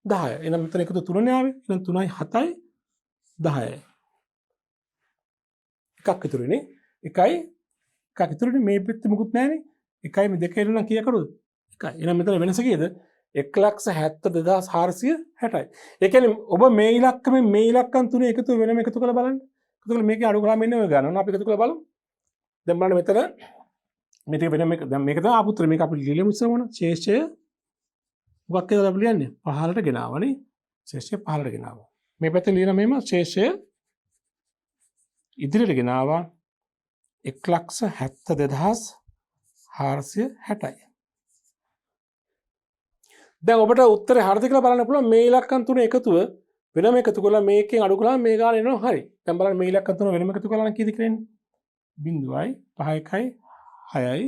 10. එහෙනම් මෙතන එකතු 3නේ ආවේ. එහෙනම් 3යි 7යි 10යි. එකක් ඉතුරුනේ. 1යි එකක් ඉතුරුනේ මේ පිට මුකුත් නැහනේ. 1යි මේ 2 එන නම් කීයක් අඩුද? 1යි. එහෙනම් මෙතන වෙනස කීයද? 1,70,460යි. ඒ කියන්නේ ඔබ මේ ඉලක්කමෙන් මේ ඉලක්කම් තුනේ එකතු වෙනම එකතු කරලා බලන්න. එකතු කරලා මේකේ අඩු කරාම එන්නේ ඔය ගණන. අපි එකතු කරලා බලමු. දැන් බලන්න මෙතන මේක වෙන මේක දැන් මේක තමයි ආපුත්‍ර මේක අපි ලියමු ඉස්සරහම ශේෂය මොකක් කියලා අපි ලියන්නේ පහළට ගෙනාවනේ ශේෂය පහළට ගෙනාවා මේ පැත්තේ ලියන මෙහෙම ශේෂය ඉදිරියට ගෙනාවා 1,72,460යි දැන් ඔබට උත්තරේ හරිද කියලා බලන්න පුළුවන් මේ ඉලක්කම් තුන එකතුව වෙනම එකතු කරලා මේකෙන් අඩු කළාම මේ ගාන එනවා හරි දැන් බලන්න මේ ඉලක්කම් තුන වෙනම එකතු කළා නම් කීයද කියලා එන්නේ 0.5 6යි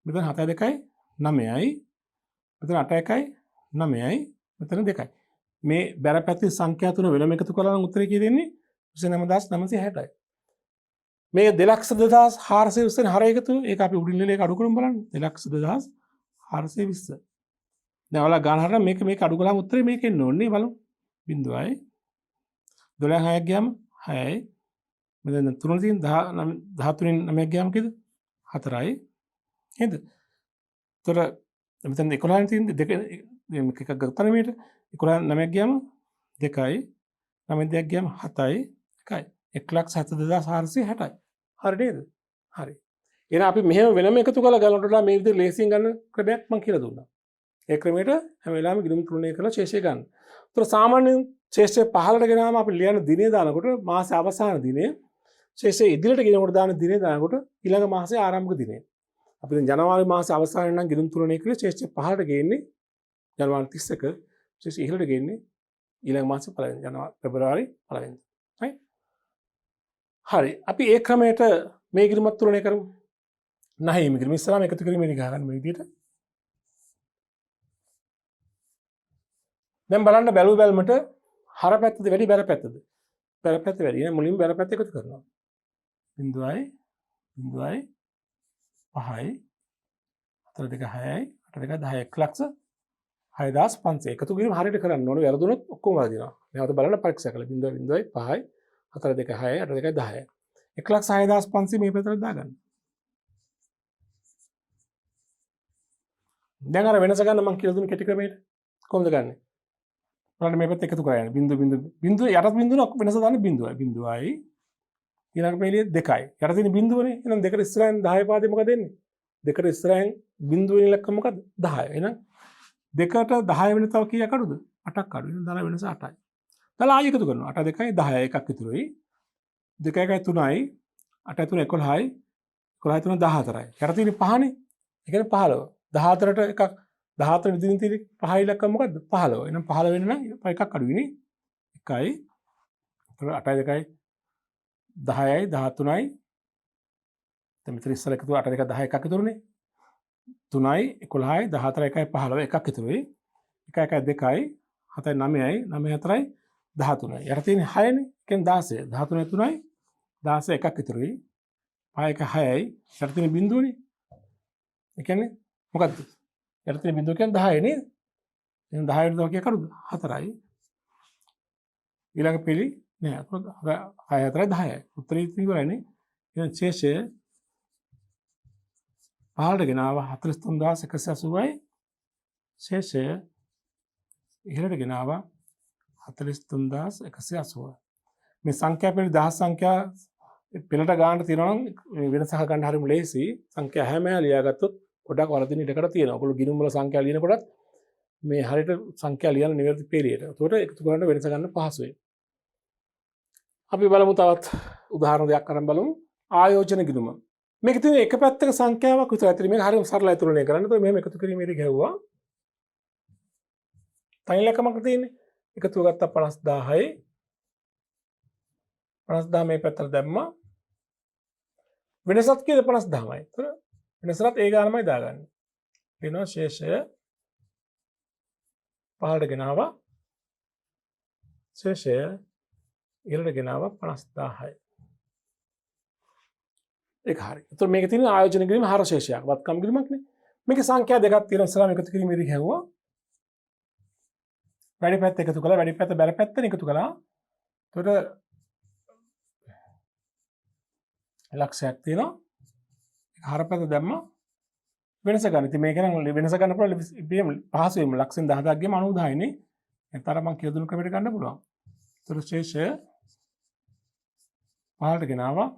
මෙතන 7.2යි 9යි මෙතන 8.1යි 9යි මෙතන 2යි මේ බැරපැති සංඛ්‍යා තුන වෙනම එකතු කරලා නම් උත්තරේ කී දෙන්නේ 29960යි මේ 2,2420 හර එකතු ඒක අපි උඩින් ලියලා ඒක අඩු කරමු බලන්න 2,2420 දැන් ඔයාලා ගාන හරන මේක අඩු කළාම උත්තරේ මේක එන්න ඕනේ බලමු 0.12 6ක් ගියාම 6යි මෙතන 3 තියෙන 13න් 9ක් ගියාම කීයද 4යි නේද? ඒතර මෙතන 11න් තියෙන දෙක එකක් ගත්තා නෙමෙයිද? 11 9ක් ගියාම 2යි 9 2ක් ගියාම 7යි 1යි 1,72,460යි. හරි නේද? හරි. එහෙනම් අපි මෙහෙම වෙනම එකතු කරලා ගලනට වඩා මේ විදිහට ලේසියෙන් ගන්න ක්‍රමයක් මම කියලා දුන්නා. ඒ ක්‍රමයට හැම වෙලාවෙම ගිණුම් තුනය කරලා ශේෂය ගන්න. ඒතර සාමාන්‍යයෙන් ශේෂය 15ට ගෙනාම අපි ලියන දිනේ දානකොට මාසේ අවසාන දිනේ ශේෂය ඉදිරියට ගෙනකොට දාන දිනේ දානකොට ඊළඟ මාසේ ආරම්භක දිනේ. අපි දැන් ජනවාරි මාසේ අවසානයේ නම් ගිණුම් තුනය කරලා ශේෂය 15ට ගේන්නේ ජනවාරි 31ක ශේෂය ඉහළට ගේන්නේ ඊළඟ මාසේ පළවෙනි ජනවාරි පෙබරවාරි පළවෙනිද. right? හරි. අපි ඒ ක්‍රමයට මේ ගිණුමත් තුනය කරමු. නැහැ මේ ගිණුම ඉස්සරහම එකතු කිරීමේදී ගහගන්න මේ විදිහට. දැන් බලන්න බැලුව බැලමට හර පැත්තද වැඩි බැල පැත්තද? බැල පැත්ත වැඩි. එහෙනම් මුලින්ම බැල පැත්ත එකතු කරනවා. 0.5යි 4 2 6යි 8 2 10 1,6500 එකතු කිරීම හරියට කරන්න ඕනේ. වැරදුනොත් ඔක්කොම වදිනවා. නැවත බලන්න පරීක්ෂා කළා 0.5යි 4 2 6යි 8 2 10යි 1,6500 මේ පැත්තට දාගන්න. දැන් අර වෙනස ගන්න මම කියලා දුන්න කෙටි ක්‍රමයට කොහොමද ගන්නෙ? බලන්න මේ පැත්ත එකතු කරගෙන බිංදුව යටත් බිංදුවන වෙනස දාන්න 0.5යි ඊළඟ පෙළිය 2යි යට තියෙන බිංදුවනේ එහෙනම් දෙකට ඉස්සරහින් 10 පාදේ මොකද එන්නේ දෙකට ඉස්සරහින් බිංදුවේ ඉලක්කම මොකද 10 එහෙනම් දෙකට 10 වෙන තව කීයක් අඩුද 8ක් අඩු එහෙනම් දාන වෙනස 8යි දාලා ආයෙ එකතු කරනවා 8 2යි 10යි එකක් ඉතුරුයි 2 1යි 3යි 8 3 11යි 11 3 14යි යට තියෙන 5නේ ඒ කියන්නේ 15 14ට එකක් 14 විදිහින් තියෙන 5 ඉලක්කම මොකද්ද 15 එහෙනම් 15 වෙන නම් එකක් අඩුයිනේ 1යි 8යි 2යි 10යි 13යි දැන් මෙතන ඉස්සර එකතු 8 2 10 එකක් ඉතුරුනේ 3යි 11යි 14යි 1යි 15 එකක් ඉතුරුයි 1 1යි 2යි 7යි 9යි 9 4යි 13යි යට තියෙන 6නේ කියන්නේ 16 13යි 3යි 16 එකක් ඉතුරුයි 5 1 6යි යට තියෙන බිංදුවනේ ඒ කියන්නේ මොකද්ද යට තියෙන බිංදුව කියන්නේ 10 නේද එහෙනම් 10 වෙනි තව කීයක් අඩුද 4යි ඊළඟ පිළි නෑ 6 4යි 10යි උත්තරේ ඉවරයිනේ එහෙනම් ශේෂය 15ට ගෙනාව 43180යි ශේෂය ඉහළට ගෙනාව 43180 මේ සංඛ්‍යා පෙළ 10 සංඛ්‍යා පෙළට ගන්න තියෙනවා නම් වෙනසක් ගන්න හරිම ලේසි සංඛ්‍යා හැම ලියාගත්තොත් ගොඩක් වරදින ඉඩකට තියෙනවා. ඔයගොල්ලෝ ගිණුම් වල සංඛ්‍යා ලියනකොටත් මේ හරියට සංඛ්‍යා ලියන නිවැරදි පෙළියට. ඒකට එකතු කරන්න වෙනස ගන්න පහසුයි. අපි බලමු තවත් උදාහරණ දෙකක් අරන් බලමු. ආයෝජන ගිණුම. මේක තියෙන එක පැත්තක සංඛ්‍යාවක් විතරයි. මේක හරියම සරලයි තුලනය කරන්න. ඒතකොට මෙහෙම එකතු කිරීමේදී ගැහුවා. තනි ලකමක් තියෙන්නේ. එකතු ගත්තා 50000යි. 50000 මේ පැත්තට දැම්මා. වෙනසත් කීයද 50000යි. ඒතකොට වෙනසත් ඒ ගානමයි දාගන්නේ. වෙනවා ශේෂය 15ට ගෙනාවා. ශේෂය ඉහළට ගෙනාවා 50000යි. ඒක හරි. ඒතකොට මේකේ තියෙන ආයෝජන කිරීම හර ශේෂයක්. වත්කම් කිරීමක්නේ. මේකේ සංඛ්‍යා දෙකක් තියෙනවා. ඉස්සරහම එකතු කිරීමේදී හැවුවා. වැඩි පැත්ත එකතු කළා. වැඩි පැත්ත බැල පැත්තෙන් එකතු කළා. ඒතකොට ලක්ෂයක් තියෙනවා. හර පැත්ත දැම්මා. වෙනස ගන්න. ඉතින් මේක නම් වෙනස ගන්න පුළුවන් පහසුවෙන්ම ලක්ෂෙන් 10000ක් ගියම 90000යි නේ. එතන මම කියලා දුන්න ක්‍රමයට ගන්න පුළුවන්. ඒතකොට ශේෂය 15ට ගෙනාවා.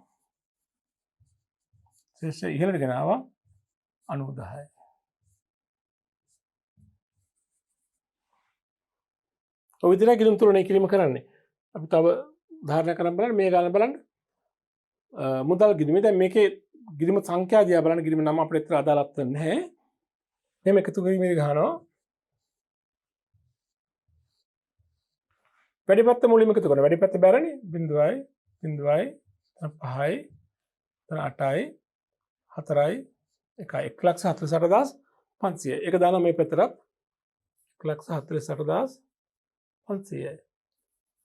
ශේෂය ඉහළට ගෙනාවා 9010. ඔය විදිහට ගිණුම් තුලනේ කිරීම කරන්නේ. අපි තව උදාහරණයක් කරන් බලන්න මේ ගාන බලන්න. මුදල් ගිණුමේ දැන් මේකේ ගිණුම සංඛ්‍යා දිහා බලන්න ගිණුම නම අපිට ඇත්තට අදාළත් නැහැ. එහෙම එකතු කිරීමේ ගහනවා. වැඩි පැත්ත මුලින්ම එකතු කරනවා. වැඩි පැත්ත බැරනේ 0යි 0යි 5යි 8යි 4යි 1යි 1,48,500. ඒක දානවා මේ පැත්තට 1,48,500යි.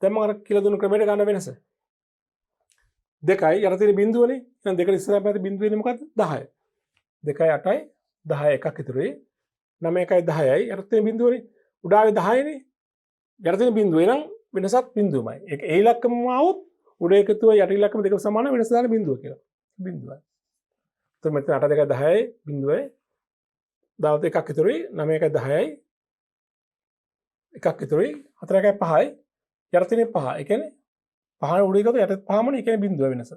දැන් මම අර කියලා දුන්න ක්‍රමයට ගන්න වෙනස. 2යි යට තියෙන බිඳුවනේ. එහෙනම් දෙකට ඉස්සරහා පැත්තේ බිඳුව වෙන්නේ මොකද්ද? 10යි. 2යි 8යි 10යි එකක් ඉතුරුයි. 9යි 10යි යට තියෙන බිඳුවනේ. උඩාවේ 10යිනේ. යට තියෙන බිඳුව. එහෙනම් වෙනසත් බිඳුවමයි. ඒක ඒ ඉලක්කම ආවොත් උඩ එකතුව යට ඉලක්කම දෙකම සමාන වෙනස දාන බිඳුව කියලා. බිඳුවයි. එතකොට මෙතන 8 2 10යි බිඳුවයි. දාලා එකක් ඉතුරුයි. 9 1 10යි එකක් ඉතුරුයි. 4 1 5යි යට තියෙන 5. ඒ කියන්නේ 5 උඩ එකතු යට 5මනේ. ඒ කියන්නේ බිඳුව වෙනස.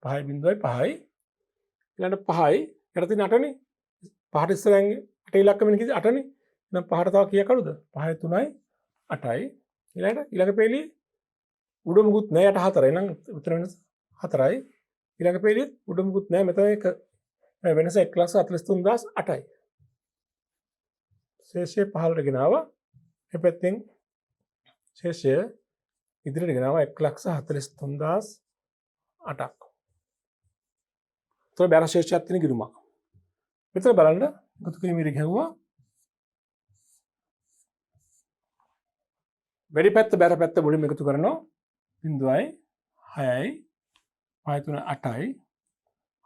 5යි බිඳුවයි 5යි. ඊළඟට 5යි යට තියෙන 8නේ. 5ට ඉස්සරහින් 8 ඉලක්කම වෙන කිසි 8නේ. එහෙනම් 5ට තව කීයක් අඩුද? 5යි 3යි 8යි. ඊළඟ පේලිය උඩ මුකුත් නැහැ යට 4. එහෙනම් උත්තර වෙනස 4යි. ඊළඟ පේලිය උඩ මුකුත් නැහැ මෙතන එක වෙනස 1,43,8යි. ශේෂය 15ට ගෙනාවා. මේ පැත්තෙන් ශේෂය ඉදිරියට ගෙනාවා 1,43,8ක්. તો බැර ශේෂයක් තියෙන ගිණුමක්. මෙතන බලන්න එකතු කිරීමේදී ගැහුවා. වැඩි පැත්ත බැර පැත්ත මුලින්ම එකතු කරනවා 0යි 6යි 5 3 8යි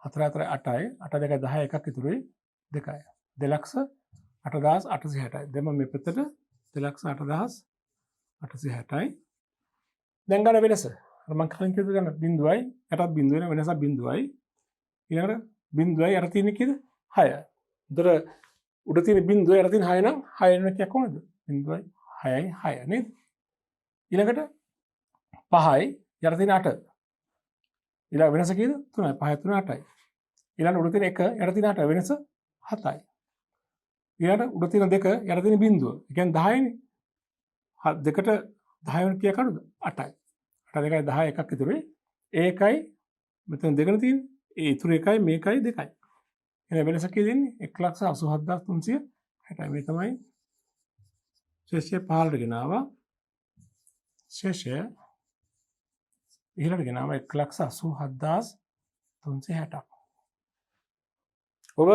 4 4 8යි 8 2 10 එකක් ඉතුරුයි 2යි 2,08,860යි. දැන් මේ පැත්තට 2,08,860යි. දැන් ගන්න වෙනස අර මම කලින් කිව්ව ගන්න 0යි යටත් බිඳුව වෙන වෙනසක් 0යි ඊළඟට 0යි යට තියෙන කීයද 6යි. උතර උඩ තියෙන 0 යට තියෙන 6 නම් 6 වෙන කීයක් කොහොමද 0යි 6යි 6 නේද? ඊළඟට 5යි යට තියෙන 8. ඊළඟ වෙනස කීයද 3යි 5යි 3 8යි. ඊළඟ උඩ තියෙන 1 යට තියෙන 8 වෙනස 7යි. ඊළඟ උඩ තියෙන 2 යට තියෙන බිඳුව. ඒ කියන්නේ 10යිනේ. දෙකට 10 වෙන කීයක් අඩුද 8යි. 8 2යි 10 එකක් ඉතුරුයි. ඒකයි මෙතන දෙකන තියෙන්නේ. ඒ ඉතුරු එකයි මේකයි 2යි. එහෙනම් වෙනස කී දෙන්නේ 1,87,360. මේ තමයි ශේෂය 15ට ගෙනාවා. ශේෂය ඉහළට ගෙනාවා 1,87,360ක්. ඔබ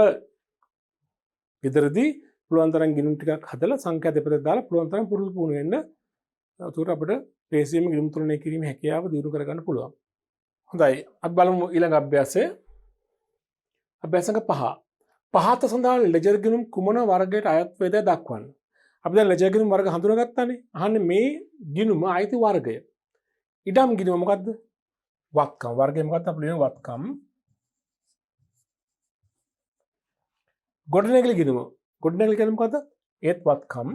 ගෙදරදී පුළුවන් තරම් ගිණුම් ටිකක් හදලා සංඛ්‍යා දෙපැත්තට දාලා පුළුවන් තරම් පුරුදු පුහුණු වෙන්න. එතකොට අපිට ලේසියෙන්ම ගිණුම් තුලනය කිරීමේ හැකියාව දියුණු කරගන්න පුළුවන්. හොඳයි. අපි බලමු ඊළඟ අභ්‍යාසය. අභ්‍යාස සංඛ්‍යා 5. පහත සඳහන් ලෙජර් ගිණුම් කුමන වර්ගයට අයත් වේද දක්වන්න. අපි දැන් ලෙජර් ගිණුම් වර්ග හඳුනාගත්තානේ. අහන්නේ මේ ගිණුම අයිති වර්ගය. ඉඩම් ගිණුම මොකද්ද? වත්කම්. වර්ගය මොකද්ද? අපි ලියන වත්කම්. ගොඩනැගිලි ගිණුම. ගොඩනැගිලි කියන්නේ මොකද්ද? ඒත් වත්කම්.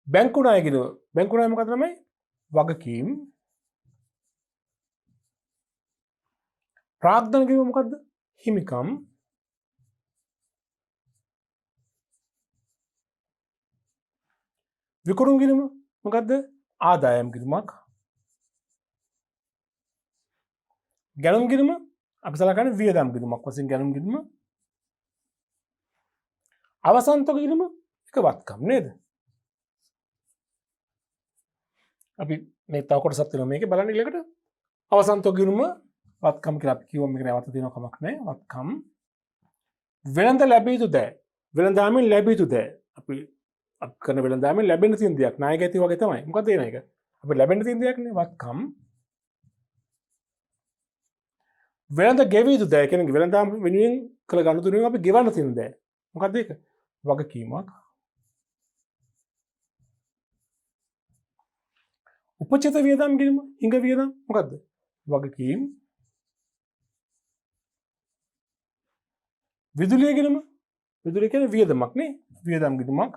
බැංකු ණය ගිණුම. බැංකු ණය මොකද්ද තමයි? වගකීම්. ප්‍රාග්ධන ගිණුම මොකද්ද? හිමිකම්. විකුණුම් ගිණුම මොකද්ද? ආදායම් ගිණුමක්. ගැනුම් ගිණුම අපි සලකන්නේ වියදම් ගිණුමක් වශයෙන් ගැනුම් ගිණුම. අවසන්තක ගිණුම එක වත්කම් නේද? අපි මේ තව කොටසක් තියෙනවා මේකේ බලන්න ඊළඟට. අවසන්තක ගිණුම වත්කම් කියලා අපි කිව්වම මේක නැවත දෙනව කමක් නැහැ. වත්කම්. වෙළඳ ලැබිය යුතු දෑ. වෙළඳාමෙන් ලැබිය යුතු දෑ. අපි කරන වෙළඳාමෙන් ලැබෙන තියෙන දෙයක්. ණය ගැති වගේ තමයි. මොකක්ද ඒ ණයක? අපි ලැබෙන තියෙන දෙයක් නේ වත්කම්. වෙළඳ ගෙවිය යුතු දෑ කියන්නේ වෙළඳාම වෙනුවෙන් කළ ගනුදෙනුවෙන් අපි ගෙවන්න තියෙන දෑ. මොකක්ද ඒක? වගකීමක්. උපචිත වියදම් ගිණුම හිඟ වියදම් මොකද්ද? වගකීම්. විදුලිය ගිණුම විදුලිය කියන්නේ වියදමක් නේ වියදම් ගිණුමක්.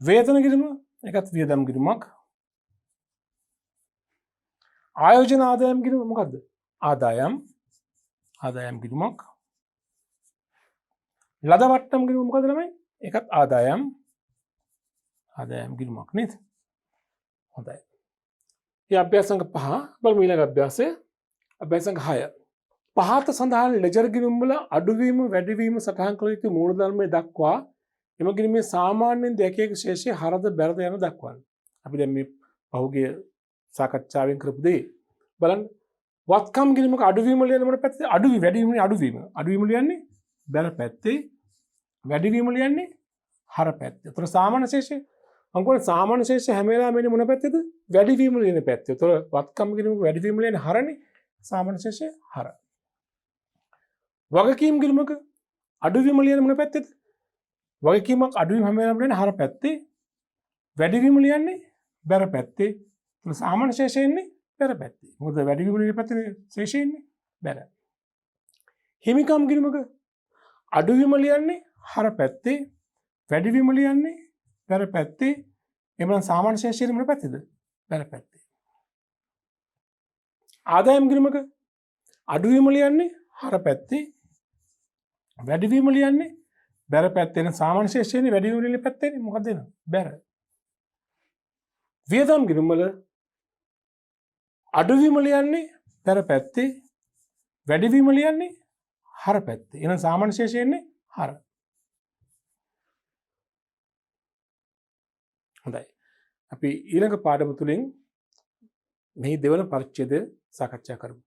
වේතන ගිණුම ඒකත් වියදම් ගිණුමක්. ආයෝජන ආදායම් ගිණුම මොකද්ද? ආදායම් ගිණුමක්. ලද වට්ටම් ගිණුම මොකද ළමයි? ඒකත් ආදායම් ගිණුමක් නේද? හොඳයි. මේ අභ්‍යාස සංඛ්‍යා 5 බලමු ඊළඟ අභ්‍යාසය. අභ්‍යාස සංඛ්‍යා 6. පහත සඳහන් ලෙජර් ගිණුම් වල අඩුවීම වැඩිවීම සටහන් කළ යුතු මූලධර්මයේ දක්වා එම ගිණුමේ සාමාන්‍යයෙන් දෙකේ ශේෂයේ හරද බැරද යන දක්වන්න. අපි දැන් මේ පහුගිය සාකච්ඡාවෙන් කරපු දේ බලන්න. වත්කම් ගිණුමක අඩුවීම ලියන්නේ මොන පැත්තේ? අඩුවීම වැඩිවීම අඩුවීම. අඩුවීම ලියන්නේ බැර පැත්තේ. වැඩිවීම ලියන්නේ හර පැත්තේ. ඒතර සාමාන්‍ය ශේෂය අංකවල සාමාන්‍ය ශේෂය හැම වෙලාවෙම එන්නේ මොන පැත්තේද? වැඩිවීම ලියන පැත්තේ. ඒතර වත්කම් ගිණුමක වැඩිවීම ලියන්නේ හරනේ. සාමාන්‍ය ශේෂය හර. වගකීම් ගිණුමක අඩුවීම ලියන්නේ මොන පැත්තේද? වගකීමක් අඩුවීම හැම වෙලාවෙම ලියන්නේ හර පැත්තේ. වැඩිවීම ලියන්නේ බැර පැත්තේ. ඒතර සාමාන්‍ය ශේෂය එන්නේ බැර පැත්තේ. මොකද වැඩිවීම ලියන පැත්තේ ශේෂය එන්නේ බැර. හිමිකම් ගිණුමක අඩුවීම ලියන්නේ හර පැත්තේ. වැඩිවීම ලියන්නේ බැර පැත්තේ. එමනම් සාමාන්‍ය ශේෂය මොන පැත්තේද? බැර පැත්තේ. ආදායම් ගිණුමක අඩුවීම ලියන්නේ හර පැත්තේ. වැඩිවීම ලියන්නේ බැර පැත්තේ. එන සාමාන්‍ය ශේෂයනේ වැඩිවීම ලියන පැත්තේනේ. මොකක්ද එන? බැර. වියදම් ගිණුම් වල අඩුවීම ලියන්නේ බැර පැත්තේ. වැඩිවීම ලියන්නේ හර පැත්තේ. එන සාමාන්‍ය ශේෂය එන්නේ හර. හොඳයි. අපි ඊළඟ පාඩම තුලින් මේ දෙවන පරිච්ඡේදය සාකච්ඡා කරමු.